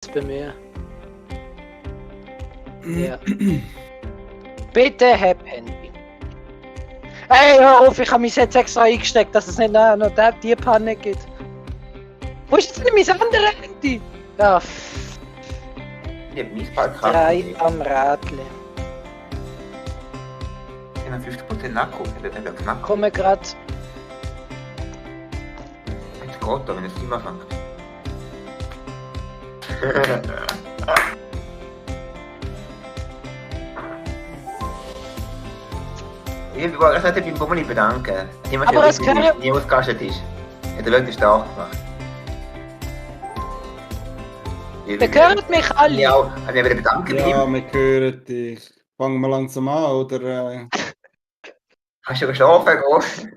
jetzt bei mir. Ja. Bitte hab Handy. Hey, hör auf, ich habe mich jetzt extra eingesteckt, dass es nicht noch die Panne gibt. Wo ist denn mein anderes Handy? Ja, Ich hab mich bald 3 am Radle. Ich hab 50% Akku. Ich hab jetzt Akku. Komme grad. Jetzt geht da, wenn es immer fängt. Ich wollte gerade beim Bummeli bedanken. Aber es kann ja- nie ausgerastet ist. Hat er wirklich stark gemacht. Ihr hört mich alle. Ja, auch. Hat er wieder bedanken bei Ja, ihm. wir hören dich. Fangen wir langsam an, oder? Hast du geschlafen, groß?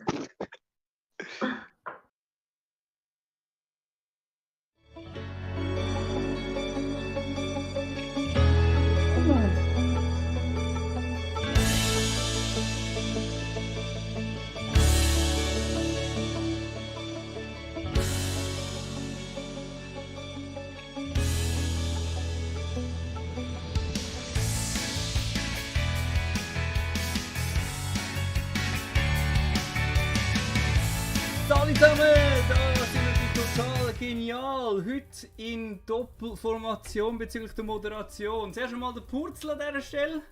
Hallo zusammen, da sind wir total genial. Heute in Doppelformation bezüglich der Moderation. Zuerst einmal der Purzel an dieser Stelle.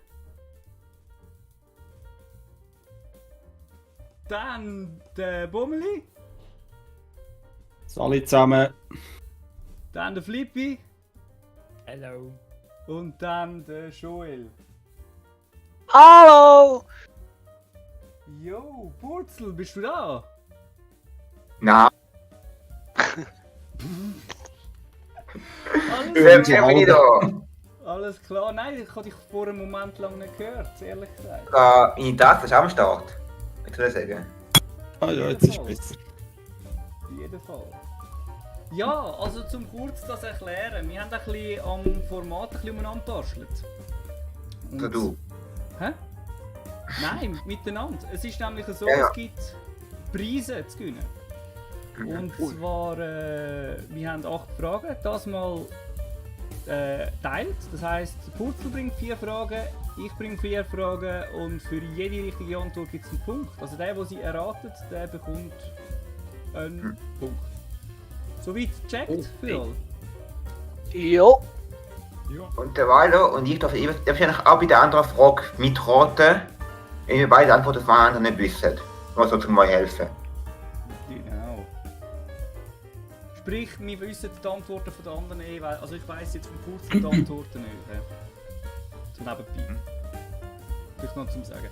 Dann der Bummeli. Alle zusammen. Dann der Flippy. Hello. Und dann der Joel. Hallo! Jo, Purzel, bist du da? Nein, Alles, ich bin nicht da. alles klar? Nein, ich habe dich vor einem Moment lang nicht gehört, ehrlich gesagt. Meine Tasse ist am Start. Ich würde sagen. Ah ja, jetzt ist es besser. Auf jeden Fall. Ja, also zum kurz das erklären. Wir haben ein bisschen am Format ein bisschen umeinander gebastelt. So du. Hä? Nein, miteinander. Es ist nämlich so, Ja, ja. es gibt Preise zu gewinnen. Und zwar, wir haben 8 Fragen, das mal teilt. Das heisst, Purzel bringt 4 Fragen, ich bringe 4 Fragen und für jede richtige Antwort gibt es einen Punkt. Also der sie erratet, der bekommt einen Punkt. Soweit gecheckt für alle? Jo. Und der Waldo und ich darf wahrscheinlich auch bei der anderen Frage mitraten, wenn wir beide Antworten von anderen nicht wissen. Nur so zum mal helfen. Genau. Sprich, wir wissen die Antworten von den anderen eh, weil, also ich weiss jetzt von Purzel die Antworten nicht. So nebenbei. Vielleicht noch zum Sagen.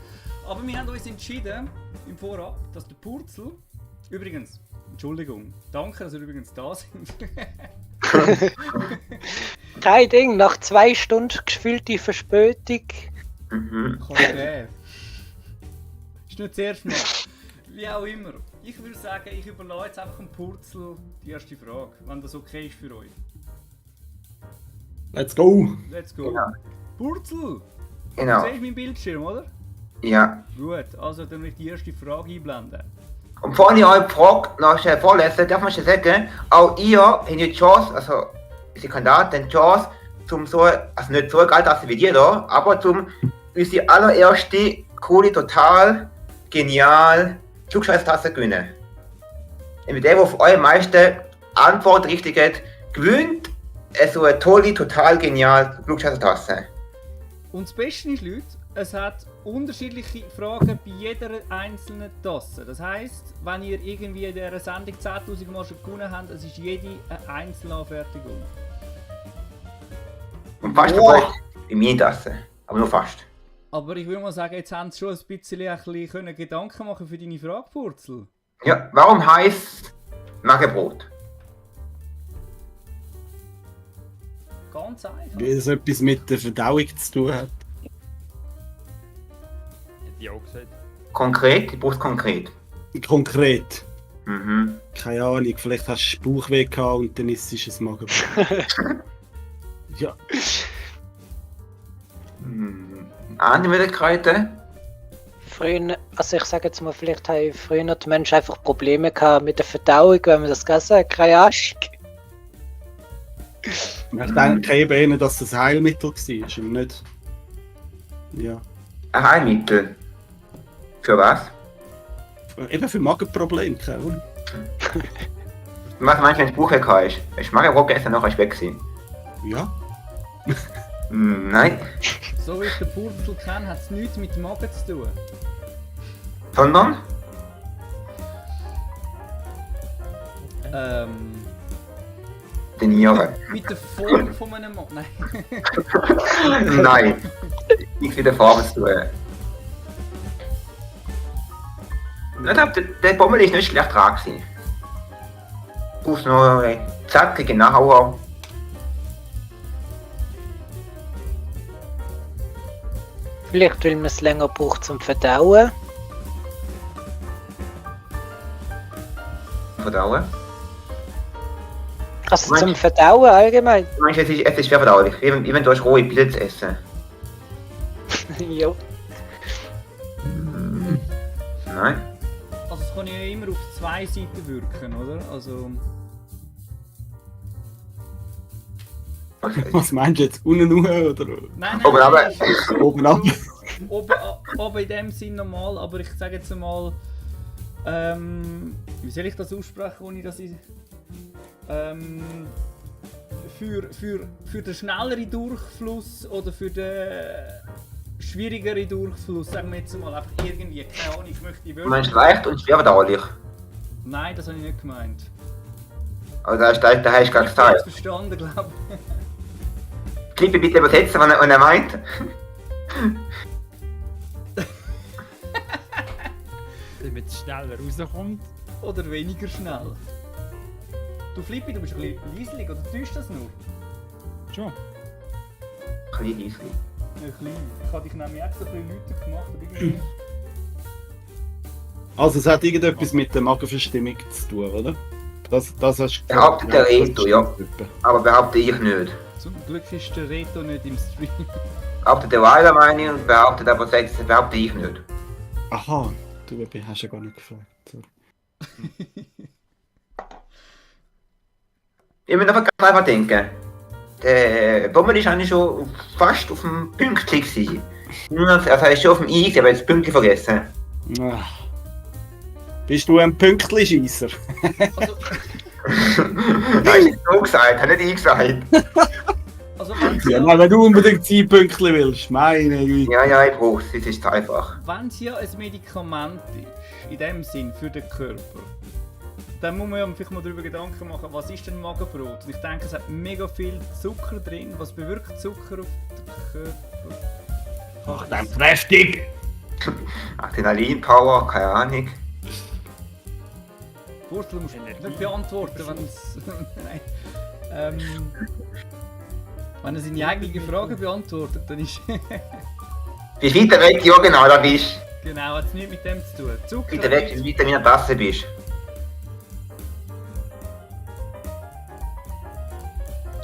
Aber wir haben uns entschieden, im Vorab, dass der Purzel, übrigens, Entschuldigung, danke, dass ihr übrigens da sind. Kein Ding, nach 2 Stunden gefühlte Verspätung. Mhm. Kann geben. Ist nicht das erste Mal. Wie auch immer. Ich würde sagen, ich überlasse jetzt einfach dem Purzel die erste Frage, wenn das okay ist für euch. Let's go! Let's go. Genau. Purzel! Genau. Du siehst meinen Bildschirm, oder? Ja. Gut, also dann will ich die erste Frage einblenden. Und bevor ich eure Frage noch schnell vorlese, darf man schon sagen, auch ihr habt die Chance, also unsere Kandidaten die Chance, zum so, also nicht so geil wie die da, aber zum unsere allererste, coole, total, genial, Klugscheißtasse gewinnen. Und mit der, der auf eure meisten Antworten richtig hat, gewinnt so eine tolle, total genial Klugscheißtasse. Und das Beste ist, Leute, es hat unterschiedliche Fragen bei jeder einzelnen Tasse. Das heisst, wenn ihr irgendwie in dieser Sendung 10'000 Mal schon gewonnen habt, es ist jede eine Einzelanfertigung. Und fast Wow. dabei in meine Tasse, aber nur fast. Aber ich würde mal sagen, jetzt haben sie schon ein bisschen können Gedanken machen für deine Frage, Purzel. Ja, warum heißt Magenbrot? Ganz einfach. Weil es etwas mit der Verdauung zu tun hat. Hätte ich auch gesagt. Konkret, ich brauche es konkret. Konkret. Mhm. Keine Ahnung, vielleicht hast du Bauchweh gehabt und dann ist es ein Magenbrot. Ja, Andere Möglichkeiten? Früher, also ich sage jetzt mal, vielleicht haben früher die Menschen einfach Probleme gehabt mit der Verdauung, wenn man das gegessen hat. Keine Ahnung. Ich denke eben eher, dass das Heilmittel war und nicht. Ja. Ein Heilmittel. Für was? Eben für Magenprobleme, keine Ahnung. Was meinst du, wenn du Bauchweh hast? Hast du Magenbrot gegessen, nachher ist weg gewesen? Ja. Nein. So wie ich den Purzel kenne, hat es nichts mit dem Magen zu tun. Sondern? Die Niere. Mit der Form von einem Mann. Nein. Nein. Nichts mit der Farbe zu tun. Ich glaube, der Bommel ist nicht schlecht dran gewesen. Du brauchst nur einen zackigen Nachhauer. Vielleicht, weil man es länger braucht zum Verdauen. Verdauen. Also Meinst- zum Verdauen allgemein. Du meinst, es ist schwer verdaulich, wie wenn du hast rohe Pilze zu essen. Jo. Nein. Also es kann ja immer auf zwei Seiten wirken, oder? Also... Was meinst du jetzt? Unten raus oder Nein, Oben runter. oben ab? Oben in dem Sinn normal, aber ich sage jetzt einmal... wie soll ich das aussprechen, ohne dass ich... für den schnelleren Durchfluss oder für den schwierigeren Durchfluss, sagen wir jetzt mal einfach irgendwie, keine Ahnung, ich möchte die Du Wörter... meinst leicht und schwer verdaulich. Nein, das habe ich nicht gemeint. Aber da hast du gerade Ich habe gesagt. es verstanden, glaube ich. Klippe bitte übersetzen, was er meint. Damit es schneller rauskommt. Oder weniger schnell. Du Flippi, du bist ein bisschen leislich, oder täuscht das nur? Schon. Klein Eisli. Ein klein. Ich habe dich nämlich extra ein bisschen lauter gemacht, aber irgendwie... Also es hat irgendetwas mit der Magenverstimmung zu tun, oder? Das hast du gesagt. Behauptet der Reto, ja. Aber behaupte ich nicht. Zum Glück ist der Reto nicht im Stream. Behauptet der Weiler meine ich und behauptet aber selbst, behaupte ich nicht. Aha, du hast ja gar nicht gefragt. So. Ich muss einfach ganz einfach denken. Der Bommel ist eigentlich schon fast auf dem Pünktchen gewesen. Also er ist schon auf dem I, aber jetzt das Pünktchen vergessen. Ah. Bist du ein Pünktli-Scheisser? Also, Hast du so gesagt, hat nicht ich gesagt. also wenn Ja, ja, nein, wenn du unbedingt 10 Pünktli willst, meine Güte. Ja, ich brauch's, es ist einfach. wenn es ja ein Medikament ist, in dem Sinn für den Körper, dann muss man ja vielleicht mal darüber Gedanken machen, was ist denn Magenbrot? Und ich denke, es hat mega viel Zucker drin. Was bewirkt Zucker auf den Körper? Ach, dann kräftig! Adrenalin-Power, keine Ahnung. Wurzel musst du nicht beantworten, wenn es... Nein. Wenn er seine eigene Frage beantwortet, dann ist... Wie weiter weg, ja genau, da bist genau, hat es nichts mit dem zu tun. Zucker... du. Weiter weg, wie weiter in der Tasse bist.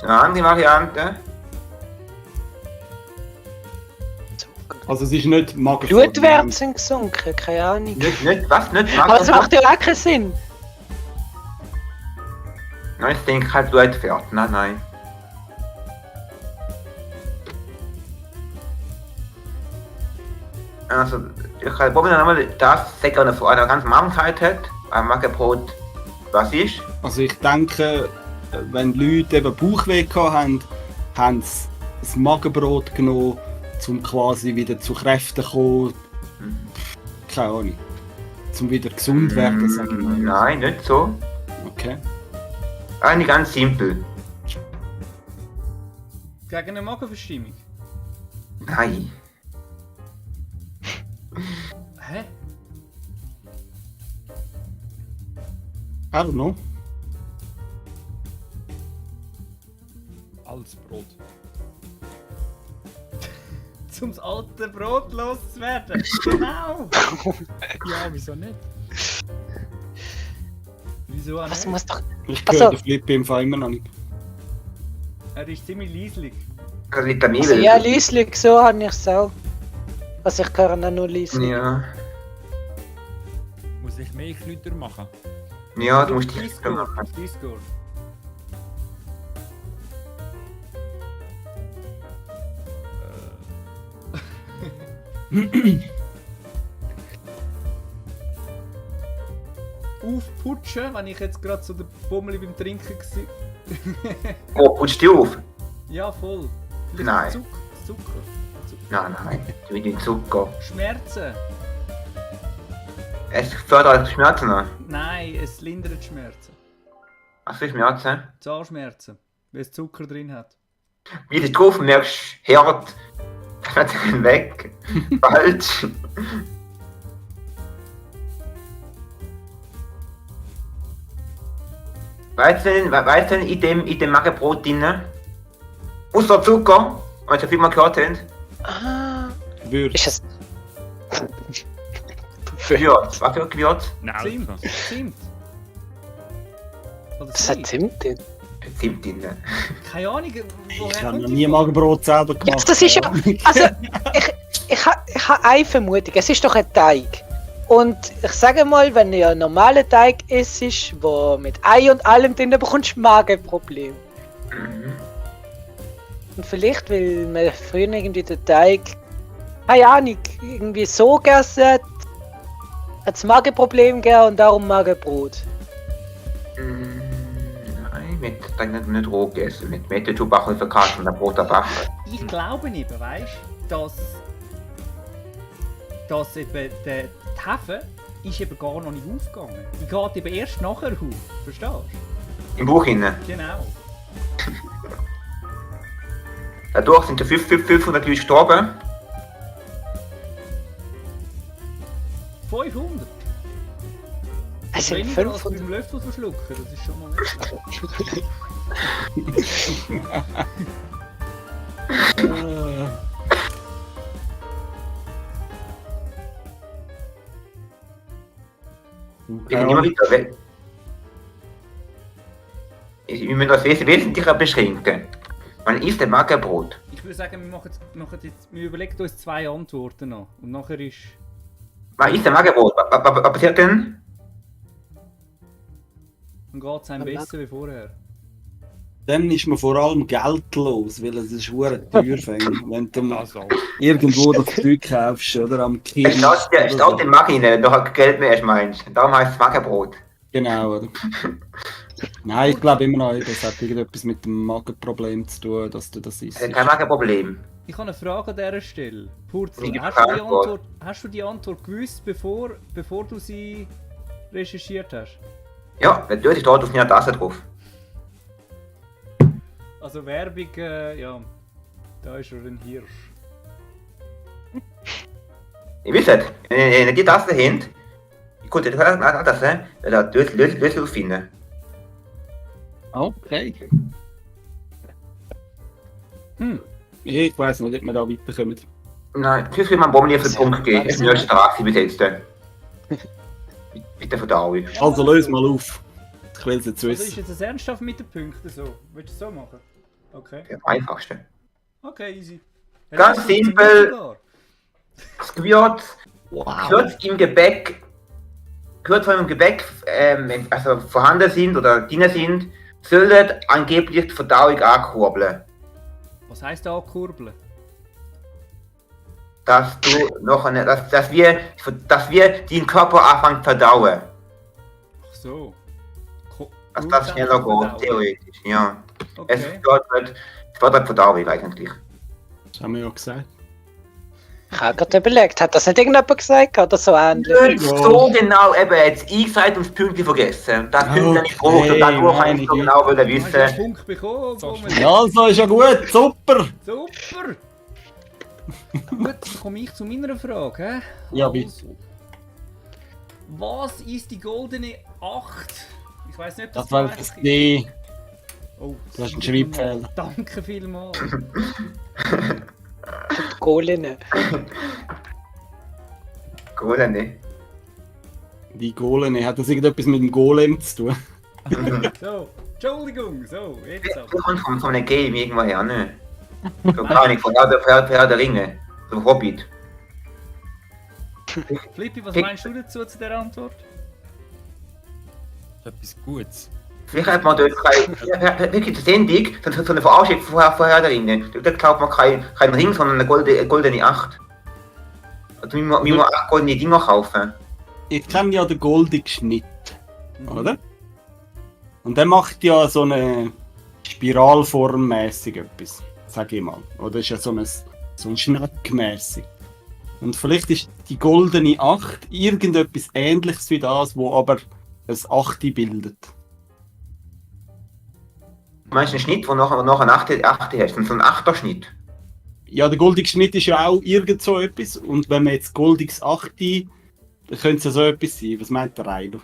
Eine andere Variante. Also es ist nicht Magenverstimmung. Blutwerte sind gesunken, keine Ahnung. Nicht, was? Nicht Aber das Magen? macht ja auch keinen Sinn. Nein, ich denke halt Blutwert. Nein. Also, ich kann probieren einmal das sagen, was er eine ganz am Anfang gesagt hat. Ein Magenbrot, was ist? Also ich denke, wenn Leute eben Bauchweh haben, haben sie das Magenbrot genommen, um quasi wieder zu Kräften zu kommen. Keine Ahnung. Um wieder gesund werden, sage ich mal. Nein, nicht so. Okay. Eigentlich ganz simpel. Gegen eine Magenverstimmung? Nein. Hä? I don't know. Als Brot. Um das alte Brot loszuwerden. Genau! Ja, wieso nicht? Wieso auch Das nicht? muss doch. Ich Also- höre den Flip im Fall immer noch nicht. Er ist ziemlich leislich. Das liegt an mir. Also ja, leislich, so habe ich es auch. Also ich kann auch nur leislich. Ja. Muss ich mehr Klüter machen? Ja, du musst dich Discord. machen. Discord. Aufputschen, wenn ich jetzt gerade so der Bummeli beim Trinken war. Oh, putzt die auf? Ja, voll. Vielleicht Nein. Zucker. Nein, du willst nicht Zucker. Schmerzen? Es fördert Schmerzen an. Nein, es lindert Schmerzen. Was für Schmerzen? Zahnschmerzen, weil es Zucker drin hat. Wie du drauf merkst, hart. Das wird weg. Falsch. Weißt du in dem Magenbrot drin? Außer Zucker, weil ich viel mal gehört haben. Ah, Würz. ist es. Gewürz. Was für Gewürz? Zimt. Nelke. Zimt. Oder Was hat Zimt drin? Zimt drin. Keine Ahnung, woher Ich habe kommt noch die nie Magenbrot selber gemacht. Ja, das ist ja. Also, ich habe eine Vermutung. Es ist doch ein Teig. Und ich sage mal, wenn ihr einen normalen Teig isst, wo mit Ei und allem drin, bekommst du Magenproblem. Und vielleicht, weil man früher irgendwie den Teig, keine Ahnung, irgendwie so gegessen hat es Magenproblem gegeben und darum Magenbrot. Nein, mit dann nicht roh gegessen. Mit Mette, Tubachen verkauft und der Brot dabei. Ich glaube eben, weißt du, dass eben die Hefe ist eben gar noch nicht aufgegangen. Die geht eben erst nachher auf. Verstehst du? Im Buch hinein. Genau. Dadurch sind 500 Leute gestorben. 500. Es sind Weniger als 500. beim Löffel verschlucken, das ist schon mal nicht schlecht. Wir gehen immer wieder weg. Wir müssen das Wesentliche beschränken. Man isst ein Magerbrot. Ich würde sagen, wir überlegen uns 2 Antworten noch. Und nachher ist... Man isst ein Magerbrot. Was passiert denn? Dann geht es einem besser wie vorher. Dann ist man vor allem geldlos, weil es ist verdammt teuer fängt. Wenn du mal Also, irgendwo das Zeug kaufst oder am Kind. Es staut im Magen rein, wenn du Geld mehr erst meinst. Darum heißt es Magerbrot. Genau, oder? Nein, ich glaube immer noch, es hat irgendetwas mit dem Magenproblem zu tun, dass du das isst. Das ist kein Magerproblem. Ich habe eine Frage an dieser Stelle. Purzel, Ich gebe hast du, keine Antwort. hast du die Antwort gewusst, bevor du sie recherchiert hast? Ja, natürlich steht auf meiner Tasse drauf. Also Werbung, ja, da ist er ein Hirsch. Ihr wisst, wenn ihr die Tasse habt, ich konnte die Tasse, weil da Lösung finden. Okay. Ich weiss nicht, ob wir da weiterkommen. Nein, sonst will man Bomben auf den Punkt gehen. Es ist nicht stark, sie besetzt. Mit der Verdauung. Also löse mal auf. Ich will es jetzt Also ist wissen. jetzt das ernsthaft mit den Punkten so? Willst du es so machen? Okay. Am einfachsten. Okay, easy. Ganz das simpel. funktioniert sogar. Das Gewürz, Wow. Gewürz von dem Gebäck, also vorhanden sind oder drin sind, sollen angeblich die Verdauung ankurbeln. Was heisst da ankurbeln? Dass du noch eine, dass wir den Körper anfangen zu verdauen. Ach so. Dass das schneller geht, theoretisch, ja. Es Okay. fördert Verdauung eigentlich. Das haben wir ja gesagt. Ich habe gerade überlegt, hat das nicht irgendjemand gesagt oder so ähnlich? Nicht so genau, eben jetzt eingesagt und das Pünktchen vergessen. Das Pünktchen nicht braucht und dadurch kann ich so genau Hast du wissen. einen Punkt bekommen? So Bummeli? Ja, also ist ja gut, super! Super! Gut, dann komme ich zu meiner Frage. Hä? Ja, Also, bitte. Was ist die goldene 8? Ich weiß nicht, ob Das das war gleich das ist. D. Oh, Du hast einen Schreibfehler. Danke vielmals. Goline. Gut, ne? Die Golem, hat das irgendetwas mit dem Golem zu tun? So, Entschuldigung, so, jetzt Das aber. kommt von einem Game irgendwoher, ne? So gar nicht, von Herr der Ringe. So Hobbit. Flippi, was meinst du dazu zu der Antwort? etwas Gutes. Vielleicht hat man dort wirklich das Sendung, so eine Verarschung von Herr der Ringe. Dort glaubt man kein Ring, sondern eine goldene 8. Also müssen wir 8 goldene Dinger kaufen. Ich kenne ja den goldigen Schnitt, Mhm. oder? Und der macht ja so eine Spiralform-mäßig etwas, sag ich mal. Oder ist ja so ein Schnackmäßig. Und vielleicht ist die goldene 8 irgendetwas ähnliches wie das, wo aber ein 8 bildet. Du meinst einen Schnitt, wo nachher eine 8 hast, so ein 8er Schnitt. Ja, der goldige Schnitt ist ja auch irgend so etwas. Und wenn man jetzt goldiges 8, dann könnte es ja so etwas sein. Was meint der Reiner?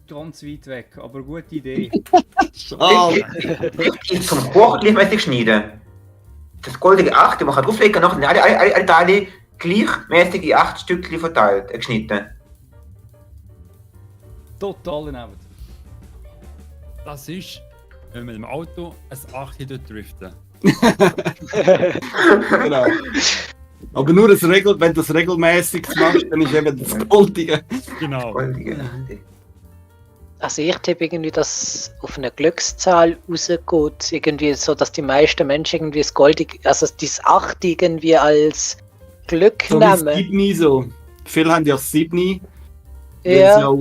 Ganz weit weg, aber gute Idee. Ah, Ist zum Kuchen gleichmäßig schneiden. Das goldige 8, man kann drauflegen, nachher alle Teile gleichmäßig in 8 Stückchen verteilt, geschnitten. Total daneben. Das ist, wenn wir mit dem Auto ein 8 dort driften. genau. Aber nur wenn du das regelmäßig machst, dann ist eben das goldige. Genau. Goldige 8. Also ich tippe irgendwie, dass auf eine Glückszahl rausgeht, irgendwie so, dass die meisten Menschen irgendwie das Goldige, also das 8 irgendwie als Glück So wie das nehmen. 7 so. Viele haben ja das 7, weil Ja. sie auch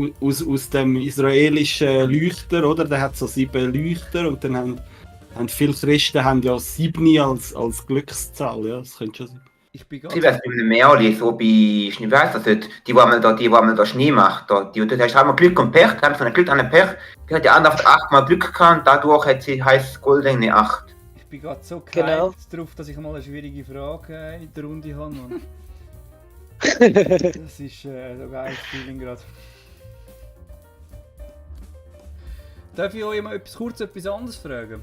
aus dem israelischen Leuchter, oder? Der hat so 7 Leuchter und dann haben viele Christen haben ja 7 als Glückszahl, ja, das könnte schon sein. Ich bin Sie ganz... wäre bei einem Märchen, so bei, ich weiß das nicht, die wo man da Schnee macht, da hast du einmal Glück und Pech, dann von Glück an Pech, die hat die andere 8-mal Glück gehabt und dadurch hat sie heißt goldene 8. Ich bin gerade so Genau. gehypt drauf, dass ich mal eine schwierige Frage in der Runde habe. Mann. Das ist so ein geiles Feeling gerade. Darf ich euch mal kurz etwas anderes fragen?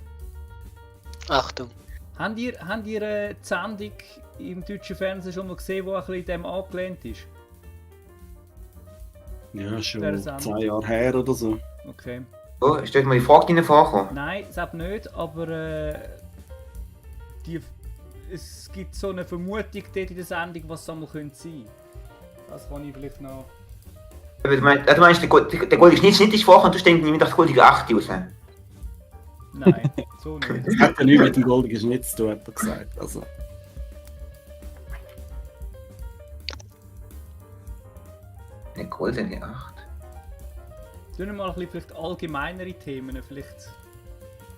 Achtung. Habt ihr die Sendung im deutschen Fernsehen schon mal gesehen, die ein bisschen dem angelehnt ist? Ja, schon Der Sendung. 2 Jahre her oder so. Okay. So, ist dort mal die Frage rein vorkommen. Nein, das nicht, aber es gibt so eine Vermutung dort in der Sendung, was es einmal könnte sein. Das kann ich vielleicht noch... Du meinst, der goldige Schnitt ist vorkommen und du denkst nicht das goldige 8 raus. Nein, so nicht. Das hat ja nichts mit dem goldigen Schnitt zu tun, hat er gesagt. Also, Eine goldene 8. Tun wir mal ein bisschen vielleicht allgemeinere Themen, vielleicht...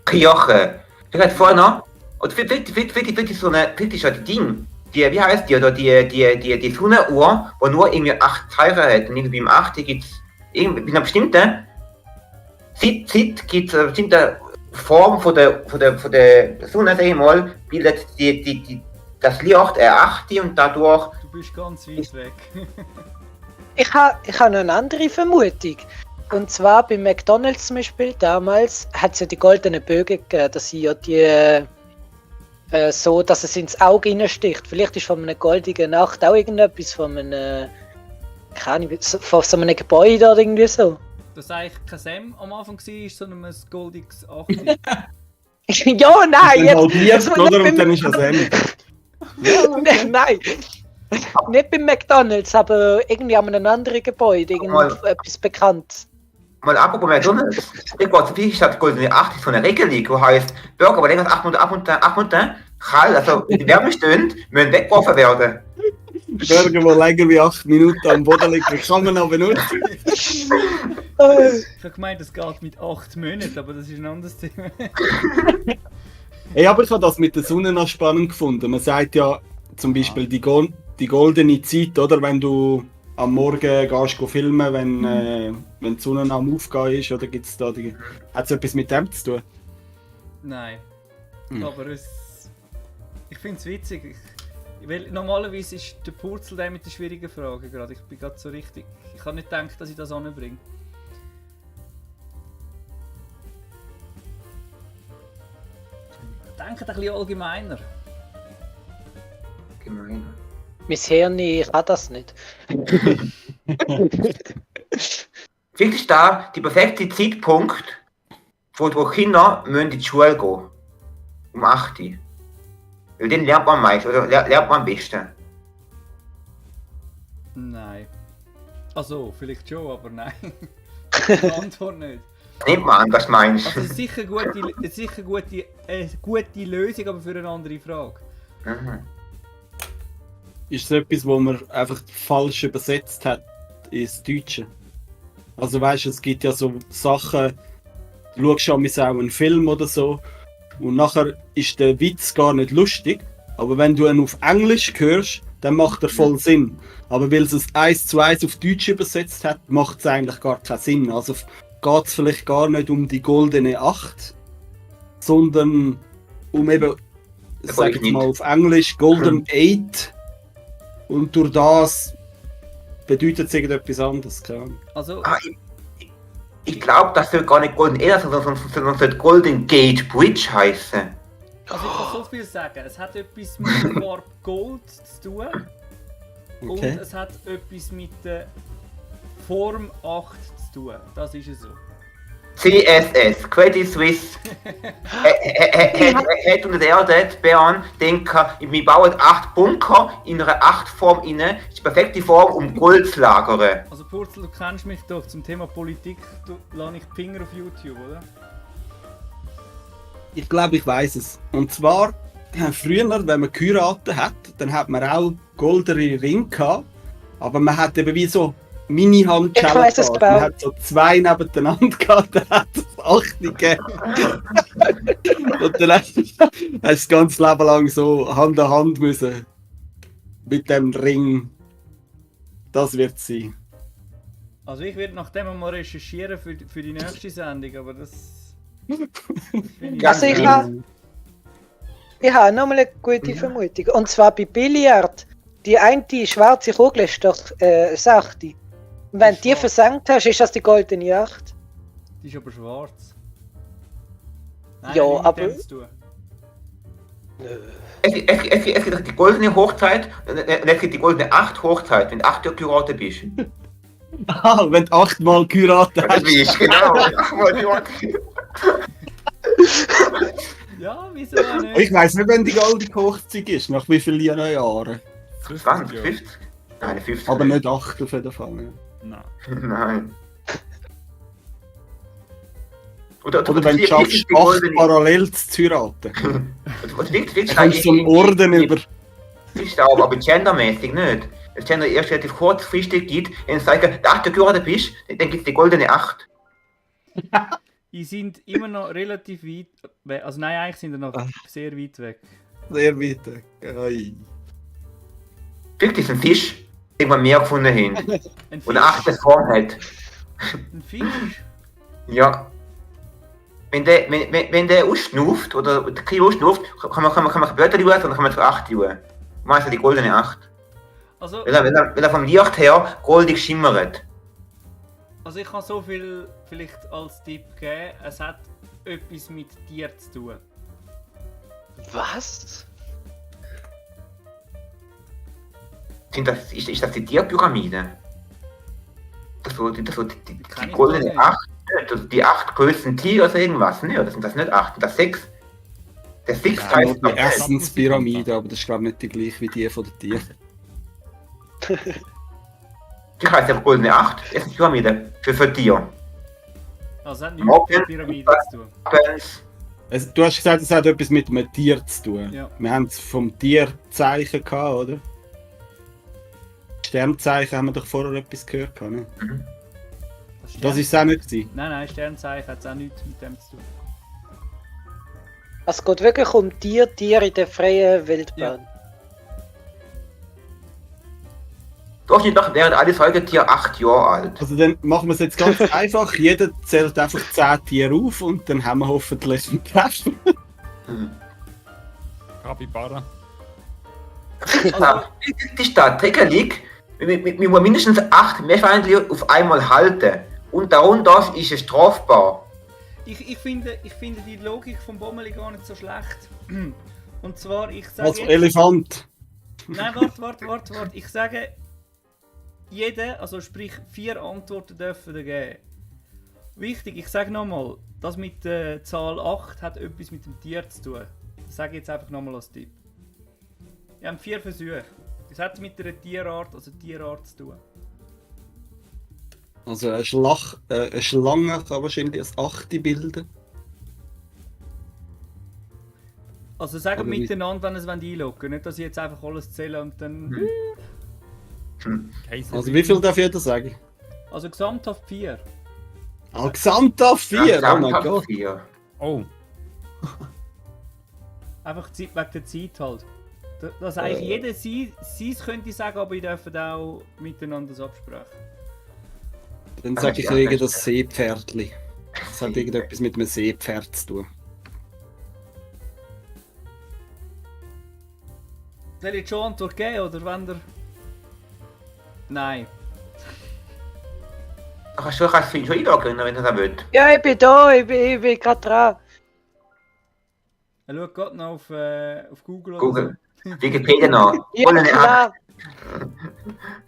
Kirche. Ich hatte vorher noch, und vielleicht ist so eine, vielleicht ist ja die Ding, wie heißt die, oder die Sonnenuhr, wo nur irgendwie 8 Zeichen hat, und irgendwie im 8 gibt es irgendwie eine bestimmte Zeit gibt es eine bestimmte Form von der Sonne, sag ich mal, bildet das Licht 8 und dadurch, Du bist ganz weit weg. Ich ha noch eine andere Vermutung. Und zwar bei McDonalds zum Beispiel, damals hat es ja die goldenen Bögen gegeben, dass sie ja die so, dass es ins Auge hineinsticht. Vielleicht ist von einer goldenen Nacht auch irgendetwas von einem, keine Ahnung, von so einem Gebäude oder irgendwie so. Dass eigentlich kein Sam am Anfang war, sondern ein goldiges 8. Ja, nein, dann halbiert, also oder? nicht Und dann ist es ähnlich. Nein, nicht beim McDonalds, aber irgendwie an einem anderen Gebäude, irgendetwas bekannt. mal apropos McDonalds, ich war zu viel statt goldene 8 ist so eine Regelung, wo heißt, Burger, aber länger als 8 Minuten kalt, also die Wärme stehen, müssen weggeworfen werden. Burger, die länger wie 8 Minuten am Boden liegen, kann man noch benutzen. Ich habe gemeint, es geht mit 8 Monaten, aber das ist ein anderes Thema. Hey, aber ich habe das mit der Sonne noch spannend gefunden. Man sagt ja zum Beispiel die goldene Zeit, oder? Wenn du am Morgen gehst filmen, wenn die Sonne am Aufgehen ist, oder gibt's da hat es etwas mit dem zu tun? Nein. Hm. Aber ich finde es witzig. Weil normalerweise ist der Purzel der mit den schwierigen Fragen gerade. Ich bin gerade so richtig. Ich habe nicht gedacht, dass ich das anbringe. Denkt ein bisschen allgemeiner. Gemein. Mein Hirn kann das nicht. Vielleicht ist da der perfekte Zeitpunkt, wo Kinder müssen in die Schule gehen. Um 8 Uhr. Weil den lernt man am meisten, oder lernt man am besten. Nein. Also, vielleicht schon, aber nein. Die Antwort nicht. Nimmt man an, was meinst Also du? es ist sicher gute Lösung, aber für eine andere Frage. Mhm. ist es etwas, wo man einfach falsch übersetzt hat ins Deutsche. Also weißt du, es gibt ja so Sachen, du schaust auch einen Film oder so und nachher ist der Witz gar nicht lustig, aber wenn du ihn auf Englisch hörst, dann macht er voll Sinn. Aber weil es 1:1 auf Deutsch übersetzt hat, macht es eigentlich gar keinen Sinn. Also geht es vielleicht gar nicht um die goldene 8, sondern um eben, sag ich mal auf Englisch, Golden 8. Und durch das bedeutet es irgendetwas anderes. Keine Ahnung. Also, Ich glaube, das soll gar nicht Golden Era, sondern soll Golden Gate Bridge heißen. also ich kann so viel sagen. Es hat etwas mit der Farbe Gold zu tun. Okay. Und es hat etwas mit der Form 8 zu tun. Das ist es so. CSS, Credit Suisse. Hat unter der Erde Bern denken, wir bauen 8 Bunker in einer 8-Form rein. Das ist die perfekte Form, um Gold zu lagern. Also Purzel, du kennst mich doch zum Thema Politik. Du lasse ich die Finger auf YouTube, oder? Ich glaube, ich weiß es. Und zwar, früher, wenn man geheiratet hat, dann hat man auch goldene Ringe gehabt. Aber man hat eben wie so Mini-Handschellen Ich weiss es, gehabt. genau. Man hat so 2 nebeneinander gehabt, dann hat es 8 gegeben. Und dann hast du das ganze Leben lang so Hand an Hand müssen. Mit dem Ring. Das wird es sein. Also ich werde nach dem mal recherchieren für die nächste Sendung, aber das... Also ich habe nochmal eine gute Vermutung. Und zwar bei Billard. Die eine schwarze Kugel ist doch 6. Und wenn du die versenkt hast, ist das die goldene 8. Die ist aber schwarz. Nein, Ja, nichts mit aber- dem zu tun. Es gibt die goldene Hochzeit und es gibt die goldene 8 Hochzeit, wenn du 8 Jahre geheiratet bist. Ah, wenn du 8-mal geheiratet Das hast. bist genau. 8-mal geheiratet. Ja, wieso auch nicht? Ich weiss nicht, wenn die goldene Hochzeit ist, nach wie vielen Jahren. 20, 50? Nein, 50. Aber nicht 8 auf jeden Fall. Ja. Nein. Nein. Oder wenn du schaffst, 8 parallel zu heiraten. Was wirklich Dann kommst du so einen Orden über. Ist auch, aber gendermäßig nicht. Wenn es Gender erst relativ kurzfristig gibt, wenn du sagst, der 8 geheiratet bist, dann gibt es die goldene 8. Die sind immer noch relativ weit weg. Also nein, eigentlich sind die noch sehr weit weg. Sehr weit. Ei. Vielleicht ist ein Fisch, den wir mehr gefunden haben. Ein Und eine 8. Form hat. Ein Fisch? Ja. Wenn der ausschnauft, oder der Krieg ausschnauft, kann man Wörter lösen und dann kann man zu 8 lösen. Meistens die goldene 8. Also, Wenn er vom Licht her goldig schimmert. also ich kann so viel vielleicht als Tipp geben. Es hat etwas mit Tier zu tun. Was? Ist das die Tierpyramide? Die Kann ich goldene nicht. 8? Also die 8 größten Tiere oder irgendwas? Ne, oder sind das nicht 8? Sind das 6? Der 6 Ja, heißt die Essenspyramide, aber das ist glaube ich nicht die gleiche wie die von den Tieren. die heißt ja goldene 8. Essenspyramide für Tiere. Also es hat nichts mit der Pyramide zu tun. Du hast gesagt, es hat etwas mit einem Tier zu tun. Ja. Wir haben es vom Tierzeichen gehabt, oder? Sternzeichen haben wir doch vorher etwas gehört. Ne? Das ist es auch nicht gewesen. Nein, Sternzeichen hat es auch nichts mit dem zu tun. Es geht wirklich um Tier in der freien Wildbahn. Durchschnittlich wären alle Säugetiere 8 Jahre alt. Also dann machen wir es jetzt ganz einfach. Jeder zählt einfach 10 Tiere auf und dann haben wir hoffentlich einen Treffen. Capybara. Die Stadt Treckerlig, wir müssen mindestens 8 Meerschweinchen auf einmal halten. Und darunter ist es strafbar. Ich finde die Logik von Bommeli gar nicht so schlecht. Und zwar, ich sage Also Elefant. Nein, warte. Ich sage, jeder, also sprich 4 Antworten dürfen da geben. Wichtig, ich sage nochmal, das mit der Zahl 8 hat etwas mit dem Tier zu tun. Das sage ich jetzt einfach nochmal als Tipp. Wir haben 4 Versuche. Das hat mit einer Tierart zu tun. Also eine Schlange kann wahrscheinlich als 8 bilden. Also sagen Aber nicht- miteinander, wenn ihr es einloggen wollt. Nicht, dass ich jetzt einfach alles zähle und dann... Kaiser Also wie viel darf jeder sagen? Also gesamthaft 4. Ah, Gesamthaft 4! Oh mein Gott! 4. Oh, Einfach Zeit wegen der Zeit halt. Dass eigentlich jeder sein könnte sagen, aber ihr dürft auch miteinander das absprechen. Dann sage ich wegen das Seepferdli. Das hat irgendetwas mit einem Seepferd zu tun. Soll ich jetzt schon Antwort geben, oder wenn ihr... Nein. Kannst du schon einloggen, wenn du das willst? Ja, ich bin da, ich bin gerade dran. Er schaut gerade noch auf Google Google. Wikipedia noch. Ja, Ohne eine klar.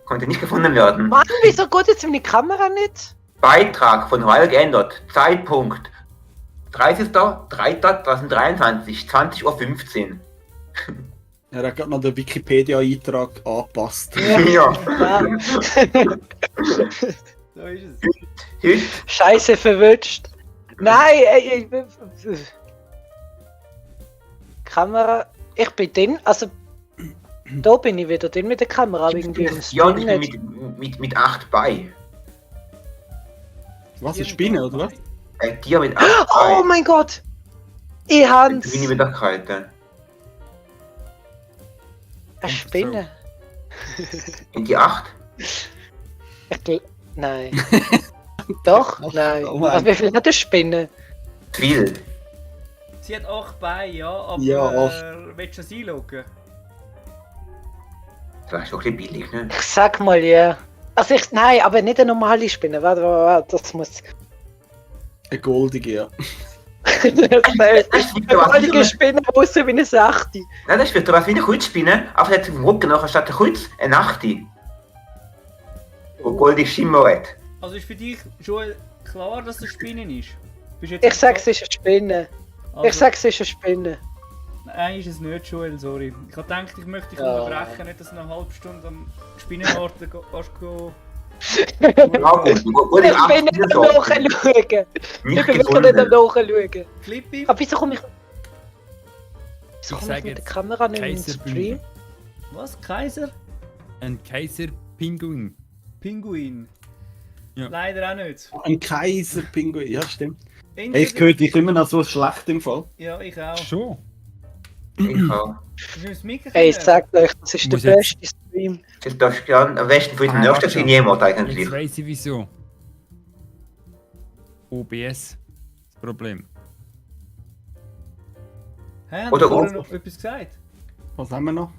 Konnte nicht gefunden werden. Mann, wieso geht jetzt meine Kamera nicht? Beitrag von heute geändert. Zeitpunkt 30.03.2023, 20:15 Uhr. Er hat gerade noch den Wikipedia-Eintrag angepasst. Ja. Klar. So ist es. Heute Scheiße, verwünscht. Nein, Kamera. Ich bin drin, also. Da bin ich wieder drin mit der Kamera, wegen diesem ja, und Stream ich nicht. bin mit 8 bei. Was, eine Spinne, oder was? Dir mit 8 Oh bei. mein Gott! Ich hab's! Bin ich wieder gehalten. Eine Spinne. In die 8? Nein. Doch? Nein. Oh mein Also, wie viel hat eine Spinne? Viel. Sie hat 8 Beine, ja, aber Ja, 8. willst du es einloggen? Das ist doch ein bisschen billig, ne? Ich sag mal ja. Also nein, aber nicht eine normale Spinne. Warte, das muss. Eine goldige, ja. Das ist eine goldige Spinne, aussehen wie eine Sachte. Nein, das wird was wie eine Kreuzspinne, aber jetzt im Rücken nachher statt der Kreuz eine 8. Wo goldig Schimmer hat. Also ist für dich schon klar, dass es Spinnen ist? Bist jetzt Ich sag, es ist eine Spinne. Also, Ich sag, es ist eine Spinne. Nein, ist es nicht, Joel, sorry. Ich hab gedacht, ich möchte dich Ja. unterbrechen, nicht, dass du eine halbe Stunde am Spinnenwarten gehst. Ja gut, goldig Ich bin 8 nicht am Nachschauen. Ich Nicht bin wirklich nicht am gefunden. Nachschauen. Clippy? Aber wieso komme ich ich mit sage der jetzt Kamera nicht in den Stream? Kaiserpinguin. Was? Kaiser? Ein Kaiserpinguin. Pinguin? Ja. Leider auch nicht. Ein Kaiserpinguin, ja stimmt. Entweder- Ich höre dich immer noch so schlecht im Fall. Ja, ich auch. Schon? Ich auch. Du musst mich Ey, ich sag euch, das ist der Muss jetzt- beste Stream. Das darfst du gerne am besten für den Ah, nächsten warte. Stream jemand eigentlich. Jetzt weiss ich wieso. OBS. Das Problem. Hä, hast Oder du vorher auch- noch etwas gesagt? Was haben wir noch?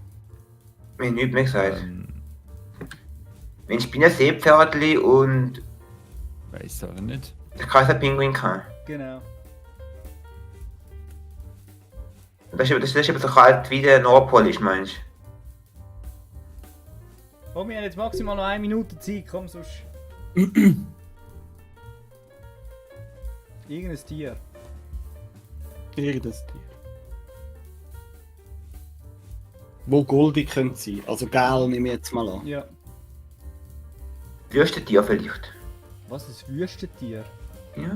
Ich hab nichts mehr gesagt. Ähm, Ich bin ein Seepferdli und weiss aber nicht. der Kaiserpinguin kann. Genau. Das ist eben so kalt wie der Nordpol ist, meinst du? Oh, wir haben jetzt maximal noch 1 Minute Zeit, komm sonst. Irgendein Tier. Irgendein Tier. Wo goldig könnte sein. Also gel nehme ich jetzt mal an. Ja. Wüstentier vielleicht. Was, ein Wüstentier? Ja.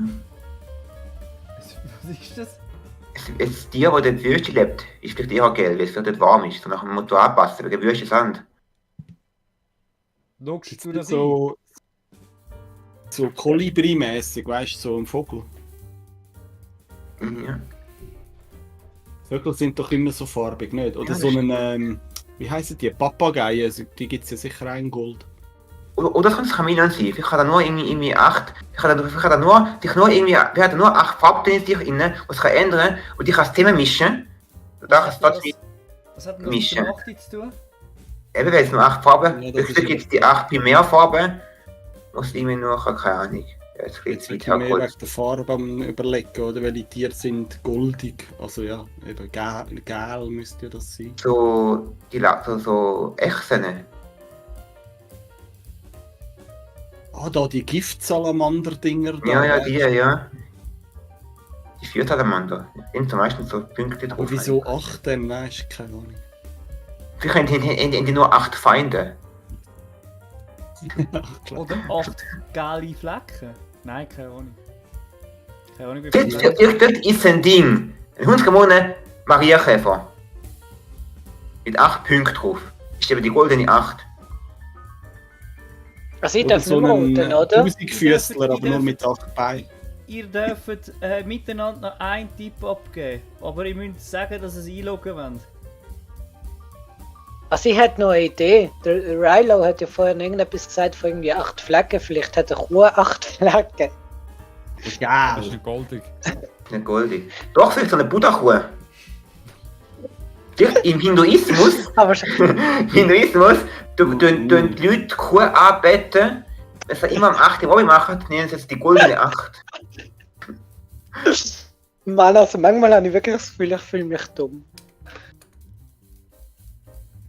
Was ist das? Das Tier, das in der Wüste lebt, ist vielleicht eher gelb, weil es dort warm ist. So nach dem Motto anpassen, wegen Wüste Sand. Logst du das ein? So Kolibri-mäßig, weißt du, so ein Vogel. Ja. Vögel sind doch immer so farbig, nicht? Oder Ja, so das einen, wie heißen die? Papageien, also die gibt es ja sicher auch in Gold. Oder kann es Chameleon sein? Vielleicht hat er nur irgendwie 8. Vielleicht hat er nur, sich nur irgendwie, wir hatten nur 8 Farben in sich drin, was kann ändern und ich kann es zusammen mischen. Da kannst du dort Was hat denn das mit mischen. der 8 zu tun? Eben, weil es nur 8 Farben, Ja, das jetzt ist- gibt es die 8 Primärfarben, was irgendwie nur, keine Ahnung. Ja, jetzt Jetzt geht's wird weit ich mehr hergeholt. wegen der Farbe am überlegen, oder? Welche Tiere sind goldig. Also ja, eben gel müsste ja das sein. So, so Echsen. Ah, da die Giftsalamander-Dinger da. Ja, die, ja. Die Feuersalamander. Die sind meistens so Punkte drauf. Aber wieso 8 denn? Weißt du, keine Ahnung. Vielleicht haben die nur 8 Feinde. Ach, klar. Oder 8 gelbe Flecken? Nein, keine Ahnung. Keine Ahnung, wie Dort viel. ist ein Ding. Ein Hundsgemonen, Marienkäfer. Mit 8 Punkten drauf. Ist eben die goldene 8. Also ich Oder darf so nicht einen roten, oder? Musikfüßler, aber nur mit 8 Beinen. Ihr dürft miteinander noch einen Tipp abgeben, aber ihr müsst sagen, dass ihr es einloggen wollt. Also ich hätte noch eine Idee. Der Rilo hat ja vorhin irgendetwas gesagt von irgendwie 8 Flecken. Vielleicht hat er Kuh 8 Flecken. Das ist Geil. nicht goldig. Nicht goldig. Doch, vielleicht so eine Buddha-Kuh. Im Hinduismus, Aber Hinduismus, tun die Leute die Kuh anbeten. Wenn sie immer am 8. Hobby machen, nennen sie jetzt die goldene 8. Mann, also manchmal habe ich wirklich das Gefühl, ich fühle mich dumm.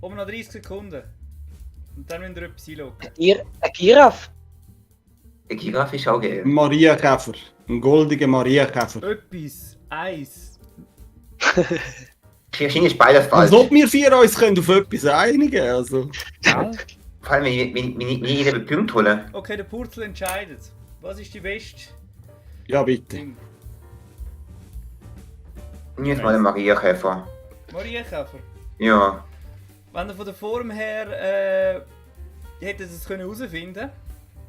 Um noch 30 Sekunden. Und dann müsst ihr etwas einloggen. Eine Giraffe? Der Giraffe ist auch geil. Ein Marienkäfer. Ein goldiger Marienkäfer. Etwas. Eins. Wahrscheinlich ist beides falsch. Als ob wir 4 uns können auf etwas einigen also. Vor allem, wenn ich jeder Punkt hole. Okay, der Purzel entscheidet. Was ist die beste Ja, bitte. Ding? Jetzt mal den Marienkäfer. Marienkäfer. Ja. Wenn ihr von der Form her hättet es herausfinden können.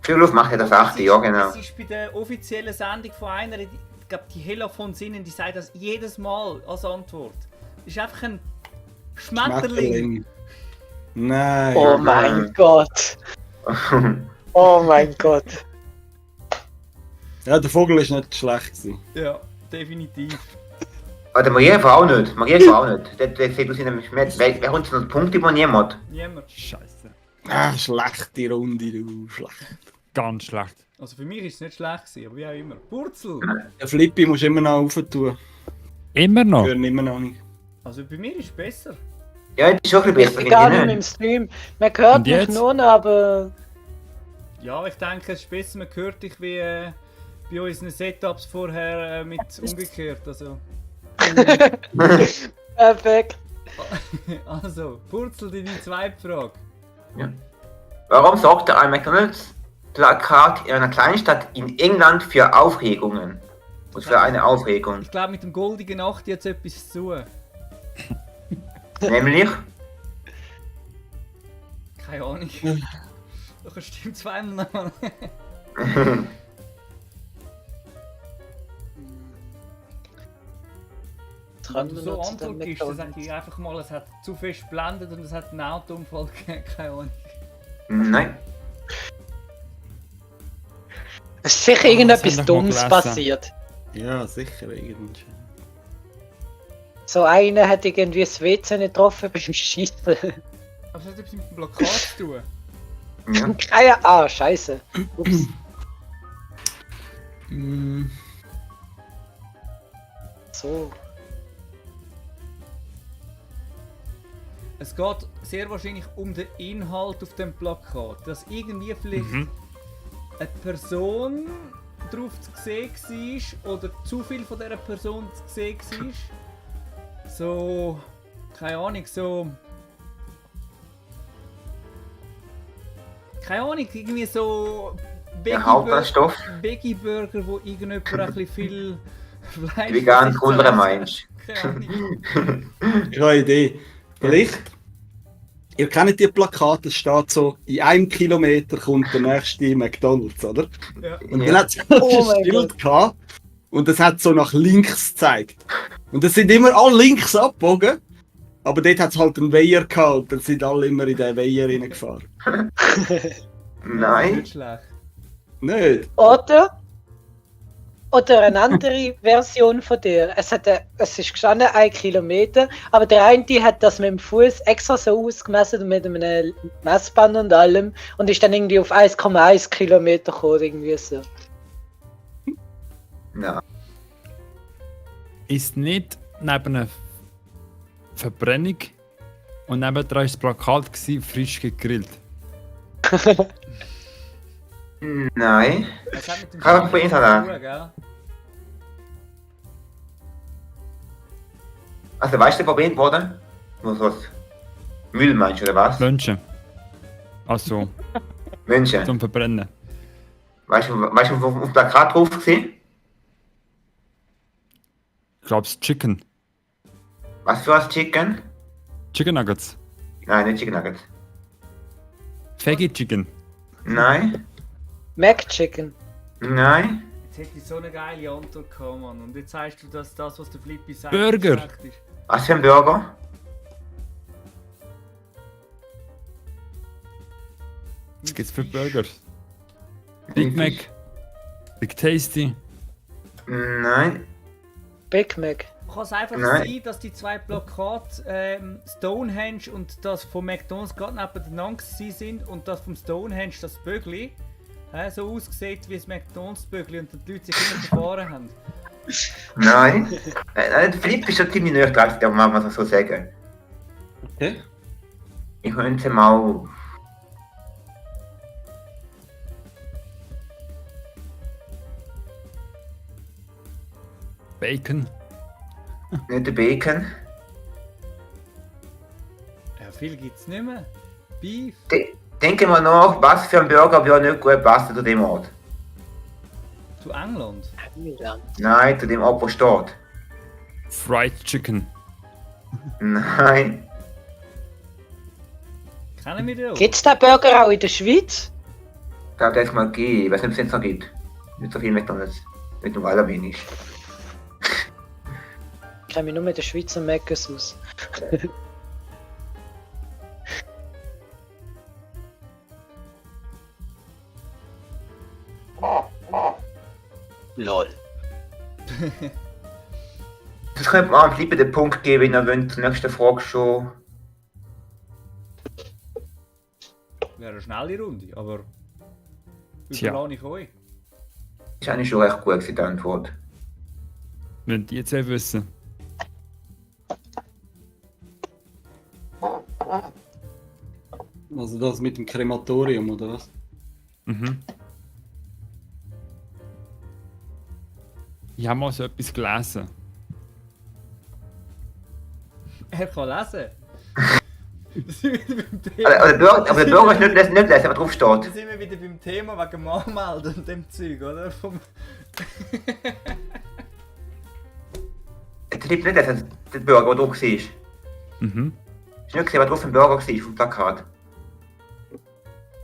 Schulhof macht ja das 8. Ja, genau. Das ist bei der offiziellen Sendung von einer, ich glaube, die Hella von Sinnen, die sagt das jedes Mal als Antwort. Das ist einfach ein Schmetterling. Nein. Oh mein Gott. Oh mein Gott. Ja, der Vogel ist nicht schlecht gewesen. Ja, definitiv. Aber der Marienkäfer auch nicht. Marienkäfer auch nicht. Der sieht aus wie ein Schmetz. Wer uns noch Punkte über niemand? Niemand. Scheiße. Ah, schlechte Runde, du. Schlecht. Ganz schlecht. Also für mich ist es nicht schlecht gewesen, aber wie auch immer. Purzel! Der Flippi musst du immer noch aufentun. Immer noch? Hören immer noch nicht. Also bei mir ist es besser. Ja, das ist schon ein bisschen besser. Ich bin gar nicht finde mehr ich im Stream. Man hört Und mich jetzt? nur noch, aber... Ja, ich denke, es ist besser, man hört dich wie bei unseren Setups vorher mit umgekehrt. Also, Perfekt. also Purzel, deine zweite Frage. Warum sorgte ein McDonalds-Plakat in einer Kleinstadt in England für Aufregungen? Und für eine Aufregung. Ich glaube, mit dem goldigen Nacht jetzt etwas zu tun. Nämlich, Keine Ahnung. Doch, es stimmt zweimal noch. Wenn du so Antwort gibst, dann sage ich einfach mal, es hat zu fest geblendet und es hat einen Autounfall gegeben. Keine Ahnung. nein. Es ist sicher das irgendetwas hab ich noch mal Dummes gelesen. passiert. Ja, sicher irgendwie. So einer hat irgendwie das WC nicht getroffen beim Schießen. Aber es hat etwas mit dem Plakat zu tun. Ja. Keine Ah, scheiße. Ups. Mm, So. Es geht sehr wahrscheinlich um den Inhalt auf dem Plakat. Dass irgendwie vielleicht eine Person drauf zu sehen war oder zu viel von dieser Person zu sehen war. So, keine Ahnung, so. Keine Ahnung, irgendwie so. Der Hauptstoff. Veggie-Burger, wo irgendjemand ein bisschen viel Fleisch. Vegan versetzt Kultur hat. meinst. Keine Ahnung. keine Idee. Vielleicht. Ihr kennt die Plakate, es steht so, in 1 Kilometer kommt der nächste McDonalds, oder? Ja. Und Ja. dann hat es Oh ein mein Schild gehabt und das hat so nach links gezeigt. Und das sind immer alle links abgebogen, aber dort hat es halt einen Weiher gehabt und dann sind alle immer in den Weiher reingefahren. Nein. Nicht schlecht. Nicht? Oder eine andere Version von dir. Es ist gestanden 1 Kilometer, aber der eine hat das mit dem Fuß extra so ausgemessen und mit einem Messband und allem und ist dann irgendwie auf 1,1 Kilometer gekommen, irgendwie so. Nein. Ist nicht neben einer Verbrennung und neben dran war das Plakat gewesen, frisch gegrillt. Nein. Es hat mit dem Kann man Stil von Ihnen zu tun, gell? Also weißt du, verbrennt wurde? Nur so was. Müll meinst du, oder was? Menschen. Also, Menschen. zum Verbrennen. Weißt du, auf dem Plakat drauf gewesen? Ich glaube, es Chicken. Was für ein Chicken? Chicken Nuggets. Nein, nicht Chicken Nuggets. Veggie Chicken. Nein, McChicken. nein. Jetzt hätte ich so eine geile Antwort gehabt, Mann. Und jetzt sagst du, dass das, was der Flippy sagt, Burger. schlecht ist. Was für ein Burger? Was gibt's für Burger? Big Mac. Big Tasty. Nein, Big Mac. Kann es einfach Nein. sein, dass die zwei Plakate Stonehenge und das von McDonalds gerade nebeneinander sind und das vom Stonehenge das Bögli so aussieht wie das McDonalds Bögli und die Leute sich immer verfahren haben? nein. Nein, der Philipp ist schon ziemlich nahe dran, darf man mal so sagen. Okay. Ich könnte mal. Bacon. Nicht der Bacon. Ja, viel gibt's nicht mehr. Beef. Denke mal nach, was für ein Burger würde nicht gut passen zu dem Ort. Zu England. Nein, zu dem Ort, wo steht. Fried Chicken. Nein. Kennen wir den auch? Gibt's den Burger auch in der Schweiz? Ich glaube, das mal gehen. Ich weiß nicht, ob es jetzt noch gibt. Nicht so viel McDonalds. Nicht nur allerwenig. Ich kenne mich nur mit der Schweizer Meckes aus. Lol. Das könnte man am Flippen den Punkt geben, wenn er will, zur nächsten Frage schon. Wäre eine schnelle Runde, aber Tja. überlasse ich euch. Ist eigentlich schon recht gut gewesen, die Antwort. Wollt ihr jetzt auch wissen? Also das mit dem Krematorium, oder was? Mhm. Ich habe mal so etwas gelesen. Er kann lesen. Das sind wir wieder beim Thema. Aber der Burger ist nicht lesen, was drauf Da steht. sind wir wieder beim Thema wegen dem Anmelden und dem Zeug, oder? Der Philipp nicht lesen, der Burger, der drauf war. Mhm. Hast du nicht gesehen, was drauf ein Burger war auf dem Plakat?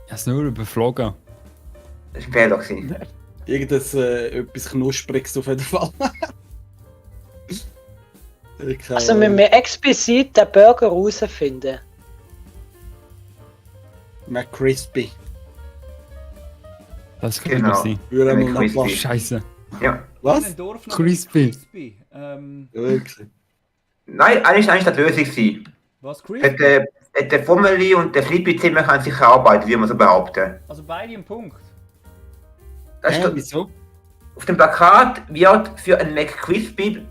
Ich habe es nur überflogen. Das war ein Fehler. Gewesen. Irgendetwas etwas Knuspriges auf jeden Fall. Also müssen wir explizit den Burger herausfinden. McCrispy. Das könnte Genau. sein. Würde Crispy. mal nachlassen. Scheiße. Ja. Was? Ein Dorf noch Crispy. Crispy. Wirklich. Nein, eigentlich das Lösung gewesen. Was Crispy? Hat der Formeli und der Flippi ziemlich an sich arbeiten, wie man so behaupten. Also beide im Punkt. Das steht- Wieso? Auf dem Plakat wird für ein McCrispy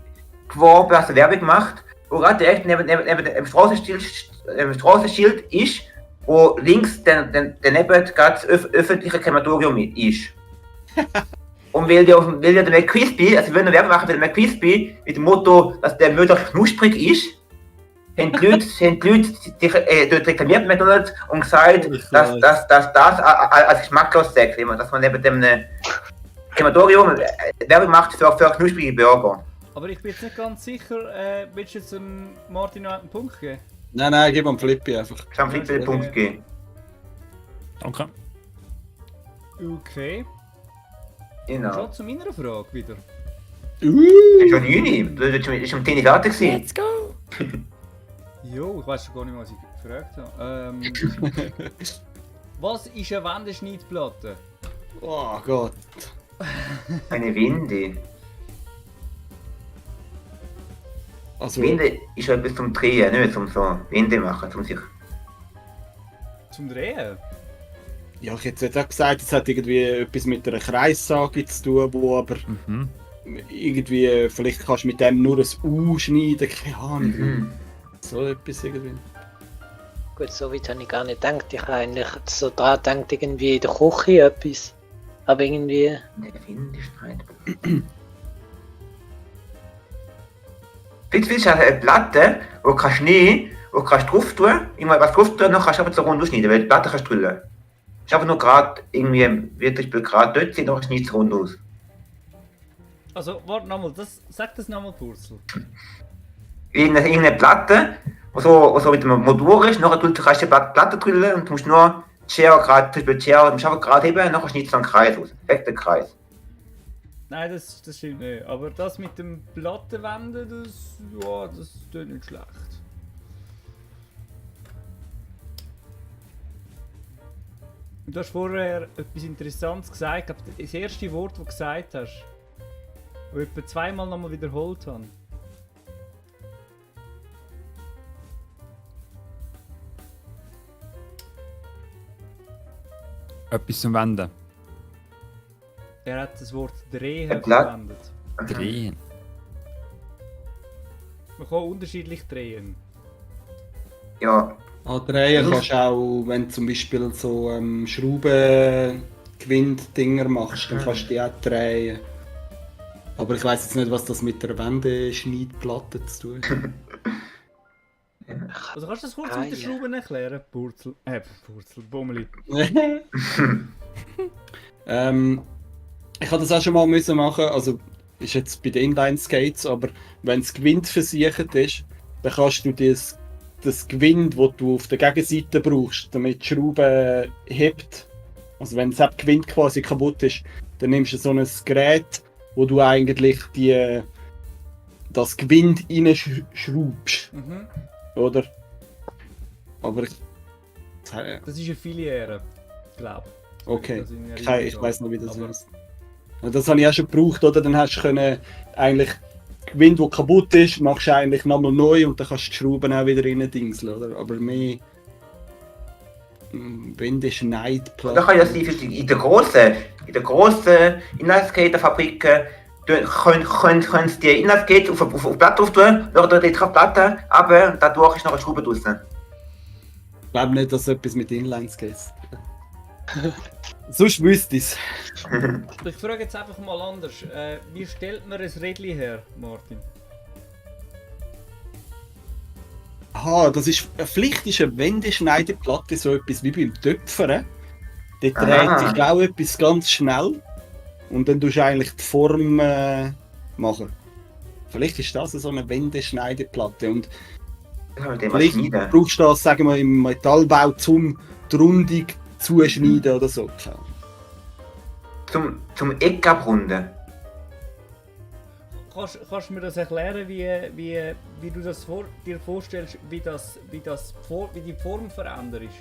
geworben, also Werbung gemacht, wo gerade direkt neben dem Straßenschild ist, wo links daneben gerade das öffentliche Krematorium ist. Und weil der McCrispy, also wir wollen eine Werbung machen für den McCrispy mit dem Motto, dass der möglichst knusprig ist, haben die Leute sich dort reklamiert mit McDonalds und gesagt, dass das als geschmacklos sagt, dass man neben dem Krematorium Werbung macht für knusprige Burger. Aber ich bin jetzt nicht ganz sicher, willst du jetzt einen Martin noch einen Punkt geben? Nein, gib am Flippy einfach. Ich habe viel den Punkt gegeben. Okay. Okay. Genau. Schon zu meiner Frage wieder. Das ist schon Juni, das ist schon 10 fertig gewesen. Let's go! Jo, ich weiß schon gar nicht, was ich gefragt habe. Was ist eine Wendeschneidplatte? Oh Gott. Eine Winde. Also, Winde ist ja etwas zum Drehen, nicht zum so Winde machen, zum sich. Zum Drehen? ja, ich hätte jetzt auch gesagt, es hat irgendwie etwas mit einer Kreissage zu tun, wo aber Mhm. irgendwie, vielleicht kannst du mit dem nur ein U schneiden, keine Ahnung. Mhm. So etwas irgendwie. Gut, so weit habe ich gar nicht gedacht. Ich habe eigentlich so dran gedacht, irgendwie in der Küche etwas. Aber irgendwie. Eine Winde schneiden. Jetzt willst du eine Platte, wo kannst du Schnee, wo kannst du drauf tun, irgendwas drauf tun, dann kannst du einfach so rund ausschneiden, weil die Platte kannst du drüllen. Ist einfach nur gerade irgendwie, wird das Spiel gerade dort sein, dann schneidest du rund aus. Also, warte nochmal, sag das nochmal, Purzel. irgendeine Platte, wo so mit dem Motor ist, nachher kannst du die Platte drüllen und du musst nur die Schere gerade, zum Beispiel die Schere im Schaffen gerade heben, nachher schneidest du einen Kreis aus. Perfekter Kreis. Nein, das stimmt nicht. Aber das mit dem Plattenwenden, das tut nicht schlecht. Du hast vorher etwas Interessantes gesagt, aber das erste Wort, das du gesagt hast, das ich etwa zweimal nochmal wiederholt habe. Etwas zum Wenden. Er hat das Wort drehen Blatt. verwendet. Drehen. Man kann unterschiedlich drehen. Ja, Drehen kannst du auch, wenn du zum Beispiel so Schrauben-Gewinddinger machst, dann kannst du die auch drehen. Aber ich weiss jetzt nicht, was das mit der Wendeschneidplatte zu tun hat. Also kannst du das kurz mit den Schrauben erklären? Purzel, Bummeli. Ich habe das auch schon mal müssen machen, also ist jetzt bei den Inline-Skates, aber wenn das Gewinde versichert ist, dann kannst du das Gewinde, das du auf der Gegenseite brauchst, damit die Schraube hebt, also wenn das Gewinde quasi kaputt ist, dann nimmst du so ein Gerät, wo du eigentlich das Gewinde reinschraubst, Mhm. oder? Aber Das ist eine Filiere, glaube ich. okay, Ich ich weiß noch, wie das Aber- heißt. Das habe ich auch schon gebraucht, oder? Dann hast du können eigentlich Gewinde, der kaputt ist, machst du eigentlich nochmal neu und dann kannst du die Schrauben auch wieder rein dingseln, oder? Aber mehr Wendeschneidplatte. da kann ja sein, in der grossen Inline-Skater-Fabriken können sie die Inline-Skates auf die Platte auftun, oder die Platte runter und dadurch ist noch eine Schraube draussen. Ich glaube nicht, dass etwas mit Inline-Skates. Sonst wüsste ich es. Ich frage jetzt einfach mal anders. Wie stellt man ein Rädchen her, Martin? Aha, das ist, vielleicht ist eine Wendeschneideplatte so etwas wie beim Töpfern. Dort dreht sich auch etwas ganz schnell und dann tust du eigentlich die Form machen. Vielleicht ist das so eine Wendeschneideplatte und Das haben wir den mal vielleicht schneiden. brauchst du das, sagen wir, im Metallbau zum die Rundung zuschneiden oder so. Zum Eck abrunden. Kannst du mir das erklären, wie du das dir vorstellst, wie die Form verändert ist?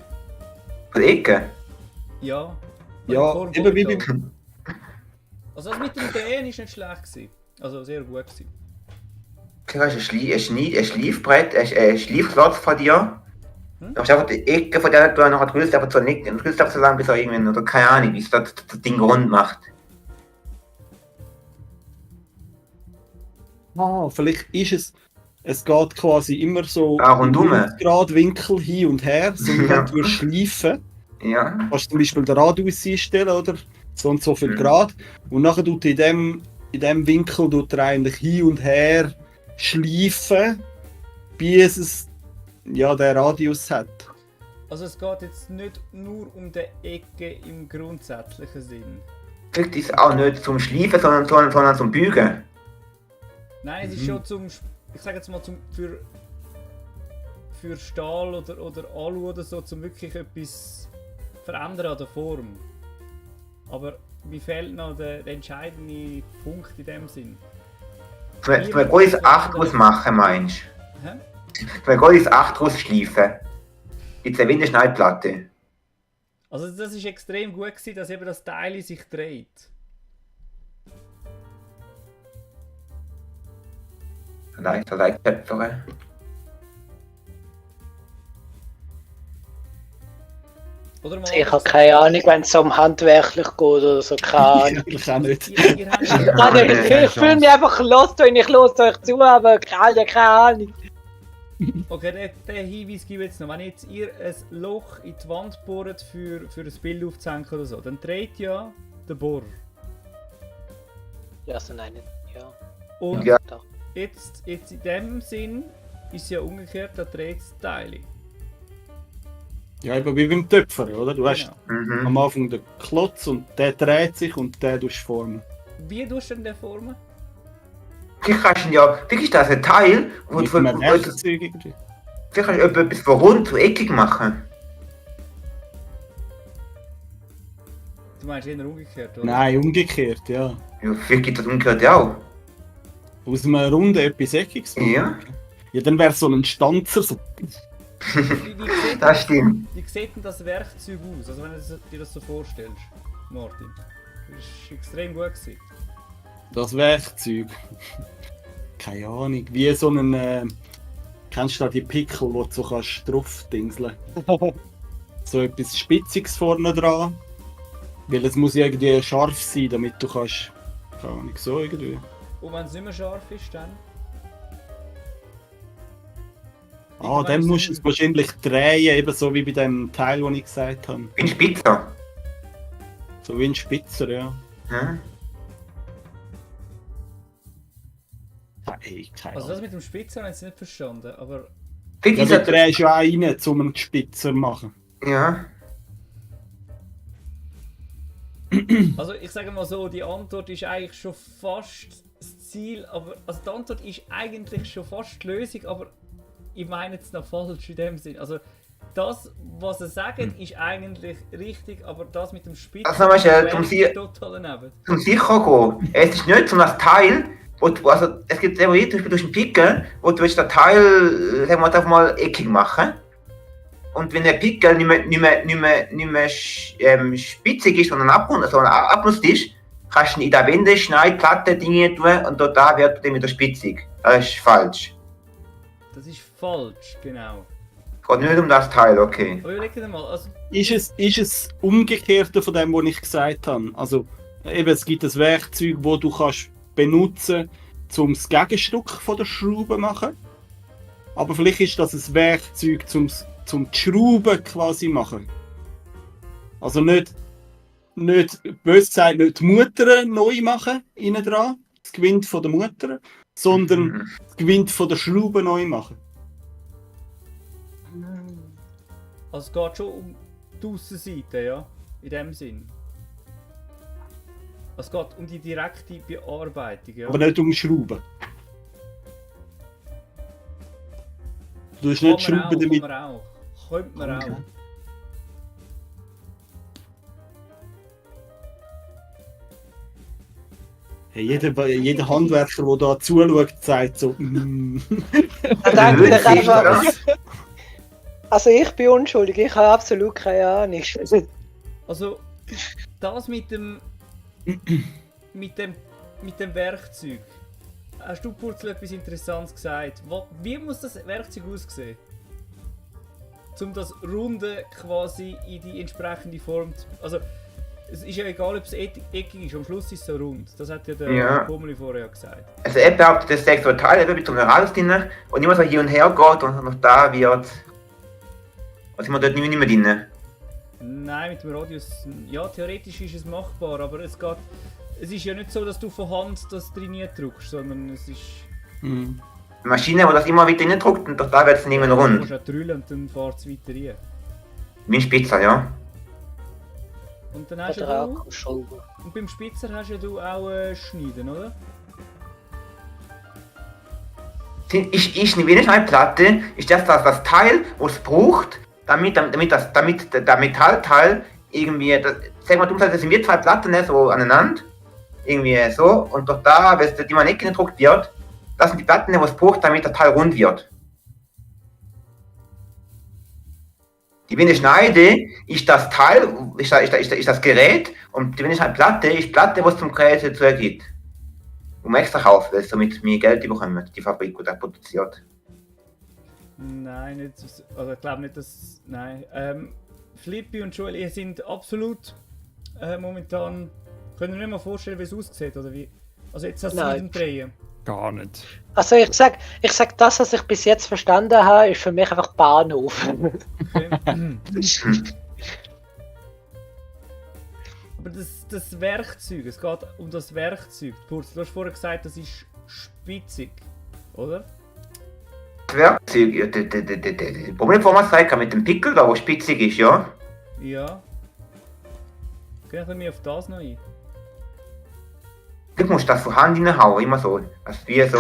Von der Ecke. Ja. Ja, Form eben wie vorgetan. beim... Also das mit dem Drehen ist nicht schlecht gewesen. Also sehr gut gewesen. Du hast ein Schleifbrett, ein Schleifklotz von dir. Du hast einfach die Ecke von der du noch drückst, aber so nicht, du drückst einfach so lange, bis er irgendwann, oder keine Ahnung, bis das Ding rund macht. Vielleicht ist es geht quasi immer so Rundum. 90 Grad Winkel hin und her, so Ja. wenn du schleifen. Ja. Kannst zum Beispiel den Radius einstellen, oder? So und so viel Grad. Und nachher tut in dem Winkel tut er eigentlich hin und her schleifen, bis es ja den Radius hat. Also es geht jetzt nicht nur um die Ecke im grundsätzlichen Sinn. Vielleicht ist es auch nicht zum Schleifen, sondern zum Bügen. Nein, es ist schon ich sage jetzt mal für Stahl oder Alu oder so, zum wirklich etwas verändern an der Form. Aber mir fehlt noch der entscheidende Punkt in dem Sinn. Zum ein großes 8 draus machen, meinst Hä? du? Zum ein großes 8 draus schleifen. Gibt es eine Winterschneidplatte. Also das ist extrem gut gewesen, dass eben das Teil sich dreht. Vielleicht Töpfere. Oder mal Ich habe keine Ahnung, wenn es um handwerklich geht oder so, keine Ahnung. Ich auch nicht. Ihr habt Ich fühle mich einfach los, wenn ich los euch zu, aber keine Ahnung. Okay, den Hinweis gebe ich jetzt noch. Wenn jetzt ihr ein Loch in die Wand bohrt für ein Bild aufzuhängen oder so, dann dreht ja der Bohrer. Ja, so nein, ja. Und Ja. Doch. jetzt in dem Sinn ist es ja umgekehrt, da dreht es Teile. Ja, eben wie beim Töpfer, oder? Du hast Genau. am Anfang den Klotz und der dreht sich und der tust du formen. Wie tust du denn den formen? Vielleicht kannst du ja, vielleicht ist das ein Teil, wo Mit du einem vielleicht Werkzeug irgendwie. kannst du etwas von rund zu eckig machen. Du meinst eher umgekehrt, oder? Nein, umgekehrt, ja. Ja, vielleicht gibt es das umgekehrt auch. Aus einem Runden etwas Eckiges machen. Ja. Ja, dann wäre so ein Stanzer so. Das stimmt. Wie sieht denn das Werkzeug aus? Also wenn du dir das so vorstellst, Martin. Das ist extrem gut gewesen. Das Werkzeug. Keine Ahnung. Wie so ein. Kennst du da die Pickel, wo du so kannst drauf dingseln? So etwas Spitziges vorne dran. Weil es muss ja irgendwie scharf sein, damit du kannst. Keine Ahnung, so irgendwie. Und wenn es nicht mehr scharf ist, dann? Ah, dann musst du es wahrscheinlich drehen, eben so wie bei dem Teil, den ich gesagt habe. Wie ein Spitzer. So wie ein Spitzer, ja. Hm? Hey, keine Also das Ahnung. mit dem Spitzer habe ich jetzt nicht verstanden, aber Vielleicht Ja, ist du das. drehst ja auch rein, um einen Spitzer zu machen. Ja. also ich sage mal so, die Antwort ist eigentlich schon fast das Ziel, aber also die Antwort ist eigentlich schon fast die Lösung, aber ich meine es noch falsch in dem Sinn. Also das, was sie sagen, ist eigentlich richtig, aber das mit dem Spitzer Also, weißt du, ist total daneben. Zum sicher gehen. Es ist nicht um das Teil, also es gibt Theorie, zum Beispiel durch einen Pickel, wo du willst das Teil, sagen wir mal, eckig machen. Und wenn der Pickel nicht mehr spitzig ist, sondern abnutzt ist, kannst du ihn in der Wände schneiden, Platte, Dinge tun und dort da wird er wieder spitzig. Das ist falsch. Das ist falsch, genau. Geht nicht um das Teil, okay. Aber überleg dir mal, also Ist es Umgekehrte von dem, was ich gesagt habe? Also, eben, es gibt ein Werkzeug, das du kannst benutzen kannst, um das Gegenstück von der Schraube zu machen. Aber vielleicht ist das ein Werkzeug, um die Schraube quasi zu machen. Also nicht bös gesagt, nicht die Mutter neu machen, innen dran, das Gewinde von der Mutter, sondern das Gewinde von der Schraube neu machen. es geht schon um die Aussenseite, ja, in dem Sinn. Es geht um die direkte Bearbeitung, ja. Aber nicht um Schrauben. Du hast nicht Schrauben damit. Könnte man Okay. auch. Hey, jeder Handwerker, der da zuschaut, sagt so. Da denke ich einfach. Ja. Also ich bin unschuldig, ich habe absolut keine Ahnung. Also, das mit dem Werkzeug. Hast du, Purzel, etwas Interessantes gesagt? Wie muss das Werkzeug aussehen? Um das Runde quasi in die entsprechende Form zu... Also, es ist ja egal, ob es eckig ist, am Schluss ist es so rund. Das hat ja der Ja. Pummeli vorher gesagt. Also er behauptet, das sechs Teile eben mit so einem Radius drin und immer so hin und her geht und noch da wird. Also sind wir dort nicht mehr drin. Nein, mit dem Radius... Ja, theoretisch ist es machbar, aber es geht... Es ist ja nicht so, dass du von Hand das trainiert drückst, sondern es ist... Hm. Die Maschine, die das immer wieder reindrückt und doch da wird es nicht mehr Du rund. musst auch drüllen und dann fährt es weiter rein. Wie ein Spitzer, ja. Und dann hast Oder ja auch du... Kuscheln. Und beim Spitzer hast ja du auch Schneiden, oder? Ist wie eine Schneidplatte, ist das Teil, was es braucht, damit der Metallteil irgendwie, sagen wir, das sind wir zwei Platten so aneinander, irgendwie so, und doch da, wenn es immer nicht gedruckt wird, das sind die Platten, was es braucht, damit der Teil rund wird. Die Wiener Schneide ist das Teil, ist das Gerät, und die Wiener Platte ist Platte, was zum Gerät dazu ergibt. Um extra kaufen, weil sie damit mehr Geld bekommen, die Fabrik, die das produziert. Nein, nicht, also ich glaube nicht, dass... Nein. Flippi und Joel, ihr sind absolut momentan... Können ihr nicht mal vorstellen, wie es aussieht, oder wie? Also jetzt hast du Nein. mit dem Drehen. Gar nicht. Also ich sag, das, was ich bis jetzt verstanden habe, ist für mich einfach Bahnhof. Okay. Aber das Werkzeug, es geht um das Werkzeug. Purz, du hast vorher gesagt, das ist spitzig, oder? Das Werkzeug, ja, die Problemformation mit dem Pickel, da wo spitzig ist, ja. Ja. Gehen wir auf das noch ein. Du musst das von Hand reinhauen, immer so. Dass wie so.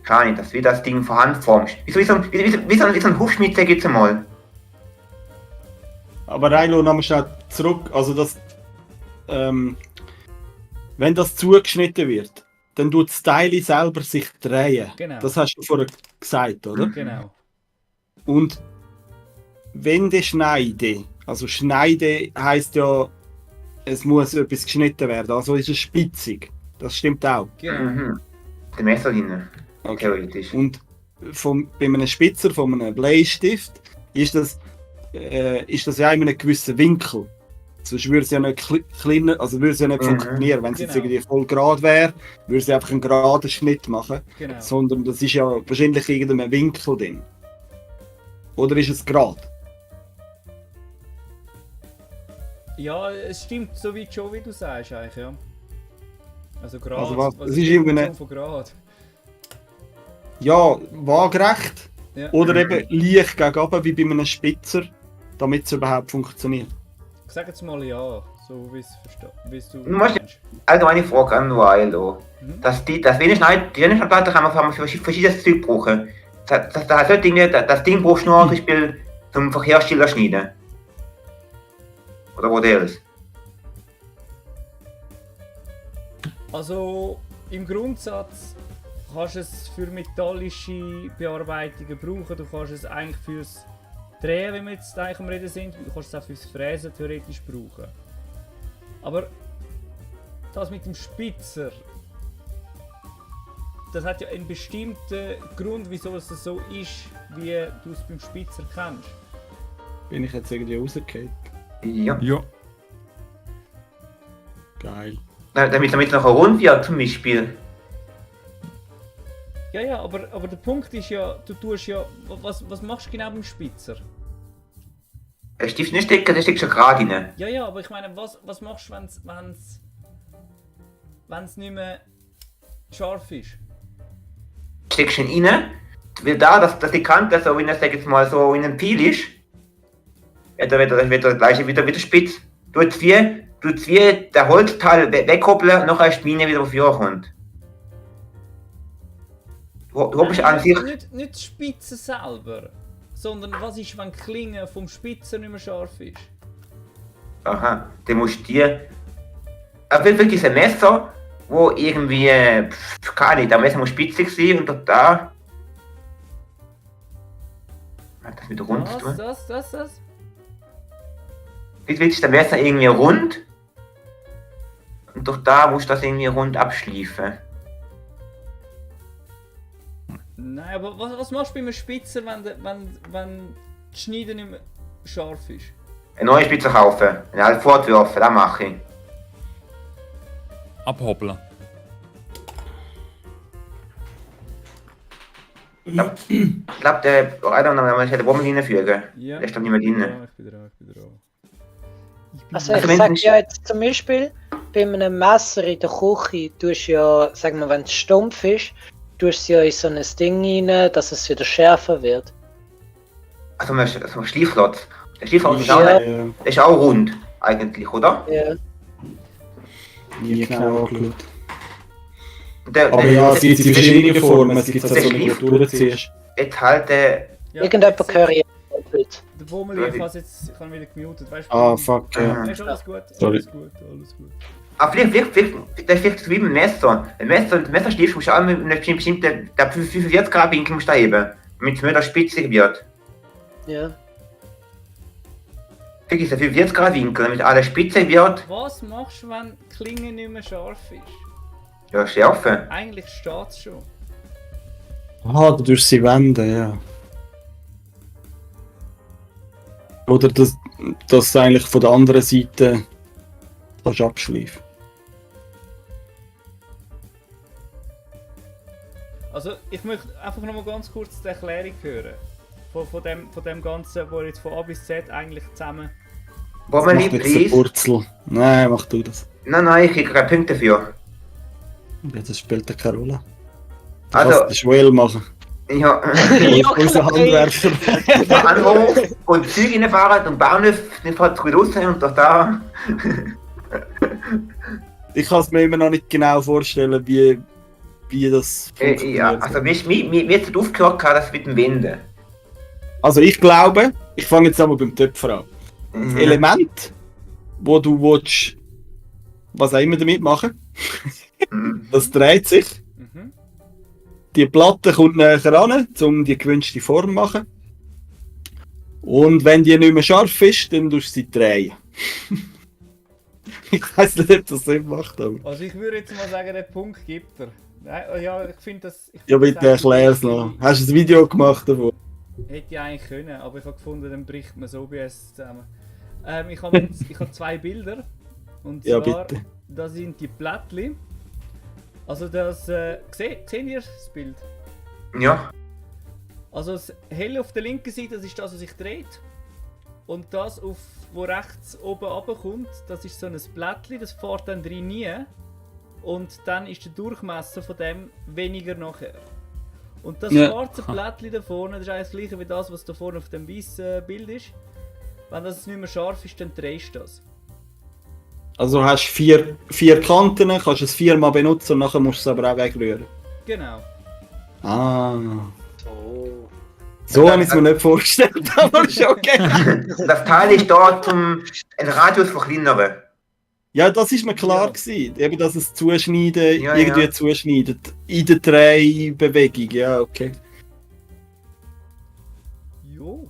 Keine Ahnung, dass wie das Ding von Hand formst. Wie so ein Hufschmied, sag ich jetzt mal. Aber Reilo, nochmal schnell zurück. Also das. Wenn das zugeschnitten wird, dann tut das Teil selber sich drehen. Genau. Das hast du vorher gesagt, oder? Genau. Und wenn der schneide, also schneide heisst ja, es muss etwas geschnitten werden, also ist es spitzig. Das stimmt auch. Genau. Mhm. Der Messer drin. Okay. Theoretisch. Und bei einem Spitzer, von einem Bleistift, ist das ja in einem gewissen Winkel. Sonst würde es ja nicht kleiner, also würde es ja nicht funktionieren. Wenn es jetzt Genau. irgendwie voll gerade wäre, würde es einfach einen geraden Schnitt machen. Genau. Sondern das ist ja wahrscheinlich irgendein Winkel drin. Oder ist es gerade? Ja, es stimmt so weit schon, wie du sagst, eigentlich, ja. Also gerade. Also was? Es ist irgendwie von Grad. Ja, waagerecht. Ja. Oder eben leicht gegen oben, wie bei einem Spitzer, damit es überhaupt funktioniert. Sag jetzt mal ja, so wie es du Du musst- meinst. Allgemeine Frage an Wailo. Mhm. Die Schneidplatte kann man für verschiedenes Zeug brauchen. Das Ding brauchst du nur zum Beispiel zum Verkehrsschilder schneiden. Oder Modells. Also im Grundsatz kannst du es für metallische Bearbeitungen brauchen. Du kannst es eigentlich fürs Drehen, wenn wir jetzt eigentlich am Reden sind, du kannst es auch fürs Fräsen theoretisch brauchen. Aber das mit dem Spitzer, das hat ja einen bestimmten Grund, wieso es so ist, wie du es beim Spitzer kennst. Bin ich jetzt irgendwie rausgefallen? Ja. Ja. Geil. Damit es noch rund wird zum Beispiel. Ja, aber der Punkt ist ja, du tust ja, was machst du genau beim Spitzer? Der Stift nicht stecken, der steckt schon gerade rein. Ja, aber ich meine, was machst du, wenn es nicht mehr scharf ist? Steckst ihn rein, weil da, dass die Kante so, wenn das sag jetzt mal so in einem Pil ist, wird der gleiche wieder spitz. Tut wie der Holzteil wegkoppeln, noch erst die Mine wieder auf Jahre kommt. Du bist an sich. Nicht die Spitze selber, sondern was ist, wenn die Klinge vom Spitzer nicht mehr scharf ist? Aha, dann musst du dir. Auf jeden Fall diese Messer, wo irgendwie. Keine Ahnung, der Messer muss spitzig sein und dort da. Hat das mit rund zu tun? Das? Jetzt wird der Messer irgendwie rund. Und durch da musst du das irgendwie rund abschleifen. Nein, aber was machst du bei einem Spitzer, wenn die Schneide nicht mehr scharf ist? Eine neue Spitze kaufen, eine halt fortwerfen, das mache ich. Abhoppeln. Ich glaube, der hätte Bomben reinfügen. Ja. Der ist doch nicht mehr drin. Ich bin dran. Also Also ich wenn sag nicht- ja jetzt zum Beispiel, bei einem Messer in der Küche tust du ja, sagen wir, wenn es stumpf ist, tust du ja in so ein Ding rein, dass es wieder schärfer wird. Also ein Schleiflotz. Der Schleiflotz Ja. ist auch rund, eigentlich, oder? Ja. Nie genau angeschaut. Der, Aber ja, es gibt die verschiedenen Formen. Es gibt so, wenn du durchziehst. Jetzt halt Ja, Irgendjemand höre ich jetzt. Der Bummel, ich habe jetzt wieder gemutet, weißt du? Ah, fuck, ja. Ist alles gut, Sorry. alles gut. vielleicht, das ist vielleicht so wie mit dem Messer. Ein Messerstift musst du auch mit einem bestimmten, der 45 Grad Winkel musst du heben, damit es nicht spitzig wird. Ja. Vielleicht ist der 45 Grad Winkel, damit alles spitzig wird. Was machst du, wenn die Klinge nicht mehr scharf ist? Ja, schärfen. Eigentlich steht es schon. Aha, du tust sie wenden, ja. Oder dass du eigentlich von der anderen Seite kannst abschleifen. Also ich möchte einfach noch mal ganz kurz die Erklärung hören. Von dem Ganzen, wo jetzt von A bis Z eigentlich zusammen... Wo man Mach liebt, jetzt eine please. Wurzel. Nein, mach du das. Nein, ich kriege keine Punkte dafür. Ja, das spielt ja keine Rolle. Du Also- kannst das Joel machen. Ja, Unser Handwerker. Anruf und Züge reinfahren und Bahnhof, den fährt gut raus und doch da. Ich kann es mir immer noch nicht genau vorstellen, wie das funktioniert. Ja, also mir ist aufgehört, das mit dem Wenden. Also ich glaube, ich fange jetzt einmal beim Töpfer an. Das Element, wo du willst, was auch immer damit machen, das dreht sich. Mhm. Die Platte kommt näher ran, um die gewünschte Form zu machen. Und wenn die nicht mehr scharf ist, dann tust du sie drehen. Ich weiß nicht, ob das Sinn macht, aber... Also ich würde jetzt mal sagen, den Punkt gibt er. Nein, ja, ich finde das... Ja, bitte erklär's noch. Hast du ein Video gemacht davon? Hätte ich eigentlich können, aber ich habe gefunden, dann bricht man so OBS zusammen. Ich habe zwei Bilder. Und Ja, zwar, bitte. das sind die Plättchen. Also das... seht ihr das Bild? Ja. Also das helle auf der linken Seite, das ist das, was sich dreht. Und das, wo rechts oben runterkommt, das ist so ein Blättchen, das fährt dann drin nie. Und dann ist der Durchmesser von dem weniger nachher. Und das schwarze Blättchen da vorne, das ist eigentlich das gleiche wie das, was da vorne auf dem weißen Bild ist. Wenn das nicht mehr scharf ist, dann drehst du das. Also du hast vier Kanten, kannst es 4-mal benutzen und nachher musst du es aber auch wegrühren. Genau. Ah. So. So habe ich es mir nicht vorgestellt, aber ist okay. Das Teil ist da zum einen Radius verkleinern. Ja, das ist mir klar gewesen. Eben, dass es zuschneiden, Ja, irgendwie ja. zuschneidet. In der Drehbewegung, ja, okay. Jo.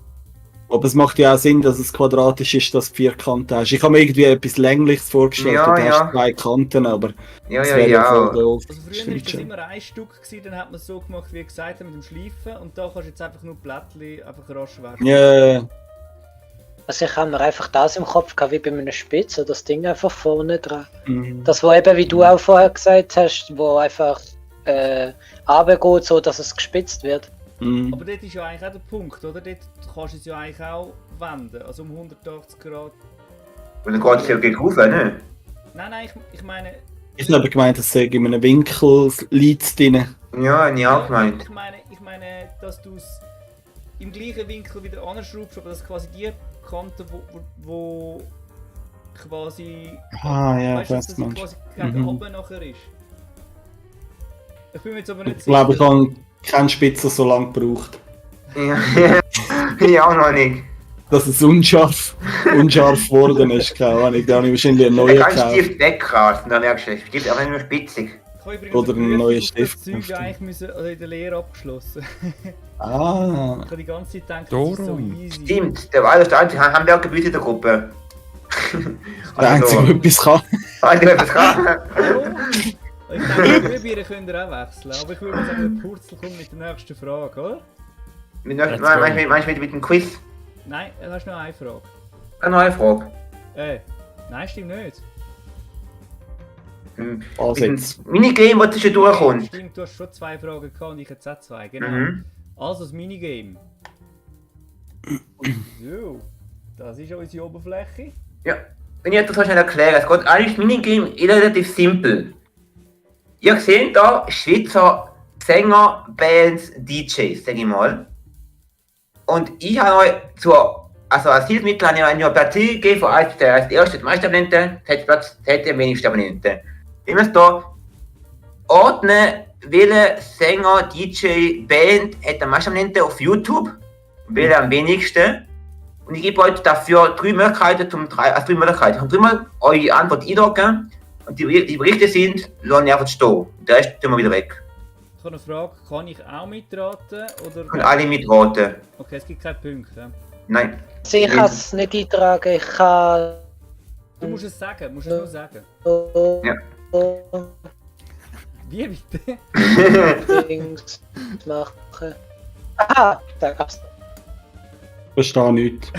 Aber es macht ja auch Sinn, dass es quadratisch ist, dass du 4 Kanten hast. Ich habe mir irgendwie etwas Längliches vorgestellt Ja, und du ja. hast 2 Kanten, aber Ja, das ja, wäre ja. voll doof. Also früher war das immer ein Stück, gewesen, dann hat man es so gemacht, wie gesagt, mit dem Schleifen. Und da kannst du jetzt einfach nur Blättchen einfach rasch werfen. Ja, Also ich habe mir einfach das im Kopf gehabt, wie bei einem Spitzer, das Ding einfach vorne dran. mhm. Das, wo eben, wie du auch vorher gesagt hast, wo einfach runtergeht, so dass es gespitzt wird. Mhm. Aber dort ist ja eigentlich auch der Punkt, oder? Dort kannst du es ja eigentlich auch wenden, also um 180 Grad. Und dann geht es ja gegen rauf, ne? Nein, ich meine... Ich habe gemeint, dass es in einem Winkel liegt drin. Ja, hab ich auch gemeint. Ich meine, dass du es im gleichen Winkel wieder anschraubst, aber dass quasi die Kante, wo quasi... Ah ja, weißt du, dass das sie meinst quasi du. gegen Mhm. oben nachher ist. Ich bin mir jetzt aber nicht Ich glaube, ich sicher. habe keinen Spitzer so lange gebraucht. Ja, ich auch noch nicht. Dass es unscharf geworden ist, keine Ahnung. Da habe ich wahrscheinlich einen neuen Ich kann gekauft. Stift wegrasen, dann merkst du, der Stift ist einfach nur spitzig. Ich habe übrigens Oder eine einen neuen Prüfung auf Stift das Zeug gekauft. eigentlich müssen, also in der Lehre abgeschlossen. Ah, Ich habe die ganze Zeit gedacht, das ist so Darum. easy. Stimmt, der war das einzige Hamburger Gebäude in der Gruppe. der Einzige, der etwas kann. Also, das kann. Oh, ich denke, die Glühbirne könnt ihr auch wechseln. Aber ich würde mal sagen, der Purzel kommt mit der nächsten Frage, oder? Meinst du mit dem Quiz? Nein, du hast noch eine Frage. Eine neue Frage. Nein, stimmt nicht. Was jetzt? Minigame, das schon durchkommt. Stimmt, du hast schon 2 Fragen gehabt und ich jetzt auch 2, genau. Mhm. Also das Minigame. So, das ist unsere Oberfläche. Ja, wenn ich etwas so schnell erkläre, es geht eigentlich Minigame relativ simpel. Ihr seht da Schweizer Sänger, Bands, DJs, sag ich mal. Und ich habe euch als Hilfsmittel habe ich eine Partie gegeben von als erste die meisten Abonnenten, zweite die wenigsten Abonnenten. Wir müssen da ordnen, welcher Sänger, DJ, Band hat am meisten Abonnenten auf YouTube, welcher am wenigsten. Und ich gebe euch dafür 3 Möglichkeiten drei Möglichkeiten. Ich habe 3-mal eure Antwort einloggen und die Berichte sind, lassen einfach stehen. Den Rest tun wir wieder weg. Ich habe eine Frage, kann ich auch mitraten? Oder? Und alle mitraten. Okay, es gibt keine Punkte. Nein. Also ich kann es nicht eintragen, ich kann Du musst es sagen, musst es nur sagen. so Ja. Wie bitte? Dings machen. Aha, da gab's. Verstehe nichts.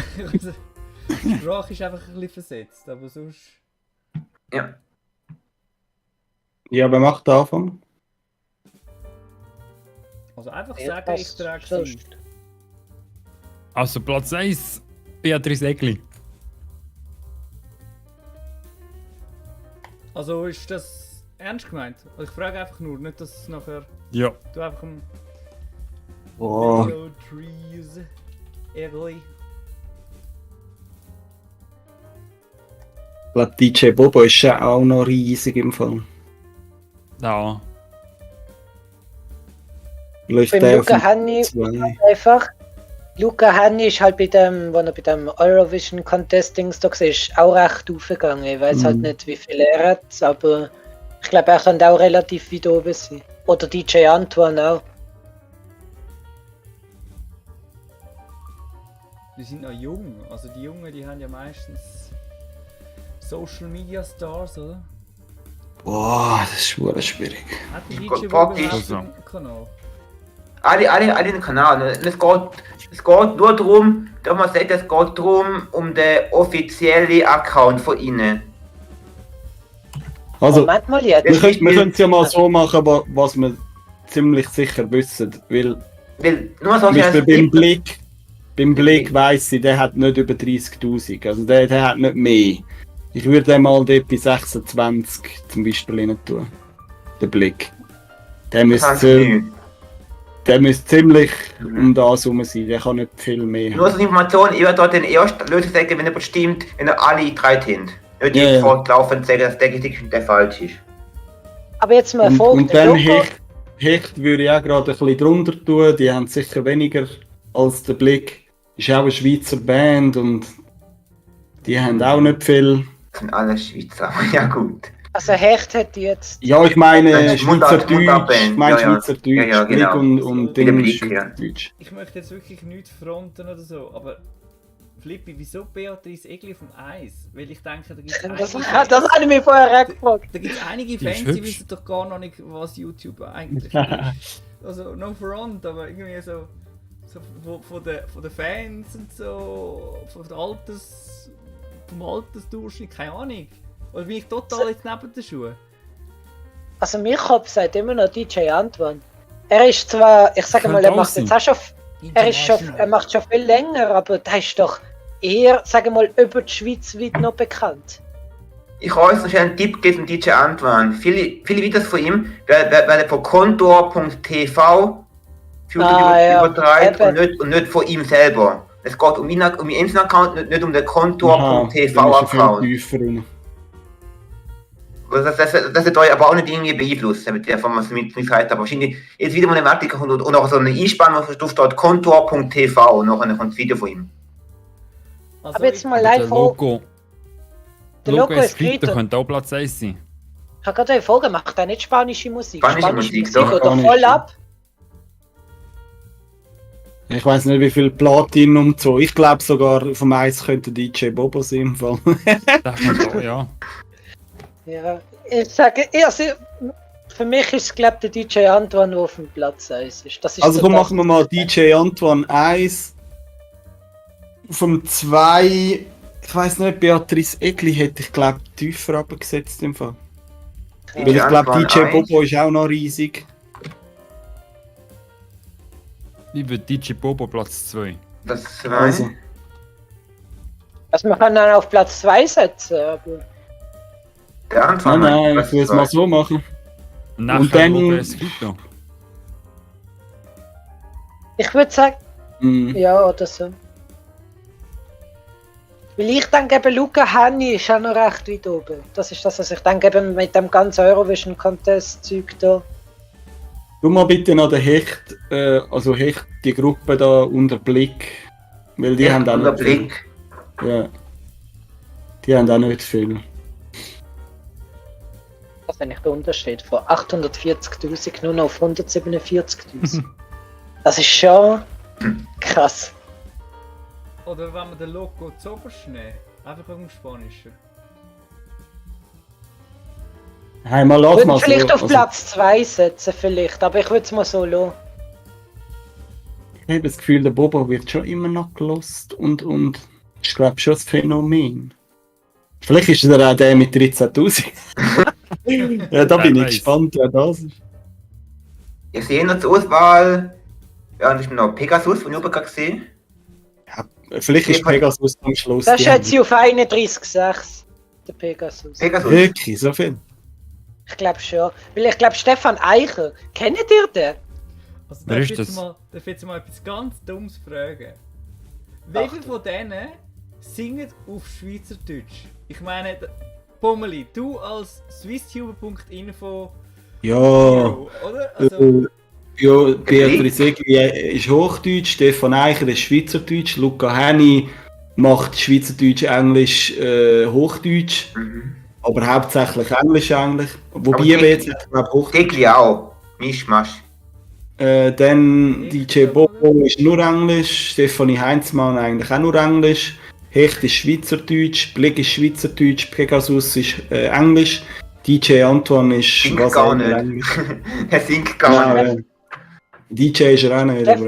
Die Sprache ist einfach ein bisschen versetzt, aber sonst... Ja. Ja, wer macht den Anfang? Also einfach Ja, sagen, ich passt. trage So sie. ist- Also Platz 1, Beatrice Egli. Also ist das ernst gemeint? Also ich frage einfach nur, nicht dass es nachher... Ja. Du einfach ein Oh, Video Trees... Early. Ich glaube, DJ Bobo ist ja auch noch riesig im Fall. Ja. Läuft Beim der Luca auf Hanni 2. einfach. Luca Hanni ist halt wenn er bei dem Eurovision Contest Dings da war, ist auch recht aufgegangen. Ich weiß halt nicht, wie viel er hat, aber ich glaube, er kann auch relativ weit oben sein. Oder DJ Antoine auch. Die sind noch jung. Also die Jungen, die haben ja meistens Social Media Stars, oder? Boah, das ist wirklich schwierig. Hat der Gott, DJ Bobo praktisch. überhaupt einen Kanal? Alle den Kanal. Es geht nur darum, dass man sagt, es geht darum, um den offiziellen Account von ihnen. Also, Moment mal jetzt. wir können es ja mal so machen, was wir ziemlich sicher wissen. Weil, Weil, nur so zum Beispiel schnell- beim Blick weiss ich, der hat nicht über 30'000. Also der hat nicht mehr. Ich würde den mal dort bei 26 zum Beispiel rein tun. Der Blick. Der müsste ziemlich um das herum sein. Der kann nicht viel mehr. Nur so eine Information, ich werde dort den ersten Lösung sagen, wenn er bestimmt, wenn er alle 3 sind. Nicht Ja, ja. fortlaufend sagen, dass der Gesicht der falsch ist. Aber jetzt mal Und folgt dann Logo. Hecht würde ich auch gerade ein bisschen drunter tun. Die haben sicher weniger als der Blick. Ist auch eine Schweizer Band und die haben auch nicht viel. Das sind alle Schweizer, ja gut. Also Hecht hat jetzt. Ja, ich meine Das ist Mundart- Schweizerdeutsch. Mundartband. Ich meine Ja, ja. Schweizerdeutsch. Ja, ja, genau. Blick und Wie der Ding Blick, ja. Schweizerdeutsch. Ich möchte jetzt wirklich nichts fronten oder so, aber Flippi, wieso Beatrice Egli vom Eis? Weil ich denke, da gibt es Das habe ich mich vorher auch gefragt. Da gibt es einige Die ist Fans, die hübsch. wissen doch gar noch nicht, was YouTube eigentlich ist. Also, no front, aber irgendwie so von den Fans und so, vom Altersdurchschnitt, keine Ahnung. Oder bin ich total jetzt neben den Schuhen? Also mein Kopf sagt immer noch DJ Antoine. Er ist zwar, ich sage mal, er Könnte macht auch jetzt sein. auch schon, er macht schon viel länger, aber der ist doch eher, sage mal, über die Schweiz weit noch bekannt. Ich kann euch noch schnell einen Tipp geben, DJ Antoine. Viele Videos von ihm werden von Kontor.tv übertragen und nicht von ihm selber. Es geht um ihn, um ihren Account, nicht um den Kontor.tv-Account. Das wird euch aber auch nicht irgendwie beeinflussen, mit der Form, was mit sagt. Aber wahrscheinlich jetzt wieder mal eine Artikel und auch so eine Einspannung, was dort Kontor.tv und noch ein Video von ihm. Also Aber jetzt mal Der live Logo. Der Logo ist Escrito Grito. könnte auch Platz 1 sein. Ich habe gerade eine Folge gemacht, er nicht spanische Musik. Spanische Musik, doch. oder Spanisch, voll ja. ab. Ich weiß nicht, wie viel Platin und so. Ich glaube sogar vom Eis könnte DJ Bobo sein im Fall. Das könnte auch, ja. Ja, ich sage, also, für mich ist es, glaube ich, der DJ Antoine, der auf dem Platz 1 ist. Das ist Also so komm, das- machen wir mal DJ Antoine 1. Vom 2, ich weiß nicht, Beatrice Egli hätte ich glaube tiefer abgesetzt im Fall. Weil ich glaube Antoine DJ 1. Bobo ist auch noch riesig. Ich würde DJ Bobo Platz 2. Das Also, Also man kann dann auf Platz 2 setzen, aber der Antoine. nein, das ich würde es war- mal so machen. Und nachher Und dann- Logo Escrito. ich würde sagen, Mhm. ja oder so. Weil ich denke eben, Luca Hanni ist auch noch recht weit oben. Das ist das, was ich denke, eben mit dem ganzen Eurovision Contest Zeug da. Tu mal bitte noch den Hecht, also Hecht, die Gruppe da unter Blick. Weil die haben auch unter nicht viel. Blick. Ja. Die haben auch nicht viel. Das ist eigentlich der Unterschied von 840.000 nur noch auf 147.000. Das ist schon krass. Oder wenn wir den Logo zuoberst nehmen, einfach auf dem Spanischen. Hey, mal Ich lass würde mal vielleicht so. auf Platz 2 setzen, vielleicht, aber ich würde es mal so lassen. Ich habe das Gefühl, der Bobo wird schon immer noch gelost und ist glaube schon ein Phänomen. Vielleicht ist er auch der mit 13.000. Ja, da bin ich weiß. gespannt, wer das ist. Ihr seht noch zur Auswahl. Ja, und ich bin noch Pegasus von Übergang gesehen. Vielleicht ist Pegasus am Schluss. Das die schätze ich auf 31,6. Der Pegasus. Pegasus. Wirklich, so viel? Ich glaube schon. Weil ich glaube, Stefan Eicher, kennt ihr den? Also Wer darf ist ich das? darf ich jetzt mal etwas ganz Dummes fragen? Wie viele von denen singt auf Schweizerdeutsch. Ich meine, Pommeli, du als swisstuber.info, Ja, oder? Also, ja, Beatrice Egli ist Hochdeutsch, Stefan Eicher ist Schweizerdeutsch, Luca Henny macht Schweizerdeutsch, Englisch, Hochdeutsch, aber hauptsächlich Englisch eigentlich. Wobei Aber jetzt, ich glaube, Hochdeutsch. Tegli auch. Mischmasch. Dann DJ Bobo ist nur Englisch, Stefanie Heinzmann eigentlich auch nur Englisch, Hecht ist Schweizerdeutsch, Blick ist Schweizerdeutsch, Pegasus ist Englisch, DJ Antoine ist Singt was gar auch immer nicht. Englisch. Er singt gar Ja, nicht. DJ ist er auch nicht, aber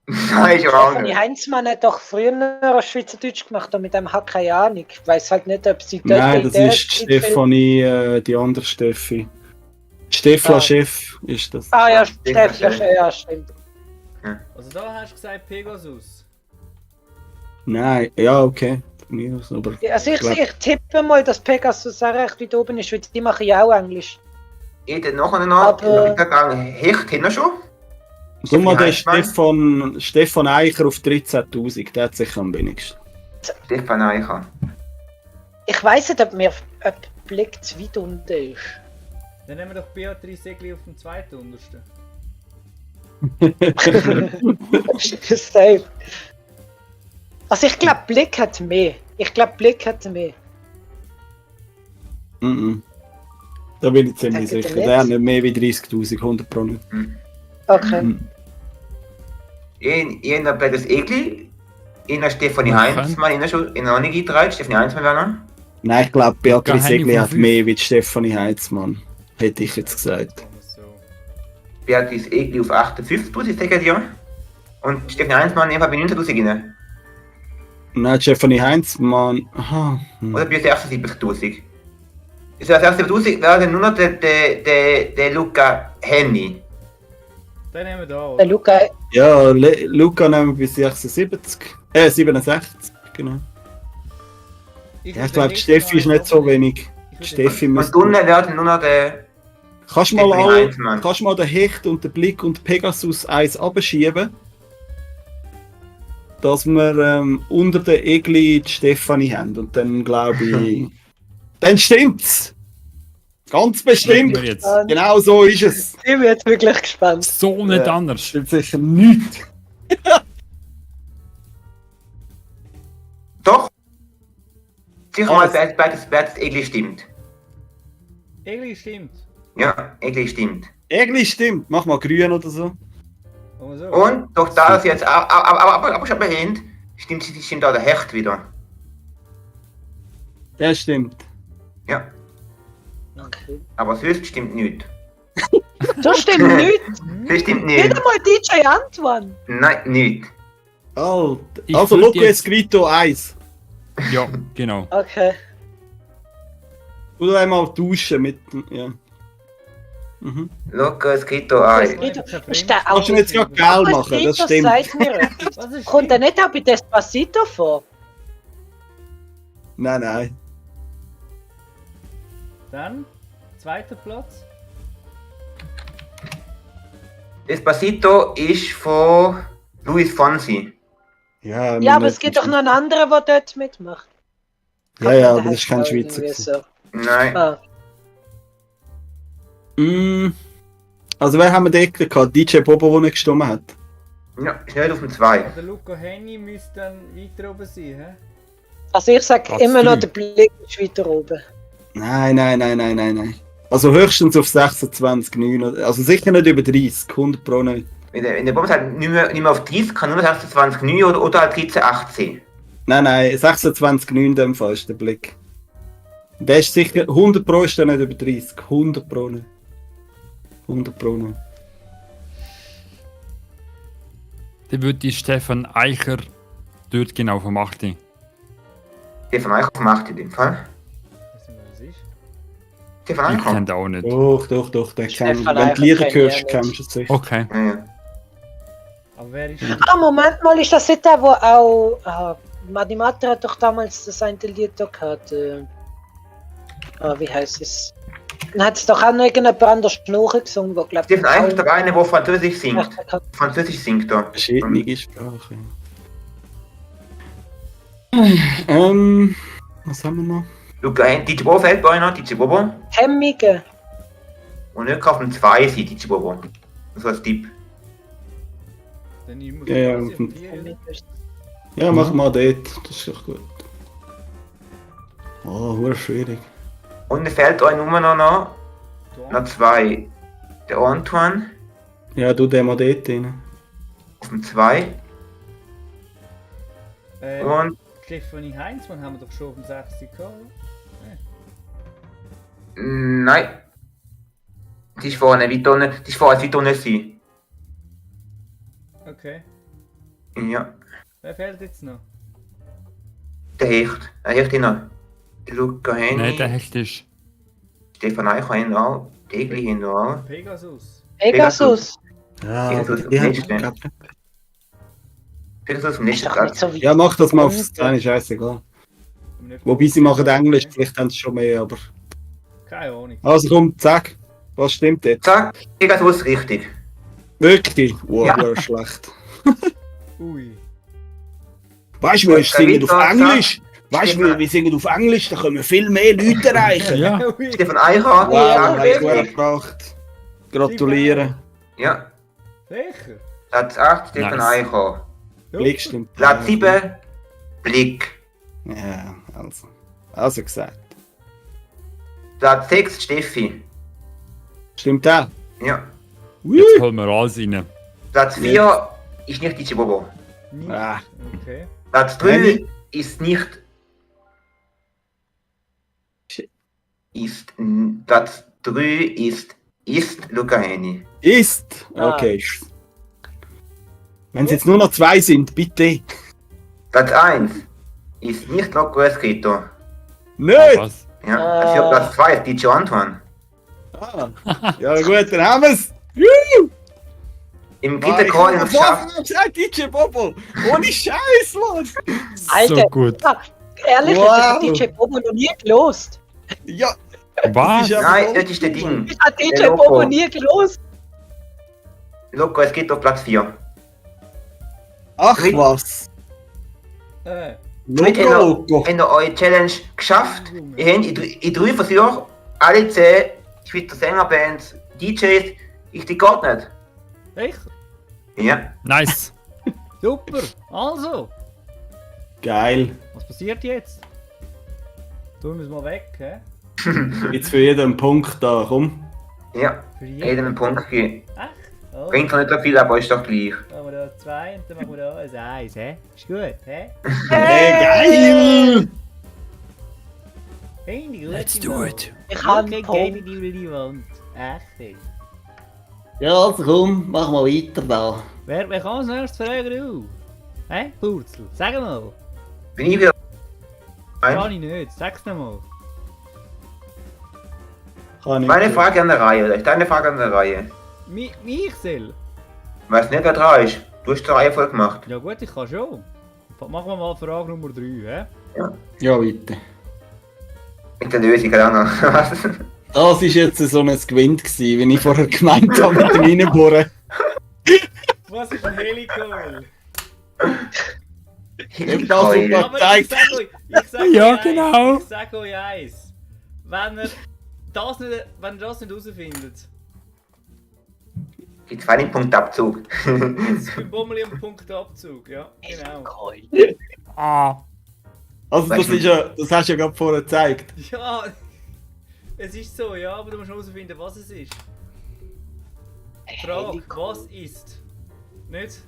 Nein, ist auch Stefanie nicht. Heinzmann hat doch früher Schweizerdeutsch gemacht, und mit dem hat keine Ahnung. Ich weiß halt nicht, ob sie dort nein, in das der ist Zeit Stefanie, die andere Steffi. Stefla Ah. Chef ist das. Ah ja, ja, stimmt. also da hast du gesagt Pegasus. Nein, ja, okay. Von mir aus, aber Also ich glaub- tippe mal, dass Pegasus auch recht weit oben ist, weil die machen ja auch Englisch. Dann nachher noch, Aber- Hecht haben wir schon. guck mal, der Heinzmann. Stefan Eicher auf 13.000, der hat sicher am wenigsten. Stefan Eicher. Ich weiss nicht, ob Blick zu weit unten ist. Dann nehmen wir doch Beatrice Egli auf dem zweiten untersten. Safe. Also ich glaube, Blick hat mehr. Mhm. Da bin ich ziemlich Denkt ihr sicher. nicht? Der hat nicht mehr wie 30.000, 100 Pro nicht. Okay. Mhm. Einer bei das Egli. Einer Stefanie Okay. Heinzmann. Einer schon noch nicht eingetragen. Stefanie Heinzmann wäre noch. Nein, ich glaube, Beatrice Henny Egli von hat 5. mehr wie die Stefanie Heitzmann. Hätte ich jetzt gesagt. Sagen wir so. Beatrice Egli auf 58.000, sagen die ja. Und Stefanie Heinzmann einfach bei 19.000 rein. Nein, Stefanie Heitzmann. Aha. Oder bei 76.000. Ist ja 76.000 wäre dann nur noch der Luca Henny. Den nehmen wir da. Der oder? Luca, Ja, Luca nehmen wir bei 76. 67, genau. Ja, ich glaube, Steffi ist nicht so wenig. Steffi Und müsste. unten wäre dann nur noch der Kannst du mal, Stefanie Heinzmann. kannst du mal den Hecht und den Blick und Pegasus eins abschieben? Dass wir unter der Egli die Stefanie haben. Und dann glaube ich. Dann stimmt's! Ganz bestimmt! Wir jetzt Genau so ist es! ich bin jetzt wirklich gespannt. so nicht Ja. anders. Stimmt sicher nichts! Doch. Sicher mal, Alles. wer das Egli stimmt. Egli stimmt. Ja, Egli stimmt. Egli stimmt! Mach mal grün oder so. Sagen wir so. Und doch da es jetzt aber schon behindert, stimmt auch der Hecht wieder. Der stimmt. Ja, Okay. aber sonst stimmt nicht. Das stimmt nicht. Das stimmt Nicht nicht. einmal DJ Antoine. Nein, nicht. Alter. Ich Also, würd Luca jetzt- Escrito 1. Ja, genau. Okay. Oder einmal tauschen mit. Ja. Mhm. Luca Scritto Das ein. Lied- Ist der auch Kannst du jetzt ja geil Aber machen, das Lied, stimmt. sagt mir etwas. Was ist Kommt er nicht auch bei Despacito vor? Nein, nein. Dann, zweiter Platz. Despacito ist von Luis Fonsi. Ja, Ja, aber es gibt doch noch einen anderen, der dort mitmacht. Ja, ja, aber das ist kein auch Schweizer. irgendwie gewesen. so. Nein. Ah. Also, wer haben wir dort gehabt? DJ Bobo, der nicht gestimmt hat. Ja, schnell auf dem 2. Der Luca Henny müsste dann weiter oben sein, hä? Also ich sag Platz immer noch, drei. der Blick ist weiter oben. Nein. Also höchstens auf 26, 9. Also sicher nicht über 30, 100 Pro nicht. Wenn der Bob sagt, nicht mehr auf 30, kann nur noch 26, 9 oder 13, 18. Nein, 26, 9 in dem Fall ist der Blick. Der ist sicher, 100 Pro ist der nicht über 30, 100 Pro nicht. 100 Pro nicht. Dann würde die Stefan Eicher dort genau vom 8. Der von euch macht in dem Fall. Weißt du, was das ist? Der von Ich euch kenne kommt. den auch nicht. Doch, der Stefan kennt. Wenn Eicher du die Lieder kenn ich hörst, ja kennst nicht. du es sicher. Okay. Ja, ja. Aber wer ist Ah, Moment mal, ist das nicht der, wo auch... Madimatra hat doch damals das eine Lied da gehabt. Wie heißt es? Dann hat es doch auch noch irgendjemand anders nachgesungen, wo glaubt Der von euch ist der eine, der Französisch singt. Ja, Französisch singt da. Verschiedene Sprachen. Was haben wir noch? Luca, DJ Bobo fällt bei euch noch, DJ Bobo. Hemmige. Und nicht auf dem 2 sein, DJ Bobo. So als Tipp. Dann ich muss Ja, quasi ja, auf 4, oder? Ja, mach mal dort. Das ist doch gut. Oh, hure schwierig. Und es fällt euch nur noch 2. Der Antoine Ja, du den mal dort rein. auf dem 2. Und Stefanie Heinzmann haben wir doch schon auf dem 6. gehabt, oder? nein. Die ist vorne, weit unten. Die ist vorne, weit unten sein. Okay. Ja. Wer fehlt jetzt noch? Der Hecht. Der Hecht noch. Der Luca Nein, der Henny. Hecht ist. Stefan Eicher hin auch. Tegli hin auch. Pegasus. Pegasus. Ja, Ja, aber das die haben ist nicht. gehabt. Pegasus vom Ist nächsten doch nicht Platz. so weit. Ja, mach das mal aufs 10, scheißegal. Wobei sie machen Englisch, vielleicht haben sie schon mehr, aber. Keine Ahnung. Also komm, zack. Was stimmt jetzt? Zack, Pegasus richtig. Wirklich? Wow, Ja. ja. Schlecht. Ui. Weißt du, wir singen auf Weiter, Englisch? Weißt Stefan- du, wir singen auf Englisch, da können wir viel mehr Leute erreichen. Ja. Ui. Stefan Eicher. Wow, Zack, hast du gut richtig. gebracht. Gratulieren. Ja. Sicher? Platz 8, Stefan Nice. Eicher. Blick stimmt. Platz 7, Blick. Ja, also. Also gesagt. Platz 6, Steffi. Stimmt auch. Ja. Jetzt holen wir alles rein. Platz 4 ist nicht DJ Bobo. Nicht? Ah. Okay. Platz 3 ist nicht. Platz 3 ist Luca Henny. Ist. Okay. Wenn es jetzt nur noch 2 sind, bitte. Platz 1 ist nicht Loco Escrito. Nicht! Was? Ja. Also Platz 2 ist DJ Antoine. Ah. Ja gut, dann haben wir es. Im dritten Call haben wir es geschafft. gesagt, DJ Bobo. Ohne Scheiß, Mann. Alter, So gut. ehrlich, Wow. das hat DJ Bobo noch nie gelost. Ja. Was? Ja, Nein, das ist der Ding. Das hat DJ Der Loco. Bobo nie gelost. Loco Escrito Platz 4. Ach was. Damit Logo. habt ihr eure Challenge geschafft. Ihr habt in 3 Versuchen alle 10 Schweizer Sängerbands, DJs, richtig geht nicht. Sicher? Ja. Nice. Super. Also, Geil. was passiert jetzt? Tun wir es mal weg, hä? Jetzt für jeden einen Punkt da, komm. Ja. Für Jedem einen Punkt geben. Echt? Oh, Bringt zwar nicht so viel, aber ist doch gleich. machen wir da 2 und dann machen wir da ein 1, hä? Ist gut, hä? Geil! Finde ich gut. Let's do it. Ich habe Okay, einen geile Punkt. die Wand. Echt, ey. Ja, also komm, mach mal weiter da. Wer kann als nächstes fragen, du? Hä? Purzel, sag mal. Bin ich wieder. Kann ich nicht, sag's noch mal. Kann ich Meine nicht. Frage an der Reihe, oder? Ist deine Frage an der Reihe? Mich soll? Weiß nicht, wer dran ist. Du hast die Reihe voll gemacht. Ja gut, ich kann schon. Machen wir mal Frage Nummer 3, hä? Ja, bitte. Mit der Lösung, keine Ahnung. Was? Das war jetzt so ein Gewinn, gewesen, wie ich vorher gemeint habe mit dem Reinbohren. Was ist ein Helicoil? Eben das, was man Aber zeigt. ich sag Ja, euch genau. eins, ich sag euch eins. Wenn ihr das nicht herausfindet, Gibt 2 Punktabzug. jetzt beim Bummeli am Punktabzug, ja, genau. Cool. Ah. Also das ist ja, das hast du ja gerade vorher gezeigt. Ja, es ist so, ja, aber du musst herausfinden, was es ist. Frage, was ist? Nicht?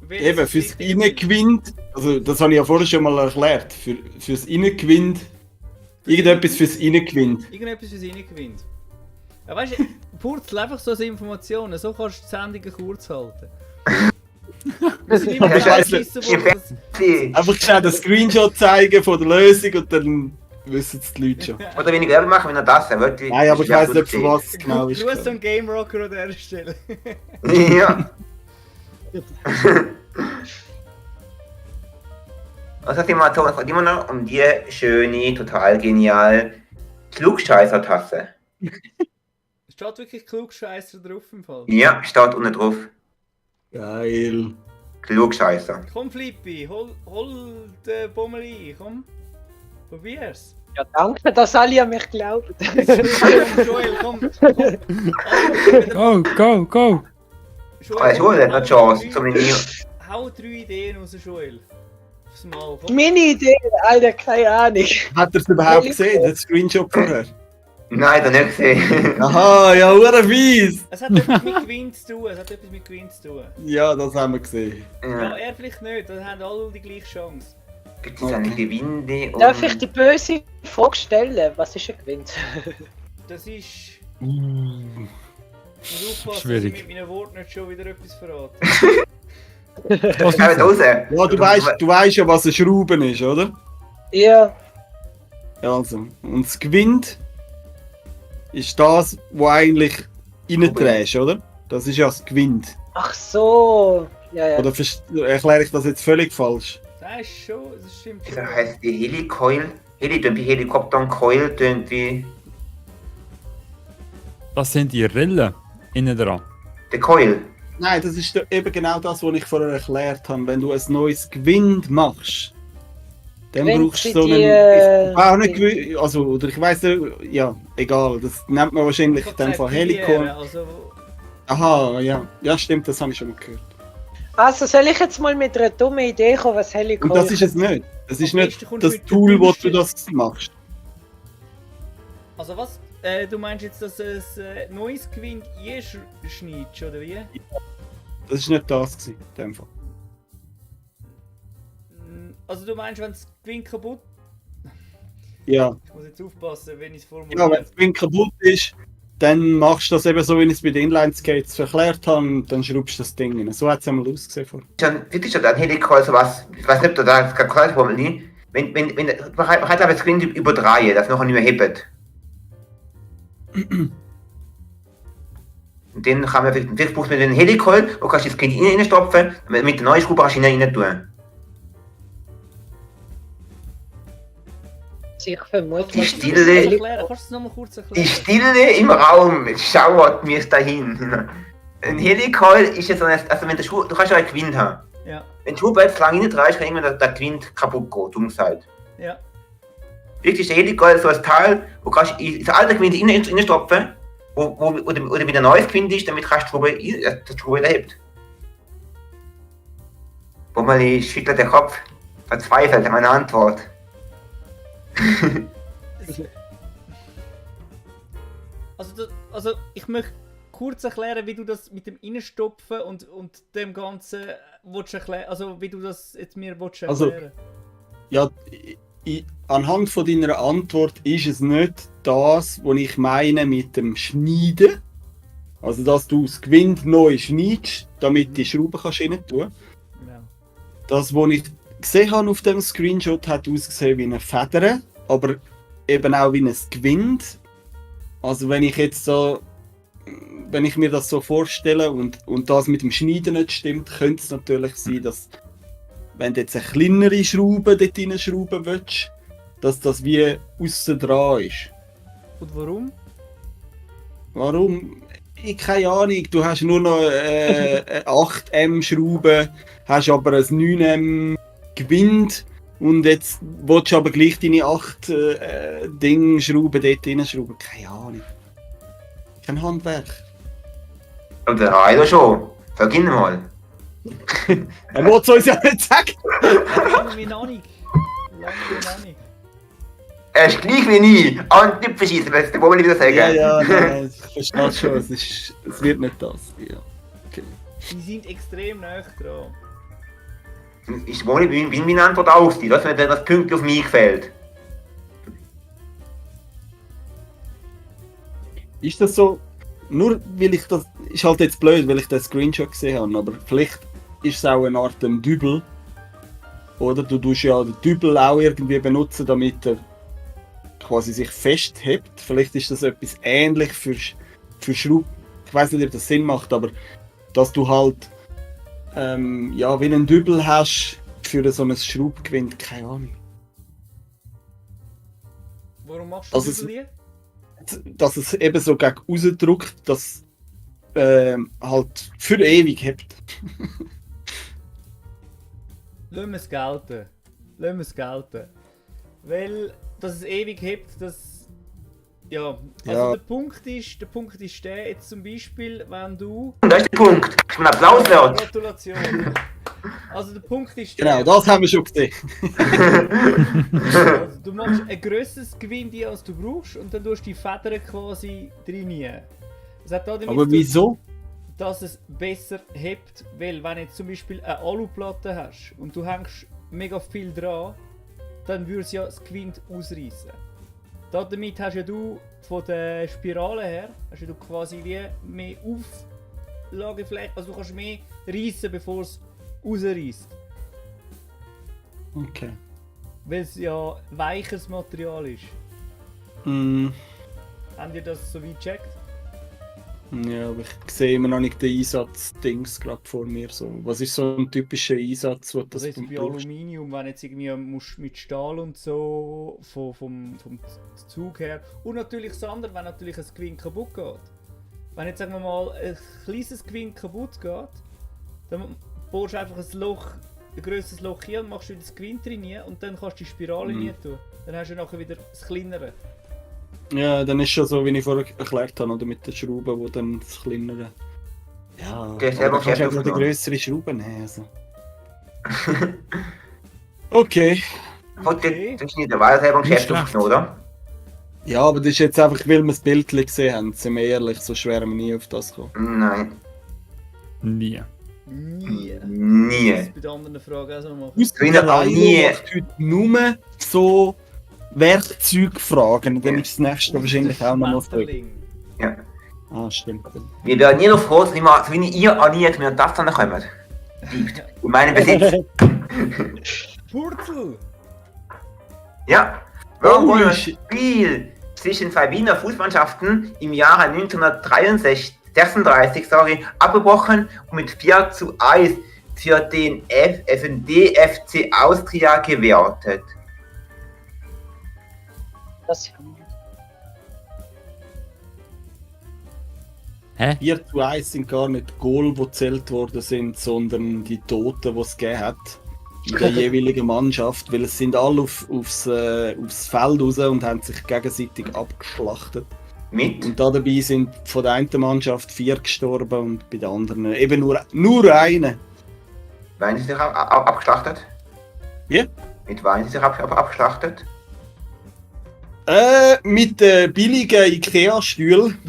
Welches Eben, ist fürs richtig? Innengewinnt, also das habe ich ja vorher schon mal erklärt, fürs Innengewinnt, irgendetwas fürs Innengewinnt. Irgendetwas fürs Reingewinnt. Ja, weißt du, Purzel einfach so als Informationen, so kannst du die Sendungen kurz halten. Wir sind immer Aber ich genau weiss nicht, wissen, wo das... Einfach schnell den Screenshot zeigen von der Lösung und dann wissen es die Leute schon. Oder wenn ich Werbung mache, wenn er das wollt. Nein, aber ich weiss nicht, für was es genau ist. Grüß an Game Rocker an dieser Stelle. Ja. Also sind wir so, es geht immer noch um die schöne, total genial Klugscheißer-Tasse. Steht wirklich Klugscheisser drauf im Fall. Ja, steht unten drauf. Geil. Klugscheißer. Komm, Flippi, hol den Bommel ein, komm. Probier's. Ja, danke, dass alle an mich glauben. Komm, Joel, komm. Go, go! Joel hat noch Chance, zum nie. Hau 3 Ideen raus, Joel. Aufs Mal, komm. Meine Idee, Alter, keine Ahnung. Hat er es überhaupt gesehen, den Screenshot vorher? Nein, das nicht gesehen. Aha, ja, hure fies! Es hat etwas mit Gewinn zu tun, Ja, das haben wir gesehen. Ja, er vielleicht nicht, dann haben alle die gleiche Chance. Gibt es eine Gewinde? Darf ich die böse Frage stellen? Was ist ein Gewinn? Das ist... Uh. Ich muss aufpassen, Schwierig. dass ich mit meinen Worten nicht schon wieder etwas verrate. Was Ja, raus. Ja, du weißt ja, was ein Schrauben ist, oder? Ja, Ja, also. Und das Gewinde ist das, was eigentlich reinträgst, oder? Das ist ja das Gewinde. ach so. Ja, ja. Oder erkläre ich das jetzt völlig falsch? Das ist schon, das stimmt schon. Das heißt die Helicoil. Wie Helikopter und Coil tönt wie. Das sind die Rillen innen dran. Der Coil. Nein, das ist eben genau das, was ich vorher erklärt habe. Wenn du ein neues Gewinde machst, dann Wenn brauchst du sie so die, einen. Auch nicht also, oder ich weiss nicht, ja, egal. Das nennt man wahrscheinlich dann von Helikon. Also, Aha, ja. Ja, stimmt, das habe ich schon mal gehört. Also soll ich jetzt mal mit einer dummen Idee kommen, was Und Helikopter... das ist es nicht. Das ist Am nicht besten kommst du das mit der Tool, wo du dümmsten- das machst. also was? Du meinst jetzt, dass ein neues Gewinn einschneidest, oder wie? Das ist nicht das gewesen, in dem Fall. Also du meinst, wenn das Gewinn kaputt... Ja. Ich muss jetzt aufpassen, wenn ich es Ja, wenn formuliere. das Gewinde kaputt ist, dann machst du das eben so, wie ich es bei den Inline-Skates erklärt habe, und dann schraubst du das Ding rein. So hat es einmal ausgesehen vorher. Das ist ja ein Helicoil, sowas. Ich weiß nicht, ob du da das gerade Formel nie. Man hat aber das Screen überdrehen, das noch nicht mehr hebt. Und dann kann man vielleicht brauchst du den Helicoil, wo kannst du das Screen reinstopfen, mit der neuen Schraube kannst du ihn rein tun. Ich vermute Die mal... Stille- Kannst du es nochmal kurz Die erklären? Stille im Raum schauert mir dahin. Ein Helicoil ist ja so ein, also wenn der Schuh, du kannst ja einen Gewinn haben. Ja, Wenn du jetzt lang reindrehst, kann irgendwann der Gewinn kaputt gehen, dumm gesagt. ja. Wirklich ist der Helicoil so ein Teil, wo kannst du in das alte Gewinde reinstopfen, oder wieder ein neues Gewinde ist, damit kannst du die Schraube wieder hebt. Bommeli schüttelt den Kopf, verzweifelt an meiner Antwort. Also ich möchte kurz erklären, wie du das mit dem Innenstopfen und dem Ganzen willst erklären, also wie du das jetzt mir willst Also- erklären. Ja, anhand von deiner Antwort ist es nicht das, was ich meine mit dem Schneiden. Also, dass du das Gewinde neu schneidest, damit die Schrauben kannst rein tun. Ja. Das, was ich gesehen habe auf dem Screenshot, hat ausgesehen wie eine Feder, aber eben auch wie ein Gewinde. Also wenn ich jetzt so, wenn ich mir das so vorstelle und das mit dem Schneiden nicht stimmt, könnte es natürlich sein, dass wenn du jetzt eine kleinere Schraube dort reinschrauben willst, dass das wie aussen dran ist. Und warum? Warum? Ich keine Ahnung. Du hast nur noch eine 8M Schraube, hast aber ein 9M Gewinde und jetzt willst du aber gleich deine 8 Schrauben dort reinschrauben. Keine Ahnung. Kein Handwerk. Und der Heiler schon. Sag ihn mal. Er will es uns ja nicht sagen. Lange wie noch nicht. Lange wie noch nicht. Er ist gleich wie nie. An den Typ schießen, das wollen wir wieder sagen. Ja, nein, ich verstehe schon. Es wird nicht das. Ja. Die sind extrem nah dran. Ich wohne, wie meine Antwort aussieht, dass mir das Pünktchen auf mich gefällt. Ist das so? Nur weil ich das. Ist halt jetzt blöd, weil ich den Screenshot gesehen habe, aber vielleicht ist es auch eine Art Dübel. Oder du tust ja den Dübel auch irgendwie benutzen, damit er quasi sich festhebt. Vielleicht ist das etwas ähnlich für Schraub. Ich weiß nicht, ob das Sinn macht, aber dass du halt ja, wie einen Dübel hast für so ein Schraubgewinde, keine Ahnung. Warum machst du Also das die? Dass es eben so gegen rausdrückt, dass halt für ewig hebt. Lassen wir es gelten. Lassen wir es gelten. Weil, dass es ewig hebt, das... Ja, also Ja. der Punkt ist der, jetzt zum Beispiel, wenn du... Und da ist der Punkt. Ich bin Applaus wert. Gratulation. Also der Punkt ist der, Genau, das haben wir schon gesehen. also, du machst ein grösseres Gewinde, als du brauchst, und dann tust du die Federn quasi trainieren. Das hat damit Aber zu tun, wieso? dass es besser hebt, weil wenn du jetzt zum Beispiel eine Aluplatte hast und du hängst mega viel dran, dann würde es ja das Gewinde ausreißen. Damit hast ja du von der Spirale her hast ja du quasi wie mehr Auflagefläche, also du kannst mehr reissen, bevor es rausreißt. Okay. Weil es ja weicheres Material ist. Mm, Habt ihr das so weit gecheckt? ja, aber ich sehe immer noch nicht den Einsatz-Dings gerade vor mir. So. Was ist so ein typischer Einsatz, wo Das das ist bei brauchst? Aluminium, wenn jetzt irgendwie musst mit Stahl und so vom Zug her. Und natürlich das andere, wenn natürlich ein Gewinn kaputt geht. Wenn jetzt sagen wir mal ein kleines Gewinn kaputt geht, dann bohrst du einfach ein grösseres Loch hier und machst wieder das Gewinn drin und dann kannst du die Spirale nie tun. Dann hast du nachher wieder das kleinere. Ja, dann ist schon so, wie ich vorher erklärt habe, oder mit den Schrauben, wo dann das kleinere... Ja, Okay, aber selber dann kannst du einfach die aufgenommen. grössere Schraube nehmen. Also. Okay. Okay. Das ist nicht der Wahl selber im Nicht Geschäft schlecht. aufgenommen, oder? Ja, aber das ist jetzt einfach, weil wir das Bild gesehen haben. Sind wir ehrlich, so schwer wir nie auf das kommen. Nein. Nie. Nie. Nie. Das ist bei den anderen Fragen auch so machen. Gewinner auch nie. macht heute nur so Werkzeugfragen. Und dann ist das nächste wahrscheinlich auch noch mal so. Schmetterling. Ja. Ah, stimmt. Wir werden nie noch froh, so wie ihr auch nie mit das dann kommt. In meinem Besitz. Purzel! Ja. Warum Oh, wurde das shit. Spiel zwischen zwei Wiener Fußmannschaften im Jahre 1936 abgebrochen und mit 4:1 für den DFC Austria gewertet? Das 4:1 sind gar nicht Goal, die gezählt worden sind, sondern die Toten, die es gegeben hat. In der jeweiligen Mannschaft, weil es sind alle aufs Feld raus und haben sich gegenseitig abgeschlachtet. Mit? Und da dabei sind von der einen Mannschaft 4 gestorben und bei der anderen eben nur eine. Wann ist sich abgeschlachtet? Wie? Mit wann ist sich abgeschlachtet? Mit billigen Ikea-Stühlen.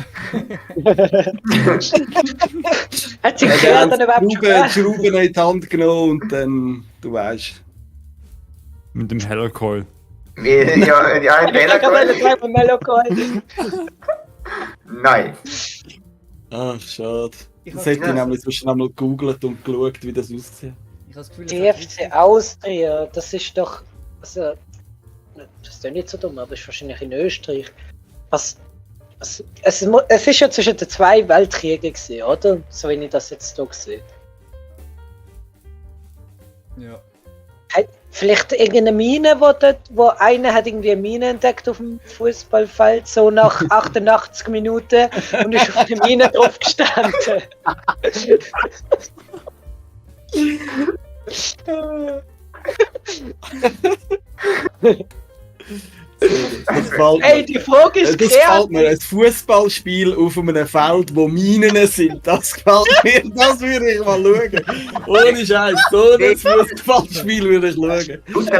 Hat sich Die gehört haben dann überhaupt schon die Schrauben in die Hand genommen und dann, du weißt. Mit dem Hellercoil. Ja, die einen Ich kann Fehler. gleich von Melokol. Nein. Ach, schade. Ich Das hab- hätte ich nämlich so schnell mal gegoogelt und geschaut, wie das aussieht. Ich habe das Gefühl, das hat DFC Austria, das ist doch. Also, das ist ja nicht so dumm, aber das ist wahrscheinlich in Österreich. Es ist ja zwischen den zwei Weltkriegen gewesen, oder? So wie ich das jetzt hier sehe. Ja. Vielleicht irgendeine Mine, wo einer hat irgendwie eine Mine entdeckt auf dem Fußballfeld, so nach 88 Minuten und ist auf der Mine drauf gestanden. Das gefällt mir. Ey, die Frage ist Das gefällt mir. kreativ. Ein Fußballspiel auf einem Feld, wo Minen sind. Das gefällt mir. Das würde ich mal schauen. Ohne Scheiß. So ein Fußballspiel würde ich schauen. Laut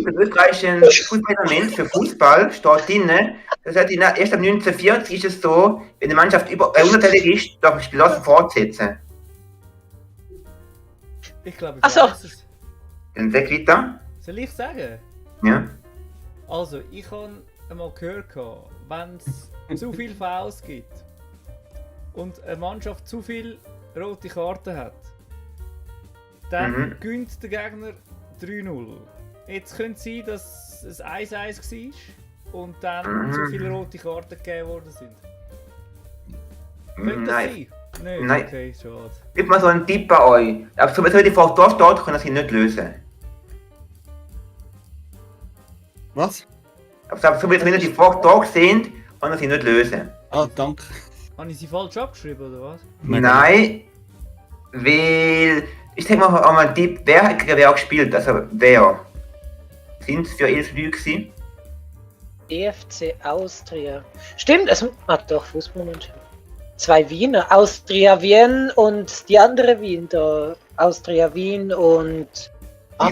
dem österreichischen Fußballreglement für Fußball steht drin, das heißt, erst ab 1940 ist es so, wenn eine Mannschaft über 100 ist, darf das Spiel fortsetzen. Ich glaube, ich Ach so. weiß es. Dann sag weiter. Soll ich sagen? Ja. Also, ich habe einmal gehört, wenn es zu viele Fouls gibt und eine Mannschaft zu viele rote Karten hat, dann gewinnt der Gegner 3-0. Jetzt könnte es sein, dass es 1-1 war und dann zu viele rote Karten gegeben worden sind. Könnte das Nein. sein? Nein. Nein. Okay, schade. Gib mal so einen Tipp bei euch. Aber so wie die Frage da steht, können sie nicht lösen. Was? Aber so wie die Frage da sehen, können sie nicht lösen. Ah, danke. Habe ich sie falsch abgeschrieben oder was? Nein, weil Ich denke mal auch mal einen Tipp, wer hat gegen wer gespielt? Also wer? Sind es für 11 Leute gewesen? EFC Austria. Stimmt, doch, Fußballmannschaft. 2 Wiener, Austria Wien und die andere Wien da. Austria Wien und.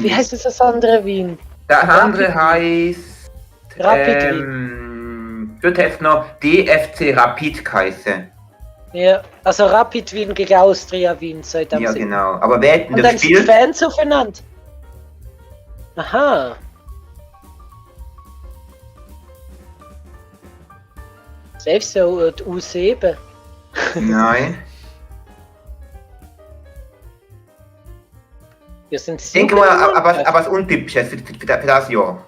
Wie heißt das andere Wien? Das andere heißt. Rapid Wien. Wird jetzt noch DFC Rapid heißen. Ja, also Rapid Wien gegen Austria Wien seit am Ja, 7. genau. Aber wer hat denn Und das dann sind gespielt? Fans aufeinander. Aha. Selbst so die U7. Nein. Wir sind Ich denke mal, aber es Untypisches für das Jahr.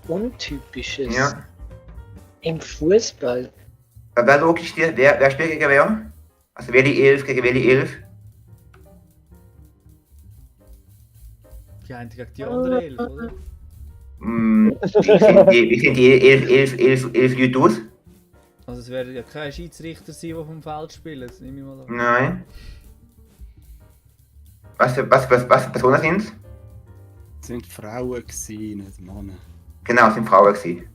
Untypisches. Ja. Im Fußball. Wer logisch dir? Wer spielt gegen wer? Also wer die 11 gegen wer die 11? Die eine gegen die andere 11, oder? Wie sind die 11 Leute aus? Also es werden ja keine Schiedsrichter sein, die vom Feld spielen, das nehme ich mal an. Nein. Was Personen sind es? Es sind Frauen gewesen, nicht Männer. Genau, es sind Frauen gewesen.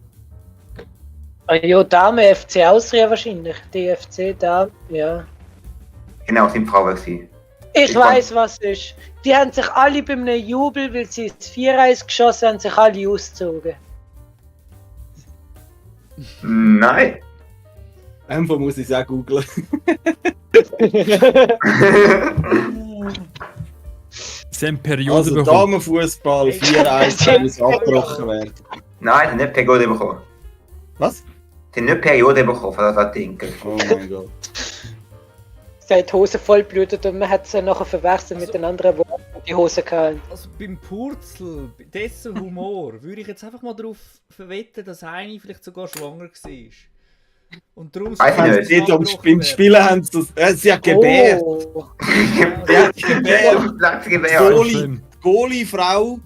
Ja, Dame FC Austria wahrscheinlich. DFC Dame, ja. Genau, es sind Frauen gewesen. Ich Ich weiß, was ist. Die haben sich alle bei einem Jubel, weil sie ins Viereis geschossen haben, sich alle ausgezogen. Nein. Einfach muss ich es auch googeln. Sie haben Periode Also bekommen. Damenfußball 4-1 muss abgebrochen werden. Nein, sie haben nicht Periode bekommen. Was? Sie haben nicht Periode bekommen, von das denken. Oh mein Gott. Sie hat die Hose voll blutet und man hat sie nachher verwechselt mit den anderen, die die Hose hatten. Also beim Purzel, bei dessen Humor, würde ich jetzt einfach mal darauf verwetten, dass eine vielleicht sogar schwanger war. Und darum Weiß ich Haben nicht. sie nicht beim Spielen haben sie das, sie hat gebärt. Oh. Sie hat gebärt. Letzte Die Gewehr. Goalie-Frau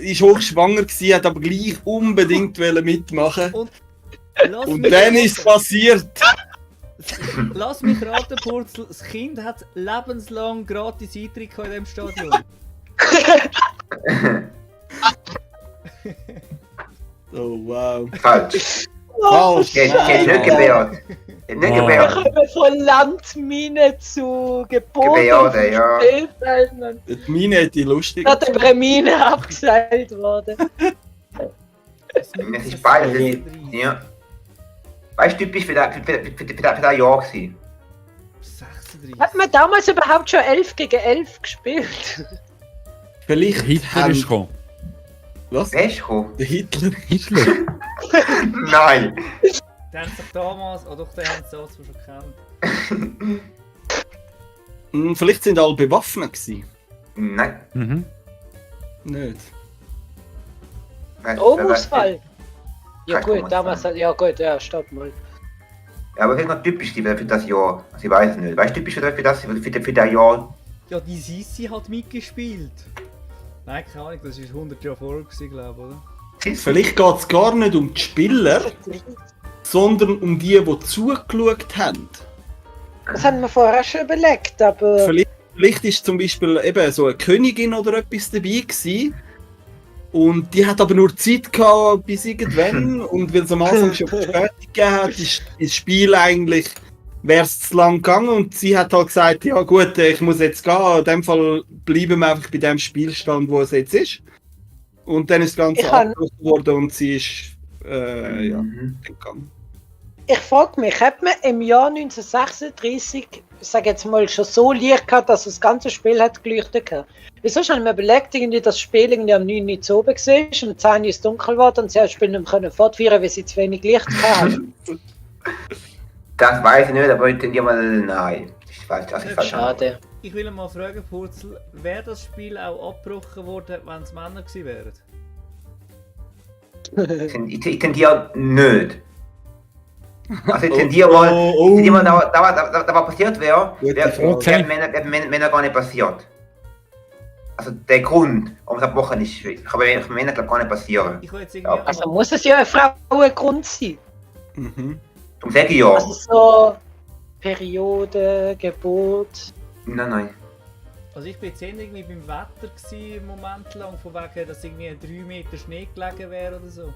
ist hochschwanger gewesen, hat aber gleich unbedingt mitmachen. Lass Und mich dann raten- ist es passiert. Lass mich raten, Purzel, das Kind hat lebenslang gratis Eintritt in diesem Stadion. Oh wow. Falsch. Falsch. Die hat nicht gewehrt. Die hat nicht Oh. Wir gewehrt. kommen von Landminen zu Geboten Gebärde, ja. Spielfeldern. Die Mine hat die lustig. Da hat über eine Mine abgeseilt worden. Es ist beides. Ja. Weißt du, typisch für das Jahr gewesen. 36. Hat man damals überhaupt schon 11 gegen 11 gespielt? Vielleicht Hitler ist gekommen. Was? Wer ist gekommen? Der Hitler. Hitler? Nein. Die haben sich damals, oh doch, die haben sie zwar schon gekannt. Vielleicht sind alle bewaffnet gewesen. Nein. Mhm. Nicht. Ausfall. Ja Kein gut, Thomas damals Fall. hat. Ja gut, ja, stopp mal. Ja, aber es ist noch typisch für das Jahr. Also ich weiß es nicht. Weißt du, typisch für das Jahr? Ja, die Sissi hat mitgespielt. Nein, keine Ahnung, das war 100 Jahre vorher, glaube ich, oder? Vielleicht geht es gar nicht um die Spieler, sondern um die zugeschaut haben. Das haben wir vorher schon überlegt, aber. Vielleicht ist zum Beispiel eben so eine Königin oder etwas dabei gewesen. Und die hat aber nur Zeit gehabt bis irgendwann. Und weil es am Anfang schon Verspätung gegeben hat, ist das Spiel eigentlich, wäre es zu lang gegangen. Und sie hat halt gesagt, ja gut, ich muss jetzt gehen. In dem Fall bleiben wir einfach bei dem Spielstand, wo es jetzt ist. Und dann ist das Ganze Ich kann- abgebrochen worden und sie ist gegangen. Ich frage mich, hat man im Jahr 1936, ich sage jetzt mal, schon so Licht gehabt, dass das ganze Spiel hat geleuchtet hat? Wieso haben wir überlegt, irgendwie das Spiel irgendwie am 9 Uhr zu oben war und um 10 Uhr ist es dunkel geworden und sie haben das Spiel nicht mehr fortführen, weil sie zu wenig Licht hatten? Das weiß ich nicht, aber ich denke mal, nein. Ich weiß das ist falsch. Schade. Ich will mal fragen, Purzel, wäre das Spiel auch abgebrochen worden, wenn es Männer gewesen wären? Ich tendiere nicht. Also ich tendiere mal, da was passiert wäre, wäre Männer gar nicht passiert. Also der Grund, warum es abgebrochen ist, kann bei Männern glaub, gar nicht passieren. Ich will jetzt irgendwie Ja, Also muss es ja ein Frauengrund sein. Mhm. Darum sage ich ja. Also so. Periode, Geburt. Nein. Also ich bin jetzt irgendwie beim Wetter gewesen, im Moment lang, von wegen, dass irgendwie 3 Meter Schnee gelegen wäre oder so.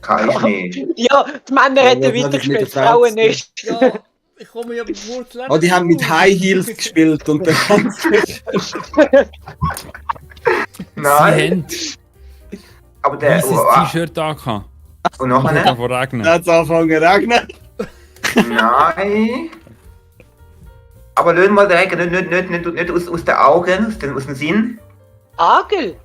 Kein Schnee. Ja, die Männer Ja, hätten das hat weitergespielt, mit die der Frauen Frau nicht. Ja, ich komme ja mit Wurzeln. Oh, die haben mit High Heels gespielt und dann kannst Nein. Sie Aber haben der. ein weißes T-Shirt angehabt. Und Und hat nachher? davon regnen. hat es angefangen zu regnen. Nein. Aber lösen wir direkt nicht aus den Augen, aus dem Sinn. Agel?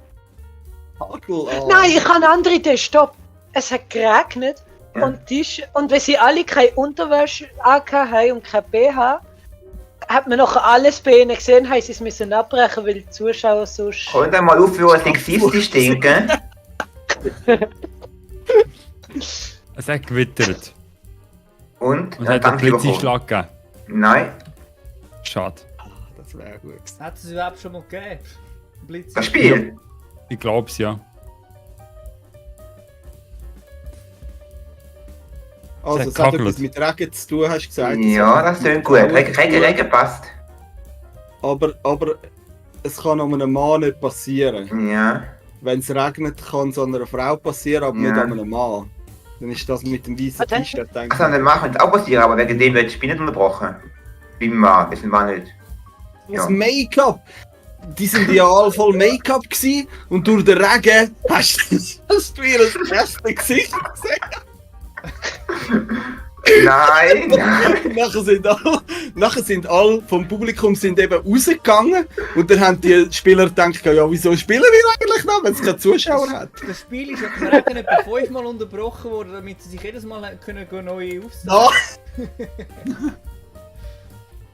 Nein, ich habe eine andere Idee, stopp. Es hat geregnet Ja. und wenn sie alle keine Unterwäsche angehabt haben und kein BH, hat man nachher alles bei ihnen gesehen, haben sie es müssen abbrechen, weil die Zuschauer sonst... Könnt ihr mal aufhören, sexistisch denken? Es hat gewittert. Und? Und es hat einen Blitzeinschlag gegeben. Nein, Schade. Das wäre gut. Hat es überhaupt schon mal gegeben? Blitz. das Spiel. Ich glaube es ja. Also, hat es hat gehagelt. etwas mit Regen zu tun, hast du gesagt. Ja, das klingt gut. Regen passt. Aber es kann einem Mann nicht passieren. Ja. Wenn es regnet, kann es einer Frau passieren, aber Ja. nicht an einem Mann. Dann ist das mit dem weißen Was denn? T-Shirt, denke Also, dann machen wir es auch passieren, aber wegen dem wird das Spiel nicht unterbrochen. Beim Mann, das war nicht. Das Ja. Make-up! Die sind ja alle voll Make-up gsi und durch den Regen hast du ihr das beste Gesicht gesehen. Nein! Nachher sind alle vom Publikum sind eben rausgegangen und dann haben die Spieler gedacht, ja wieso spielen wir eigentlich noch, wenn es keine Zuschauer hat? Das Spiel ist ja vom Regen etwa 5-mal unterbrochen worden, damit sie sich jedes Mal können neu aufsetzen. Ja,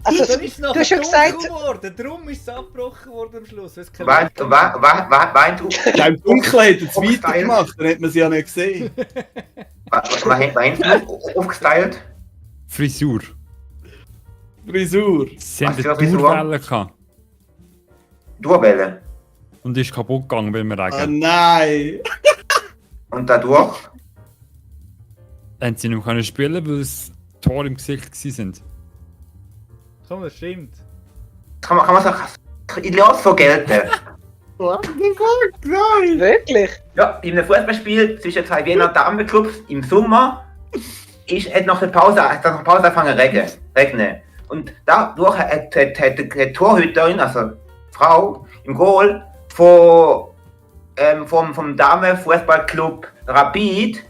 Also, Dann ist es du nachher hast schon dunkel gesagt, geworden, darum ist es abgebrochen worden am Schluss. weil es kein Weint Regen du? ja, im Dunkeln hätte es weitergemacht, dann hätte man sie ja nicht gesehen. Weint du aufgestylt? Frisur. Frisur. Sie haben Was für eine eine Frisur? Durwelle gehabt. Durchwählen. Und ist kaputt gegangen beim Ah Regen. nein! Und dadurch? Haben sie nicht können spielen, weil es Tor im Gesicht waren. Komm, das stimmt. Kann man sagen, ideal vergelten. What the fuck? Nein! wirklich? Ja, in einem Fußballspiel zwischen zwei Wiener Damenclubs im Sommer hat nach der Pause angefangen zu regnen. Und dadurch hat die Torhüterin, also die Frau, im Goal vom Damenfußballclub Rapid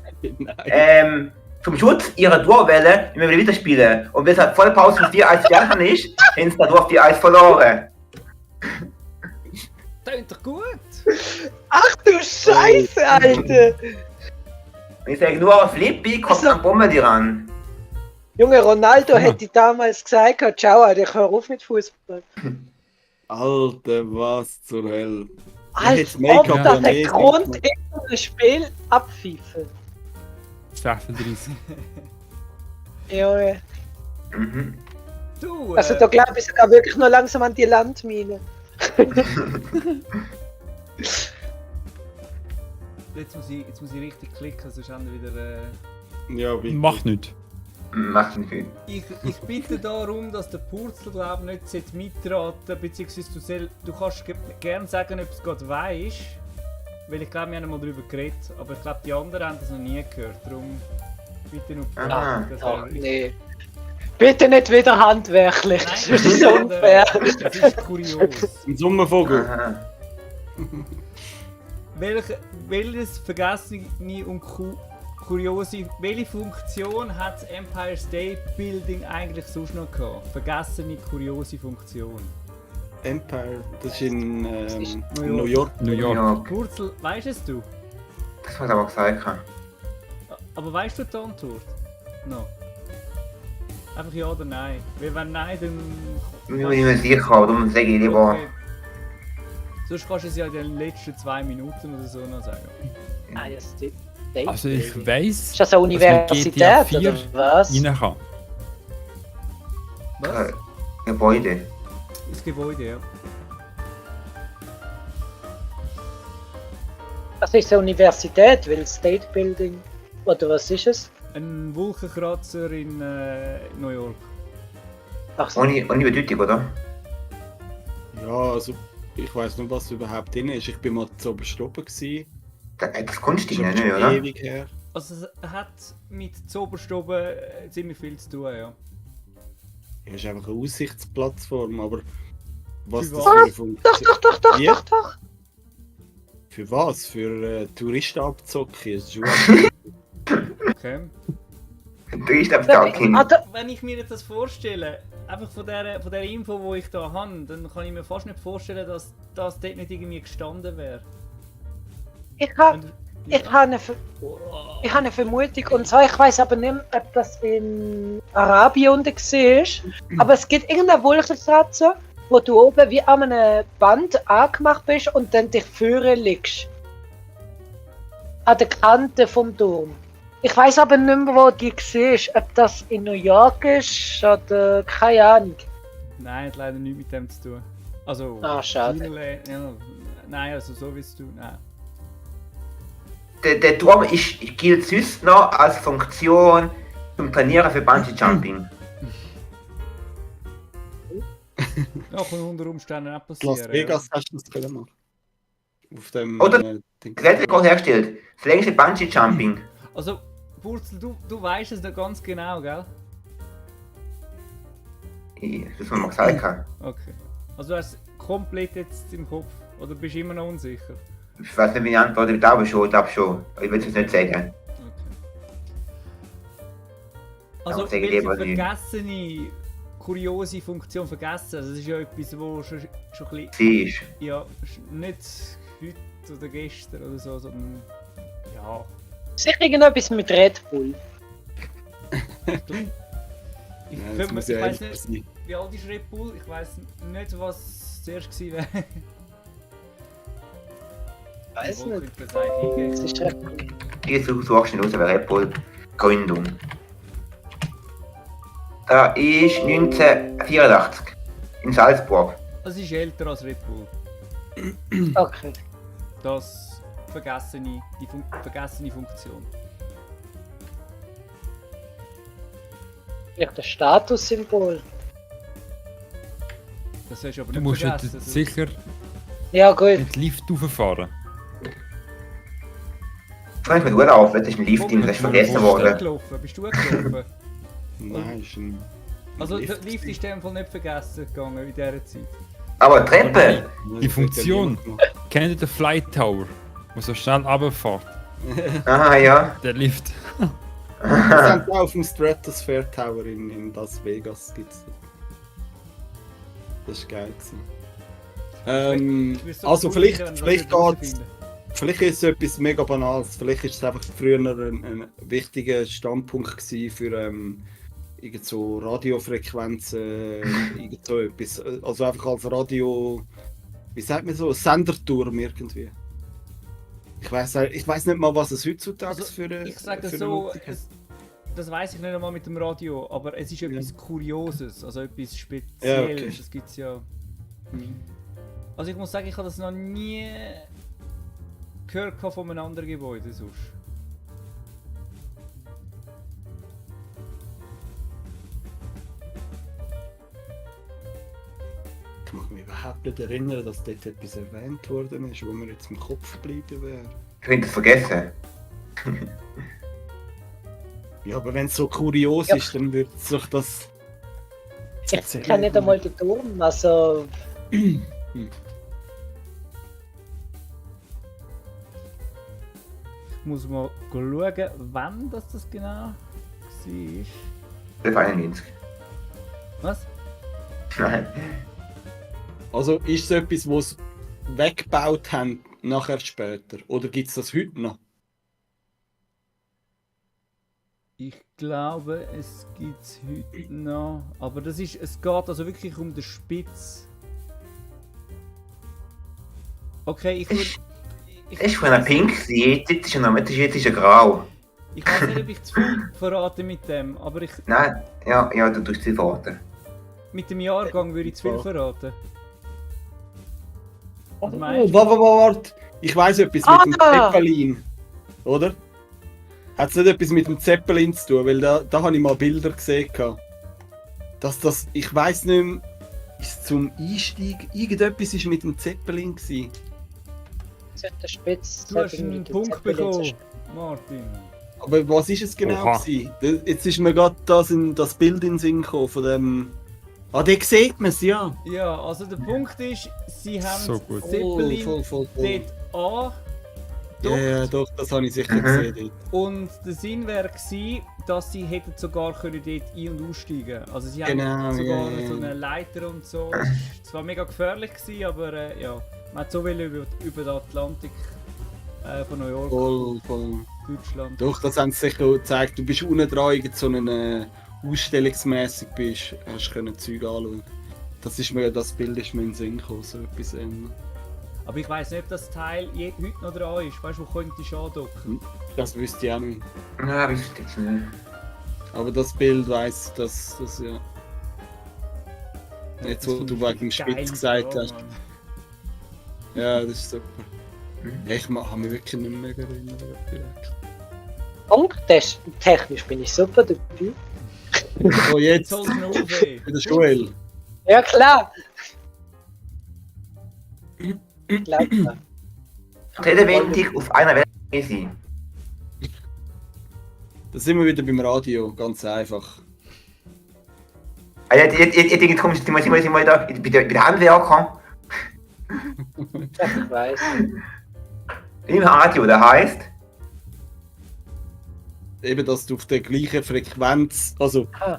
zum Schutz ihrer Torwelle immer wieder spielen. Und wenn es halt voll Pause für 4-1 gegangen ist, haben sie dadurch 4-1 verloren. Tönt doch gut! Ach du Scheiße, Alter! Und ich sage nur, Flippy kommt an Bombe ran. Junge, Ronaldo Ja. hätte damals gesagt, ciao, Alter, ich höre auf mit Fußball. Alter, was zur Hölle. Als hätte Make-up ob das ja der nicht Grund gemacht. ist, um das Spiel abpfeifen. 36. Junge. Mhm. Du, Also da glaube ich sogar wirklich noch langsam an die Landmine. jetzt muss ich richtig klicken, sonst haben wir wieder... Ja, wie. Macht nichts. Macht nicht viel. Ich bitte darum, dass der Purzel glaub nicht mitraten, beziehungsweise du kannst gerne sagen, ob es gerade weisst, weil ich glaube, wir haben mal darüber geredet, aber ich glaube, die anderen haben das noch nie gehört, darum bitte nur Aha. das Ach nee. Bitte nicht wieder handwerklich, das ist so unfair. Das ist kurios. Ein Sommervogel. Aha. Welches vergessene und kuriose, welche Funktion hat das Empire State Building eigentlich sonst noch gehabt? Vergessene, kuriose Funktion. Empire, das ist in New New York. New York. Ja, Purzel, weißt es du? das hat er aber gesagt. Aber weißt du die Antwort? No. Einfach ja oder nein. Weil wenn nein, dann... Ich bin mir nicht mehr sicher, darum sage ich lieber. Okay. Sonst kannst du es ja in den letzten 2 Minuten oder so noch sagen. Ah, ja, State Also ich Building. weiss, Ist das eine dass man GTA Universität 4 oder was? rein kann. Was? Gebäude. Das Gebäude, ja. Das ist eine Universität, weil State Building. Oder was ist es? Ein Wolkenkratzer in New York. Ach so. Ohne Bedeutung, oder? Ja, also ich weiß nicht, was überhaupt drin ist. Ich bin mal zu Oberstoppen gewesen. Das Kunst Das nicht, ist schon oder? ewig her. Also es hat mit Zoberstoben ziemlich viel zu tun, ja. Ja, es ist einfach eine Aussichtsplattform, aber was Für das was? für eine Funktion... Doch, Wie? doch. Für was? Für Touristen abzocken? Das ist Okay. Du bist am Stalking. Wenn ich mir das vorstelle, einfach von der Info, die ich da habe, dann kann ich mir fast nicht vorstellen, dass das dort nicht irgendwie gestanden wäre. Ich habe eine Vermutung, und zwar, ich weiß aber nicht, ob das in Arabien unten war, aber es gibt irgendeine Wolkenkratzer, wo du oben wie an einem Band angemacht bist und dann dich führen liegst. An der Kante vom Turm. Ich weiß aber nicht mehr, wo die war, ob das in New York ist oder keine Ahnung. Nein, hat leider nichts mit dem zu tun. Also, Schade. Ja, nein, also so wie es du. Nein. Der Turm gilt sonst noch als Funktion zum Trainieren für Bungee Jumping. Ja, kann unter Umständen auch Las passieren. Vegas hast du das können machen. Auf dem... Oder- Ding. Das Weltrekord hergestellt. Das längste Bungee Jumping. Ja. Also, Wurzel, du weißt es nicht ganz genau, gell? Das haben wir gesagt. Haben. Okay. Also du hast es komplett jetzt im Kopf. Oder bist du immer noch unsicher? Ich weiß nicht, wie ich antworte. Ich glaube schon. Ich will es nicht sagen. Okay. Also, Ja, sag ich welche lieber nicht. vergessene, kuriose Funktion vergessen? Also, das ist ja etwas, wo schon ein bisschen... Sie ist. Ja, nicht heute oder gestern oder so, sondern... Ja... Sicher irgendetwas mit Red Bull. Ich, Ja, das muss ja weiß älter nicht, sein. wie alt ist Red Bull? Ich weiß nicht, was zuerst gewesen wäre. Weiß Wo nicht. könnte das eigentlich Das eingehen? ist Red Bull. Die suchst du raus, wer Red Bull Gründung. Da ist 1984 in Salzburg. Das ist älter als Red Bull. Okay. Das vergessene Funktion. Vielleicht ein Statussymbol. Das hast du aber Du nicht musst vergessen. jetzt sicher Ja, gut. mit Lift rauffahren. Kann ich mir gut auf, das ist ein Lift, das ist vergessen worden. Bist du gelaufen? Nein, ist ein... Also der Lift ist in dem Fall nicht vergessen gegangen in dieser Zeit. Aber Treppe! Die Funktion. Kennt ihr den Flight Tower? Wo so schnell runterfährt? Aha, ja. Der Lift. Das haben auch auf dem Stratosphere Tower in Las Vegas gibt's. Das war geil. Ich würd's so Also cool vielleicht finden, wenn wir das geht's... herausfinden. Vielleicht ist es etwas mega Banales. Vielleicht ist es einfach früher ein wichtiger Standpunkt gewesen für irgend so Radiofrequenzen, irgend so etwas. Also einfach als Radio, wie sagt man so, Senderturm irgendwie. Ich weiß nicht mal, was es heutzutage Also, für eine ich sage das für so, eine Nutzung hat. das weiß ich nicht einmal mit dem Radio, aber es ist etwas Kurioses, also etwas Spezielles. Ja, okay. Das gibt's ja. Also ich muss sagen, ich habe das noch nie gehört von einem anderen Gebäude sonst. Ich kann mich überhaupt nicht erinnern, dass dort etwas erwähnt worden ist, wo mir jetzt im Kopf geblieben wäre. Ich habe das vergessen. Ja, aber wenn es so kurios Ja. ist, dann würde sich das... Ich kenne nicht einmal den Turm, also... Ich muss mal schauen, wann das genau war. 91. Was? Nein. Also ist es etwas, was sie weggebaut haben, nachher später? Oder gibt es das heute noch? Ich glaube, es gibt es heute noch. Aber das ist, es geht also wirklich um den Spitz. Okay, ich würde... Es war vorhin pink, jetzt ist er grau. Ich weiß nicht, ob ich zu viel verrate mit dem, aber ich, Nein, ja, du tust sie warten. mit dem Jahrgang würde ich zu viel verraten. Was Oh, meinst du? warte. Ich weiss etwas mit dem Ah! Zeppelin. Oder? Hat es nicht etwas mit dem Zeppelin zu tun? Weil da habe ich mal Bilder gesehen. Da Das, ich weiss nicht mehr, ist zum Einstieg, irgendetwas ist mit dem Zeppelin gewesen. Der Spitz. Du hast einen Punkt bekommen, Martin. Aber was ist es genau Oha. gewesen? Jetzt ist mir gerade das Bild in den Sinn gekommen von dem... Ah, da sieht man es, ja. Ja, also der Punkt ist, sie haben So gut. das Zeppelin Voll. dort Ja, doch, das habe ich sicher gesehen. und der Sinn wäre gewesen, dass sie hätten sogar können dort ein- und aussteigen. Also sie Genau, haben sogar ja. so eine Leiter und so. Es war mega gefährlich gewesen, aber ja, man hat so viel über den Atlantik von New York, Voll. Deutschland. Doch, das haben sie sicher auch gezeigt. Du bist unten dran, irgend so einen ausstellungsmässig bist, hast können Zeug anschauen. Das Bild ist mir in den Sinn gekommen, so etwas ähnliches. Aber ich weiss nicht, ob das Teil heute noch dran ist. Weißt du, wo könntest du andocken? Das wüsste ich auch nicht. Ja, wisst ihr jetzt nicht. Aber das Bild weiss, dass das ja. Jetzt, wo Das du finde ich wegen dem eine geile Spitz gesagt Frage, hast. Mann. Ja, das ist super. Mhm. Ich habe mich wirklich nicht mehr erinnert. Punkt, technisch bin ich super dabei. Oh, jetzt! Jetzt hol's noch auf, ey. Der Joel. Ja klar. Glaub mir. Redewendung auf einer Welle sein. Da sind wir wieder beim Radio, ganz einfach. Ah, jetzt kommst du sind wir wieder bei der Handwerker. Ich weiß. Im Radio, der heisst. Eben, dass du auf der gleichen Frequenz, also Ah.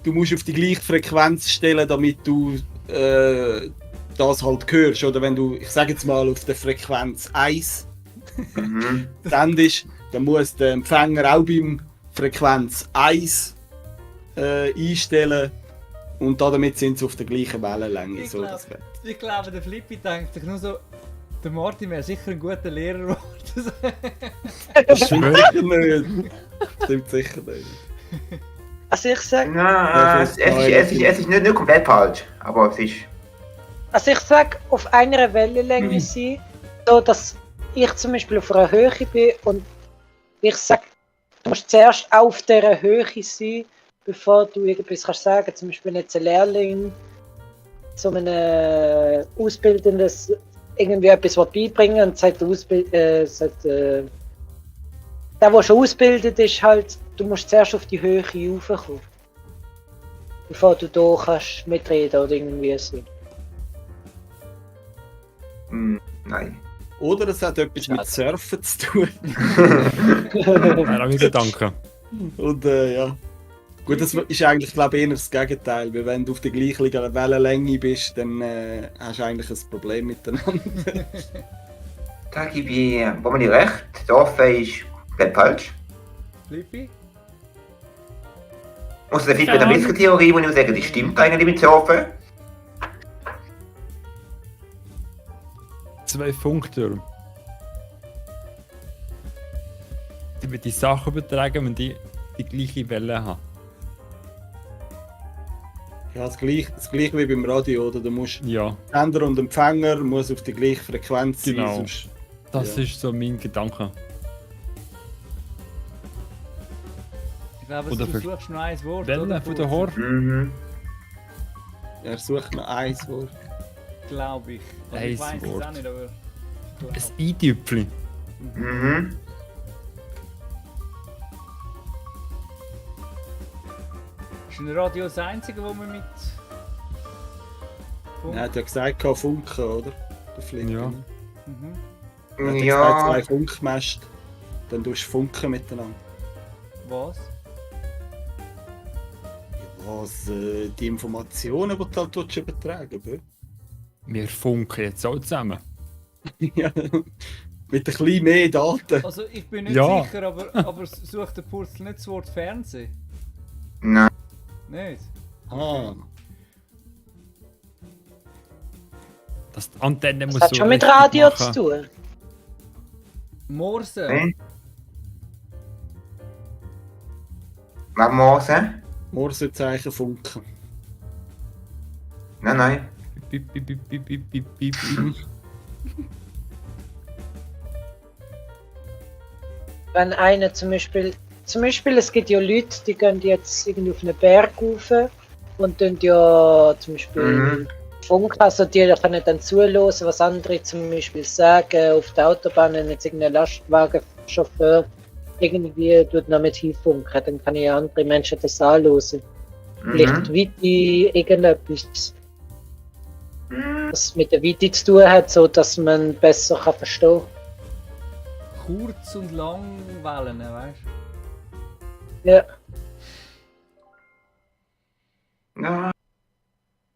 du musst auf die gleiche Frequenz stellen, damit du das halt hörst. Oder wenn du, ich sage jetzt mal, auf der Frequenz 1 Mhm. sendest, dann muss der Empfänger auch beim Frequenz 1 einstellen und damit sind sie auf der gleichen Wellenlänge. Ich So, glaub- das wär- Ich glaube, der Flippi denkt sich nur so, der Martin wäre sicher ein guter Lehrer geworden. das stimmt sicher nicht. Stimmt sicher nicht. Also ich sag, Ja, es ist nicht komplett falsch, aber es ist. auf einer Wellenlänge sein, so dass ich zum Beispiel auf einer Höhe bin und ich sag, du musst zuerst auf dieser Höhe sein, bevor du irgendwas kannst sagen. Zum Beispiel wenn jetzt ein Lehrling zu einem Ausbildendes irgendwie etwas beibringen und sagt, der schon ausgebildet ist, halt, du musst zuerst auf die Höhe raufkommen, bevor du da kannst mitreden oder irgendwie so. Nein. Oder es hat etwas mit Surfen zu tun. Wäre auch mein Gedanke. Und ja. Gut, das ist eigentlich, glaube ich, eher das Gegenteil. Weil wenn du auf der gleichen Wellenlänge bist, dann hast du eigentlich ein Problem miteinander. Da gebe ich Bomeli recht. Surfen ist komplett falsch. Flippi? Außer der Flip hat eine bessere Theorie, wo ich sagen, die stimmt eigentlich mit Surfen. 2 Funktürme. Die wird die Sachen übertragen, wenn die gleiche Welle haben. Ja, das gleiche wie beim Radio, oder? Du musst Ja, Sender und Empfänger muss auf die gleiche Frequenz sein. Genau. Sonst, das Ja. ist so mein Gedanke. Ich glaube, Oder du für- suchst noch ein Wort. Welle oder? von der Hor. Mhm. er sucht noch ein Wort. Glaube ich. Also Ein ich weiß es Wort. auch nicht, aber... Ein Eintüpfli. Mhm. Ist ein Radio das einzige, wo man mit... Funk- Er hat ja gesagt, Funken, oder? Der Flip. Ja. ne? Mhm. Er hat ja Ja. gesagt, 2 Funkmäste. Dann tust du funken miteinander. Was? Was? Die Informationen, die du halt übertragen willst. Wir funken jetzt auch zusammen. Ja. Mit ein bisschen mehr Daten. Also ich bin nicht Ja. sicher, aber sucht der Purzel nicht das Wort Fernsehen? Nein. Nicht? Ah. Das die Antenne muss Das hat so schon mit richtig Radio machen. zu tun. Morse? Hm? Morse? Morsezeichen funken. Nein. Bip, bip, bip, bip, bip, bip, bip. Wenn einer zum Beispiel, es gibt ja Leute, die gehen jetzt irgendwie auf einen Berg rauf und tun ja zum Beispiel Mhm. Funk, also die können dann zuhören, was andere zum Beispiel sagen auf der Autobahn, wenn jetzt irgendein Lastwagenchauffeur irgendwie tut noch mit hinfunken, dann kann ich andere Menschen das anhören. Vielleicht Mhm. Weite irgendetwas, was mit der Weite zu tun hat, so dass man besser kann verstehen kann. Kurz- und Langwellen, weißt Ja. Ja.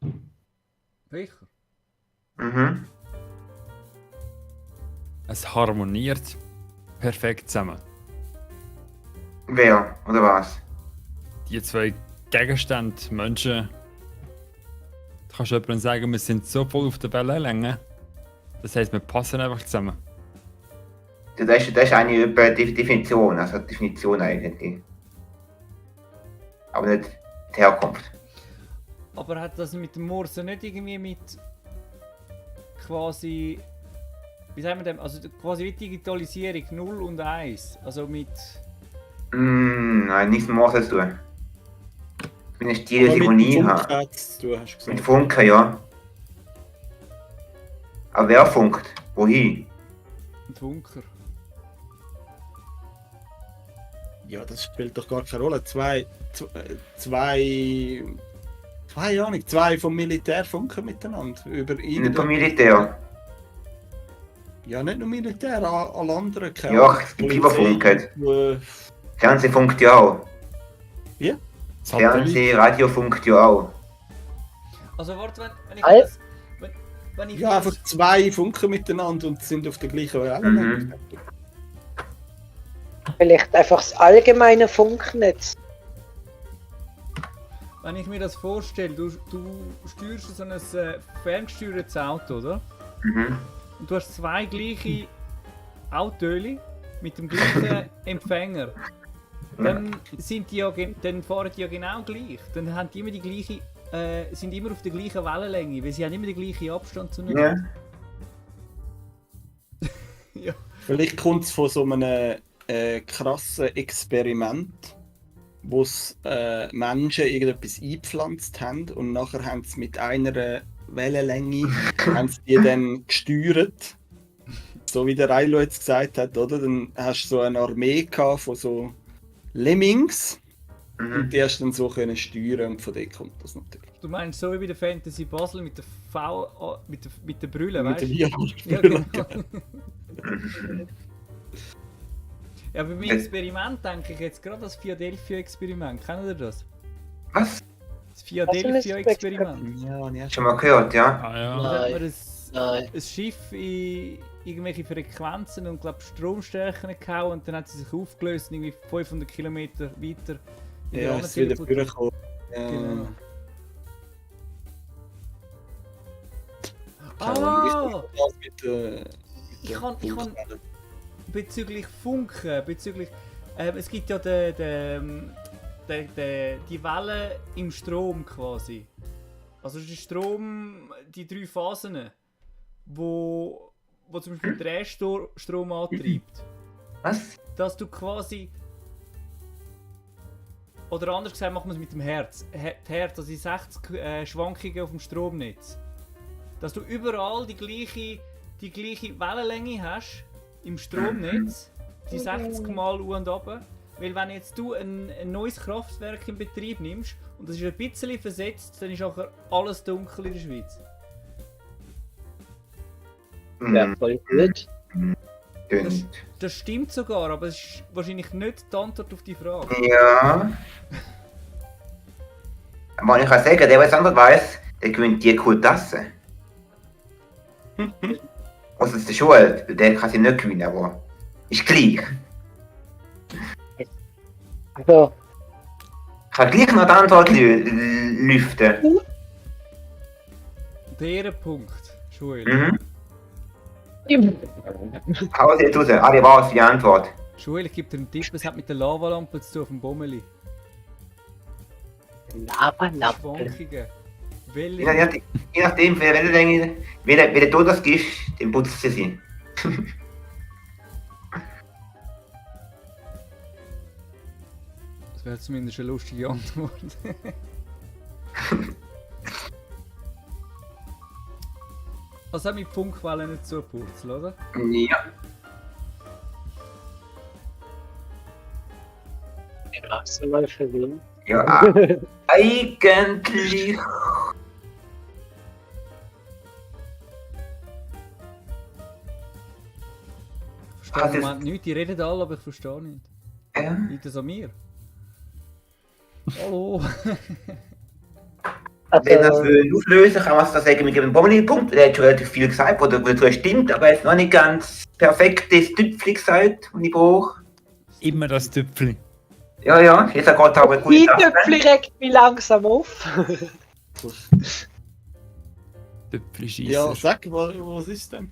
du? Sicher. Mhm. Es harmoniert perfekt zusammen. Wer? Oder was? Die zwei Gegenstände, Menschen. Du kannst jemandem sagen, wir sind so voll auf der Wellenlänge. Das heisst, wir passen einfach zusammen. Das ist eine Definition, also Definition eigentlich. Aber nicht die Herkunft. Aber hat das mit dem Morse nicht irgendwie mit quasi, wie sagen wir dem, also quasi wie Digitalisierung 0 und 1, also mit, Nein, nichts mit Morse zu tun. Ich bin eine Stil, Aber die ich mit nie dem habe. Funknetz, du hast Mit gesagt. Funken, ja. Aber wer funkt? Wohin? mit Funker. Ja, das spielt doch gar keine Rolle. Zwei vom Militär funken miteinander. Über Nicht vom Militär. Ja, nicht nur Militär, alle anderen. keine Ja, Ahnung, es gibt Polizei, Fieberfunken. Fernsehen funkt ja auch. Fernsehen, Radio funkt ja auch. Also warte, wenn ich Al- das, wenn ich Ja, das, einfach zwei funken miteinander und sind auf der gleichen Wellenlänge. Mhm. Vielleicht einfach das allgemeine Funknetz. wenn ich mir das vorstelle, du steuerst so ein ferngesteuertes Auto, oder? Mhm. Und du hast zwei gleiche Autos mit dem gleichen Empfänger. Dann sind die ja, dann fahren die ja genau gleich. Dann haben die immer die gleiche, sind immer auf der gleichen Wellenlänge, weil sie haben immer den gleichen Abstand zueinander. Ja. Ja. Vielleicht kommt es von so einem krassen Experiment, wo Menschen irgendetwas eingepflanzt haben und nachher haben sie mit einer Wellenlänge haben sie die dann gesteuert. So wie der Railo jetzt gesagt hat, oder? Dann hast du so eine Armee gehabt von so Lemmings und Mhm. die hast du dann so können steuern und von dort kommt das natürlich. Du meinst so wie bei der Fantasy Basel mit der mit der Brille, Mit weißt dem du? Ja, VR-Spiel. genau. Ja, bei meinem Experiment denke ich jetzt gerade das Philadelphia-Experiment. Kennt ihr das? Was? Das Philadelphia-Experiment. Ja, ja, Schon mal gehört, ja? Ah ja. Da hat man Nein. ein Schiff in irgendwelche Frequenzen und glaub Stromstärken gehauen und dann hat sie sich aufgelöst, irgendwie 500 Kilometer weiter. in die ja, andere ist wieder teleportiert. vorgekommen. Ja. Genau. Keine Ahnung, Ah! das mit, Ich kann Funkwellen. bezüglich Funken, es gibt ja die Wellen im Strom quasi. Also der Strom, die 3 Phasen, wo zum Beispiel Drehstrom antreibt. Was? Dass du quasi, oder anders gesagt, machen wir es mit dem Herz. Das Herz, also die 60 Schwankungen auf dem Stromnetz. Dass du überall die gleiche Wellenlänge hast im Stromnetz, die 60 Mal u und ab. Weil wenn jetzt du ein neues Kraftwerk in Betrieb nimmst und das ist ein bisschen versetzt, dann ist auch alles dunkel in der Schweiz. Ja, voll gut. Dünn. Das stimmt sogar, aber es ist wahrscheinlich nicht die Antwort auf die Frage. Ja. Aber ich kann sagen, der was anderes weiß, der gewinnt die coole Tasse. Also ist der Schule, der kann sie nicht gewinnen, aber ist gleich. Also, Ich kann gleich noch die Antwort lüften. Der Punkt, Joel. Mhm. Hau sie jetzt raus, alle raus für die Antwort. Joel, ich gebe dir einen Tipp, es hat mit der Lavalampe zu tun auf dem Bommeli. Lavalampe. Schwankungen. Welche? Je nachdem, wer du das gibst, den putzt sie sie. Das wäre zumindest eine lustige Antwort. Also mit Funkwellen nicht so Purzel, oder? Ja. Ja, so mal verwirrt. Ja, eigentlich. Ich verstehe im Moment nichts, die reden alle, aber ich verstehe nicht. Ja. Liegt das an mir? Hallo? Wenn das Also, auflösen kann man es da sagen, mit dem Bommelpunkt. Der hat schon relativ viel gesagt, oder das stimmt, aber jetzt noch nicht ganz perfektes Tüpfchen gesagt, was ich brauche. Immer das Tüpfli. Ja, ja, jetzt geht aber gut. die Töpfchen regt mich langsam auf. Tüpfli schießen. Ja, sag mal, was ist denn?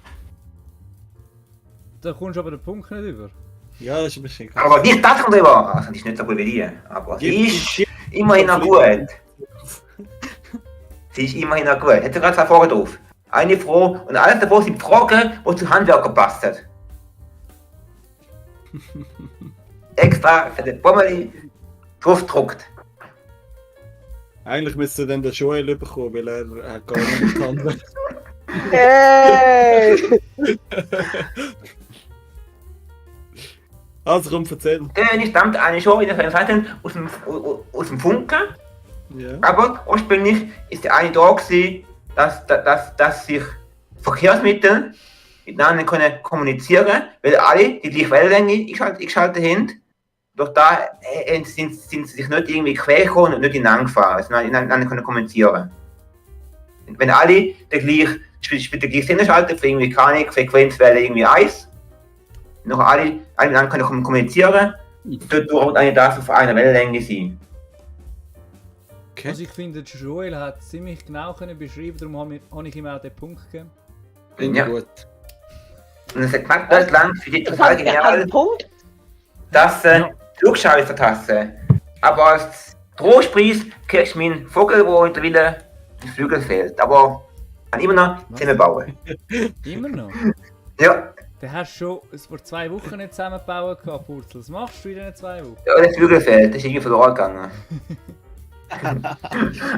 Da kommst du aber den Punkt nicht über. Ja, das ist ein bisschen krass. Aber nicht das kommt drüber. Also, die ist nicht so gut wie die. Aber sie ist immerhin noch gut. Sie ist immerhin noch gut. Hätte gerade zwei Fragen drauf. Eine Frage und alles davon sind Fragen, die zu Handwerker passen. Extra für den Bommeli draufgedruckt. Eigentlich müsste dann der Joel bekommen, weil er hat gar nicht gehandelt. Hey! Also komm, erzähl. Ich stammt eine schon in der Seite aus dem Funken. Ja. Aber ursprünglich ist der eine da gewesen, dass sich Verkehrsmittel miteinander können kommunizieren, weil alle die gleiche Wellenlänge eingeschaltet haben. Doch da sind sie sich nicht irgendwie quer gekommen und nicht ineinander gefahren, sondern miteinander können kommunizieren. Wenn alle den gleichen Sender schalten, für irgendwie keine Frequenzwelle irgendwie 1, noch alle miteinander können kommunizieren, dort wird eine das auf einer Wellenlänge sein. Okay. Also ich finde, Joel hat ziemlich genau können beschreiben, darum habe ich ihm auch den Punkt gegeben. Finde Ja. gut. Und es hat knapp dort lang für die total Er hat genial, einen Punkt. dass Flugschau ist der Tasse. Aber als Trostpreis kriegst du meinen Vogel, der mittlerweile die Flügel fehlt. Aber kann immer noch zusammenbauen. Immer noch. Ja, Den hast du schon vor 2 Wochen nicht zusammengebaut gehabt, Purzel. Was machst du in diesen 2 Wochen? ja, der Flügel fehlt, das ist irgendwie verloren gegangen.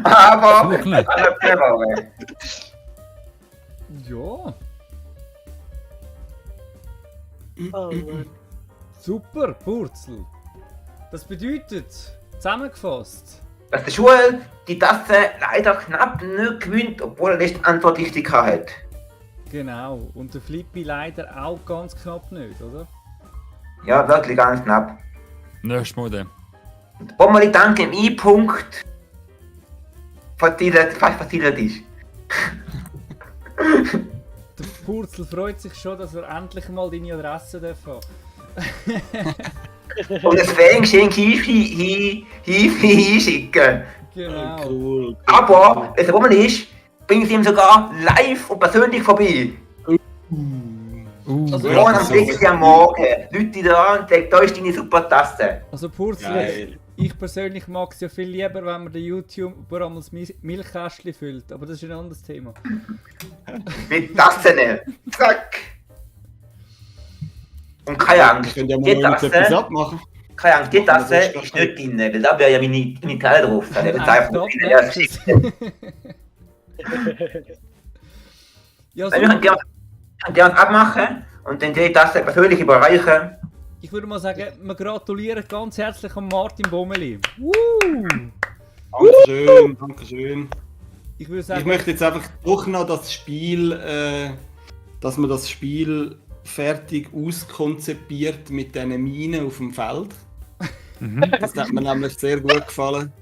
Aber Wirklich? kann er zusammenbauen. Ja, Oh Mann. super, Purzel. Das bedeutet, zusammengefasst, Dass der Schul die Tasse leider knapp nicht gewinnt, obwohl er nicht Antwort richtig hat. genau. Und der Flippy leider auch ganz knapp nicht, oder? Ja, wirklich ganz knapp. Nächstes Mal dann. Bommeli danke im I-Punkt fast verzielt ist. Der Purzel freut sich schon, dass er endlich mal deine Adresse darf haben. Und das Fangeschenk hinschicken. Genau. Cool. Aber, wenn es rum ist, bringe ich ihm sogar live und persönlich vorbei. Also, Morgen am so. 6. Uhr am Morgen. Leute da und sagen, da ist deine super Tasse. Also Purzel, Geil. ich persönlich mag es ja viel lieber, wenn man den YouTuber einmal das Milchkästchen füllt, aber das ist ein anderes Thema. Mit Tassen. Zack. Und keine Angst, Ich könnte ja die mal etwas Tasse, abmachen. keine Angst, die Machen wir Tasse das ist nicht drin, weil da wäre ja meine Teile drauf. Da wäre Ein einfach Knopf, drin, ja, nächstes. Ja, wir können gerne abmachen und dann die Tasse persönlich überreichen. ich würde mal sagen, wir gratulieren ganz herzlich an Martin Bommeli. Dankeschön, Dankeschön. Ich würde sagen, Ich möchte jetzt einfach doch noch das Spiel, dass man das Spiel fertig auskonzipiert mit diesen Minen auf dem Feld. Das hat mir nämlich sehr gut gefallen.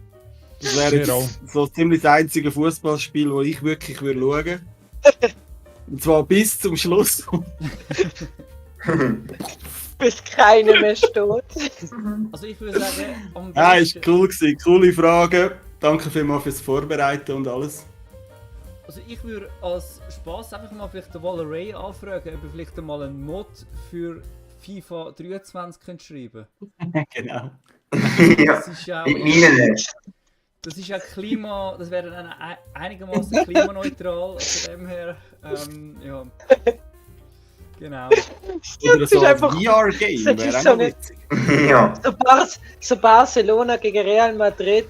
Das wäre Mir auch. jetzt so ziemlich das einzige Fußballspiel, das ich wirklich schauen würde. Und zwar bis zum Schluss. Bis keiner mehr steht. also ich würde sagen, am Ja, ist besten- cool gewesen. Coole Frage. Danke vielmals fürs Vorbereiten und alles. Also ich würde als Spaß einfach mal vielleicht den Valeray anfragen, ob er vielleicht mal einen Mod für FIFA 23 könnte schreiben. Genau. Ja, Das ist ja auch, mit Minen. das ist ja Klima, das wäre dann einigermaßen klimaneutral, von dem her, ja. Genau. Oder Das so ist ein einfach- VR-Game das wäre ist auch so noch nicht- witzig. Ja. So Barcelona gegen Real Madrid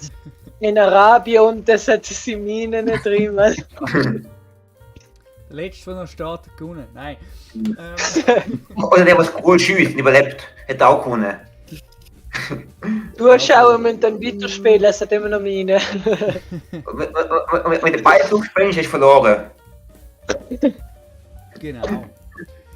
in Arabien und das hat sie Minen nicht drin. Weil Der letzte, der noch steht, hat gewonnen. Nein. Oder der, was cool schießt und überlebt, hat auch gewonnen. Zuschauer müssen dann weiterspielen, es hat immer noch meine. Wenn du beide zugspringst, hast du verloren. Genau.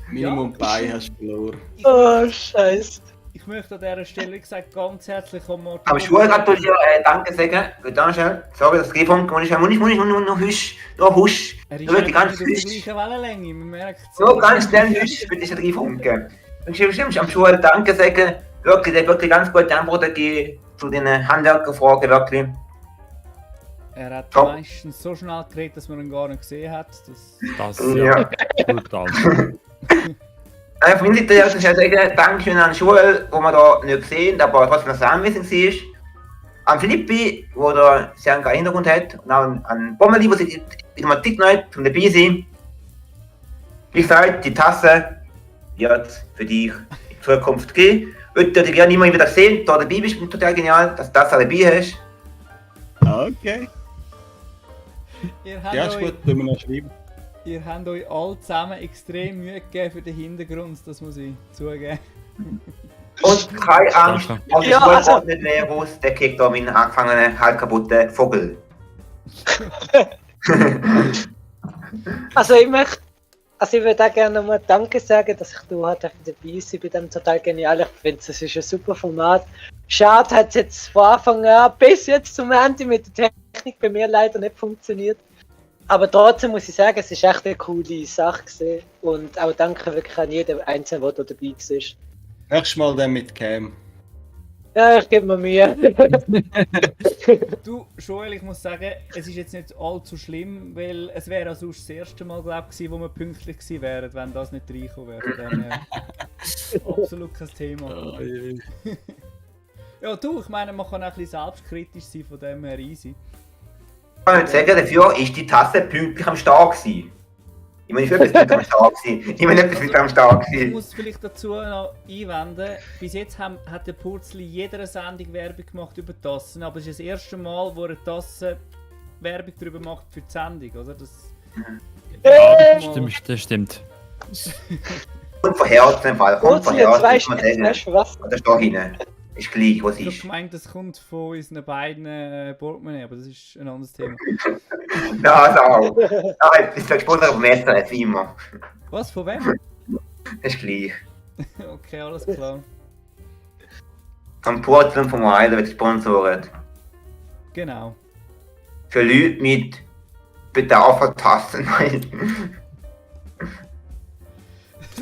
Minimum bei hast du verloren. Oh, Scheiße. Ich möchte an dieser Stelle, wie gesagt, ganz herzlich an Martin. Am Schul gratuliere, danke sagen. Danke schön. Sorry, das Griffung, muss nur husch. Nur husch. Er ist Nur wirklich nicht ganz auf der husch. gleichen Wellenlänge, man merkt es. Nur ganz schnell husch für diese Griffungen. Und stimmst am Schul danke sagen. Wirklich, der hat wirklich ganz gute Antworten gegeben zu den Handwerkerfragen, wirklich. Er hat Top. meistens so schnell geredet, dass man ihn gar nicht gesehen hat. Das Ja. brutal. Von meiner Seite aus muss ich sagen, Dankeschön an die Schule, wo wir da nicht sehen, aber trotzdem das anwesend war. An Philippi, der da sehr einen Hintergrund hat. Und auch an Bommeli, der sich wieder mal Zeit neu zum dabei sein. Wie gesagt, die Tasse wird für dich in Zukunft gehen. Ich würde gerne immer wieder sehen, da dabei bist, total genial, dass du das dabei hast. Okay. Ihr habt, Ja, ist euch, gut, tun wir noch schreiben. ihr habt euch alle zusammen extrem Mühe gegeben für den Hintergrund, das muss ich zugeben. Und keine Angst, Danke. aus der Ja, Schule also- kommt nicht mehr raus, der kriegt da meinen angefangenen, halb kaputten Vogel. Also ich würde auch gerne nochmal Danke sagen, dass ich da halt dabei sein bei dem total genial. Ich finde, es ist ein super Format. Schade hat es jetzt von Anfang an bis jetzt zum Ende mit der Technik bei mir leider nicht funktioniert. Aber trotzdem muss ich sagen, es ist echt eine coole Sache gewesen. Und auch danke wirklich an jeden Einzelnen, der da dabei war. Nächstes Mal dann mit Cam. Ja, ich gebe mir Mühe. Du, Joel, ich muss sagen, es ist jetzt nicht allzu schlimm, weil es wäre auch sonst das erste Mal, glaube ich, wo wir pünktlich gewesen wären, wenn das nicht reingekommen wäre. Von dem her absolut kein Thema. Ja, du, ich meine, man kann auch ein bisschen selbstkritisch sein, von dem her easy. Ich kann nicht sagen, dafür ist die Tasse pünktlich am Start gewesen. Ich meine, ich bin etwas am Start gewesen. Ich meine, etwas am Start Ich gewesen. muss vielleicht dazu noch einwenden, bis jetzt hat der Purzli jeder Sendung Werbung gemacht über Tassen, aber es ist das erste Mal, wo er Tassen Werbung darüber macht für die Sendung, oder? Das Stimmt, das stimmt. Und von Herzen im Fall. Und von Kurz, Herzen, jetzt muss man weißt du, sagen. was? Da steht hinten. Ist gleich, was Ich habe ist. gemeint, das kommt von unseren beiden Portemonnaie, aber das ist ein anderes Thema. Ja, das auch. Ah, jetzt ist der Sponsor auf dem Messer, als immer. Was, von wem? Das ist gleich. Okay, alles klar. Vom Purzel und vom Heiler wird gesponsert. Genau. Für Leute mit Bedarf an Tassen.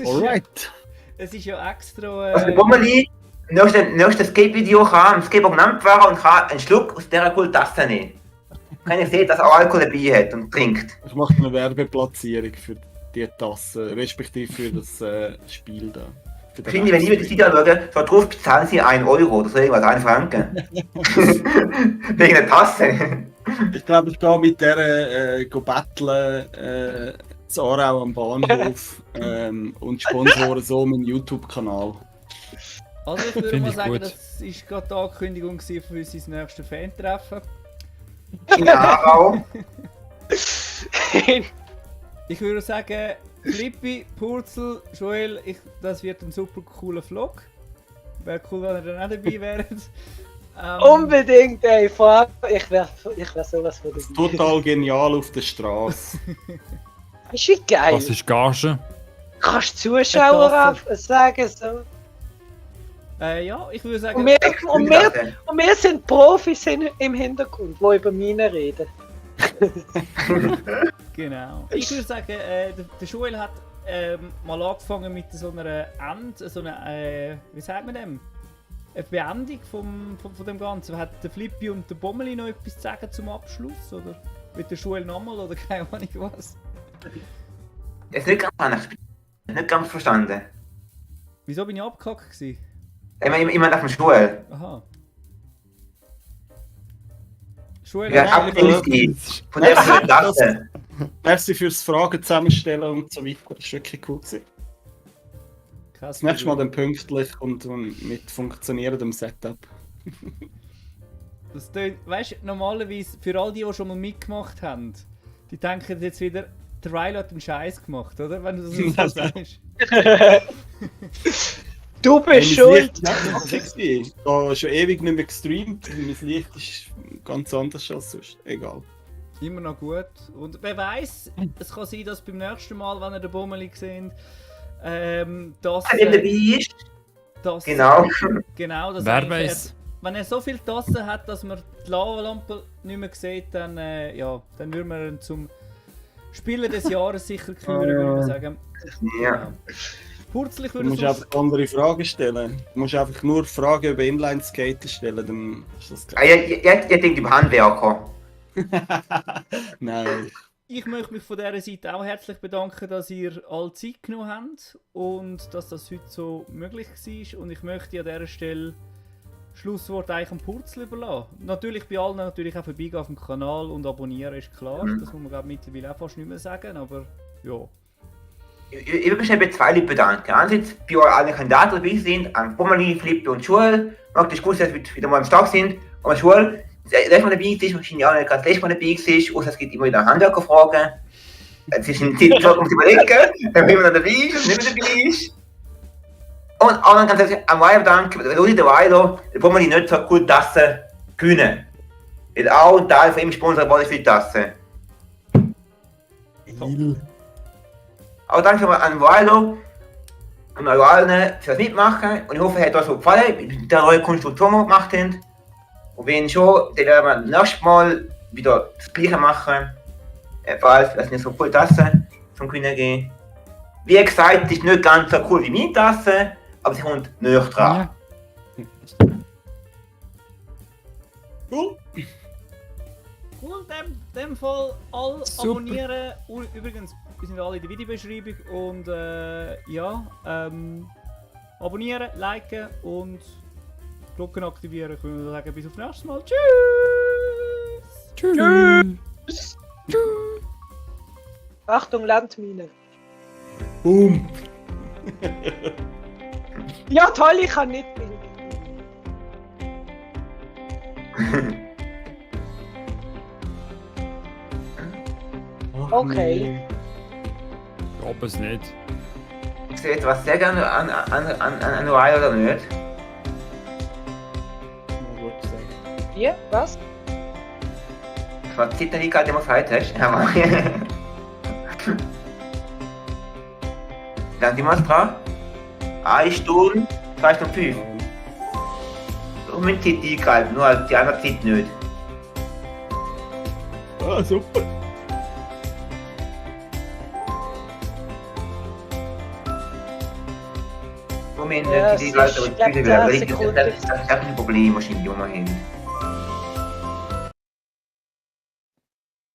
Alright. Es ist ja extra. Also der Bommeli, nächstes Skate-Video kann am Skateboard genannt werden und kann einen Schluck aus dieser coolen Tasse nehmen. Kann ich sehen, dass er auch Alkohol dabei hat und trinkt. Ich mache eine Werbeplatzierung für die Tasse, respektive für das Spiel da. Für den Finde ich, wenn ich mir das Video anschaue, so drauf bezahlen sie 1 Euro oder so irgendwas, 1 Franken. Wegen der Tasse. Ich glaube, ich gehe mit der go battlen zu Aarau am Bahnhof und sponsore so meinen YouTube-Kanal. Also ich würde Finde mal ich sagen, gut. das war gerade die Ankündigung gewesen für unser nächstes Fan-Treffen. In Aarau. Ich würde sagen, Flippi, Purzel, Joel, das wird ein super cooler Vlog. Wäre cool, wenn ihr dann auch dabei wärt. Unbedingt, ey, ich wär sowas von dabei. Total genial auf der Straße. Das ist wie geil. Was ist Gage? Kannst du Zuschauer Tasse. sagen so. Ja, ich würde sagen, Und wir sind Profis im Hintergrund, die über meine reden. genau. Ich würde sagen, der Joel hat mal angefangen mit so einer wie sagt man dem? Eine Beendung von dem Ganzen. Hat der Flippi und der Bommeli noch etwas zu sagen zum Abschluss? Oder mit der Joel nochmal oder keine Ahnung was? Das ist nicht ganz verstanden. Wieso bin ich abgehackt gewesen? Ich meine auf dem Stuhl. Aha. Joel, Ja, hat abgerissen. Von der Tasse. Merci fürs Fragen zusammenstellen und so weiter. Das war wirklich cool gewesen. Das nächste Mal dann pünktlich und mit funktionierendem Setup. Das tönt, weißt du, normalerweise für all die schon mal mitgemacht haben, die denken jetzt wieder, der Riley hat den Scheiß gemacht, oder? Wenn du das so sagst. Du bist schuld! Ja, ich habe schon ewig nicht mehr gestreamt. Mein Licht ist ganz anders als sonst. Egal. Immer noch gut. Und wer weiß, es kann sein, dass beim nächsten Mal, wenn ihr den Bummeli seht, dass. Wenn dabei ist. Das, Genau. Genau, dass Wer weiß. wenn er so viele Tassen hat, dass man die Lavalampe nicht mehr sieht, dann, ja, dann würden wir ihn zum Spieler des Jahres sicher küren, würde ich sagen. Ja. Purzlich Du würde musst ich einfach andere Fragen stellen. Du musst einfach nur Fragen über Inline-Skaten stellen, dann ist das Ah, geil. jetzt denkt über Handwerker. Nein. Ich möchte mich von dieser Seite auch herzlich bedanken, dass ihr alle Zeit genommen habt und dass das heute so möglich war. Und ich möchte an dieser Stelle Schlusswort eigentlich am Purzel überlassen. Natürlich bei allen natürlich auch vorbeigehen auf dem Kanal und abonnieren, ist klar. Das muss man glaube ich mittlerweile auch fast nicht mehr sagen, aber ja. Ich würde mich bei zwei Leuten bedanken. Einerseits bei euch alle Kandidaten dabei sind, an Bummeli, Flippe und Schul. Mag das gut, dass wir wieder mal am Start sind. Aber Schul, letztes Mal dabei ist, wahrscheinlich auch nicht gerade das letzte Mal dabei ist, außer es gibt immer wieder Handwerkerfragen. Es ist ein Titel, um zu überlegen, wenn jemand dabei ist und nicht mehr dabei ist. Und auch noch ganz herzlich an Weiler bedanken, weil Leute der Weiler, der Bummeli nicht so gut Tassen gewinnen. Weil auch ein Teil von ihm sponsert wurde für die Tassen. Auch danke an Weiler und euch allen fürs Mitmachen. Und ich hoffe, es hat euch so gefallen, mit der neuen Konstruktion, die wir gemacht haben. Und wenn schon, dann werden wir nächstes Mal wieder das Gleiche machen. Falls es nicht so coole Tassen zum Gewinnen geben. Wie gesagt, es ist nicht ganz so cool wie meine Tasse, aber sie kommt näher dran. Cool. Cool, in dem Fall alle Super. abonnieren. Und übrigens, wir sind alle in der Videobeschreibung. Und ja, abonnieren, liken und Glocken aktivieren. Können wir sagen, bis auf nächstes Mal. Tschüss! Tschüss! Achtung, Landmine! Boom. Ja toll, ich kann nicht bilden. Okay. Ich glaube es nicht. Ich sehe etwas sehr gerne an Weiler oder nicht. Wie? Was? Ich war Zeit nicht gerade, was du heute hast. Aber dann sind wir dran. 1 Stunde, 2 Stunden 5. Und mit Zeit eingehalten, nur die andere Zeit nicht. Ah, super. Moment, Ja, die es Leute, ist, die glaub, Leute, 10 das Sekunden. ist ein Problem, wahrscheinlich, die wir haben.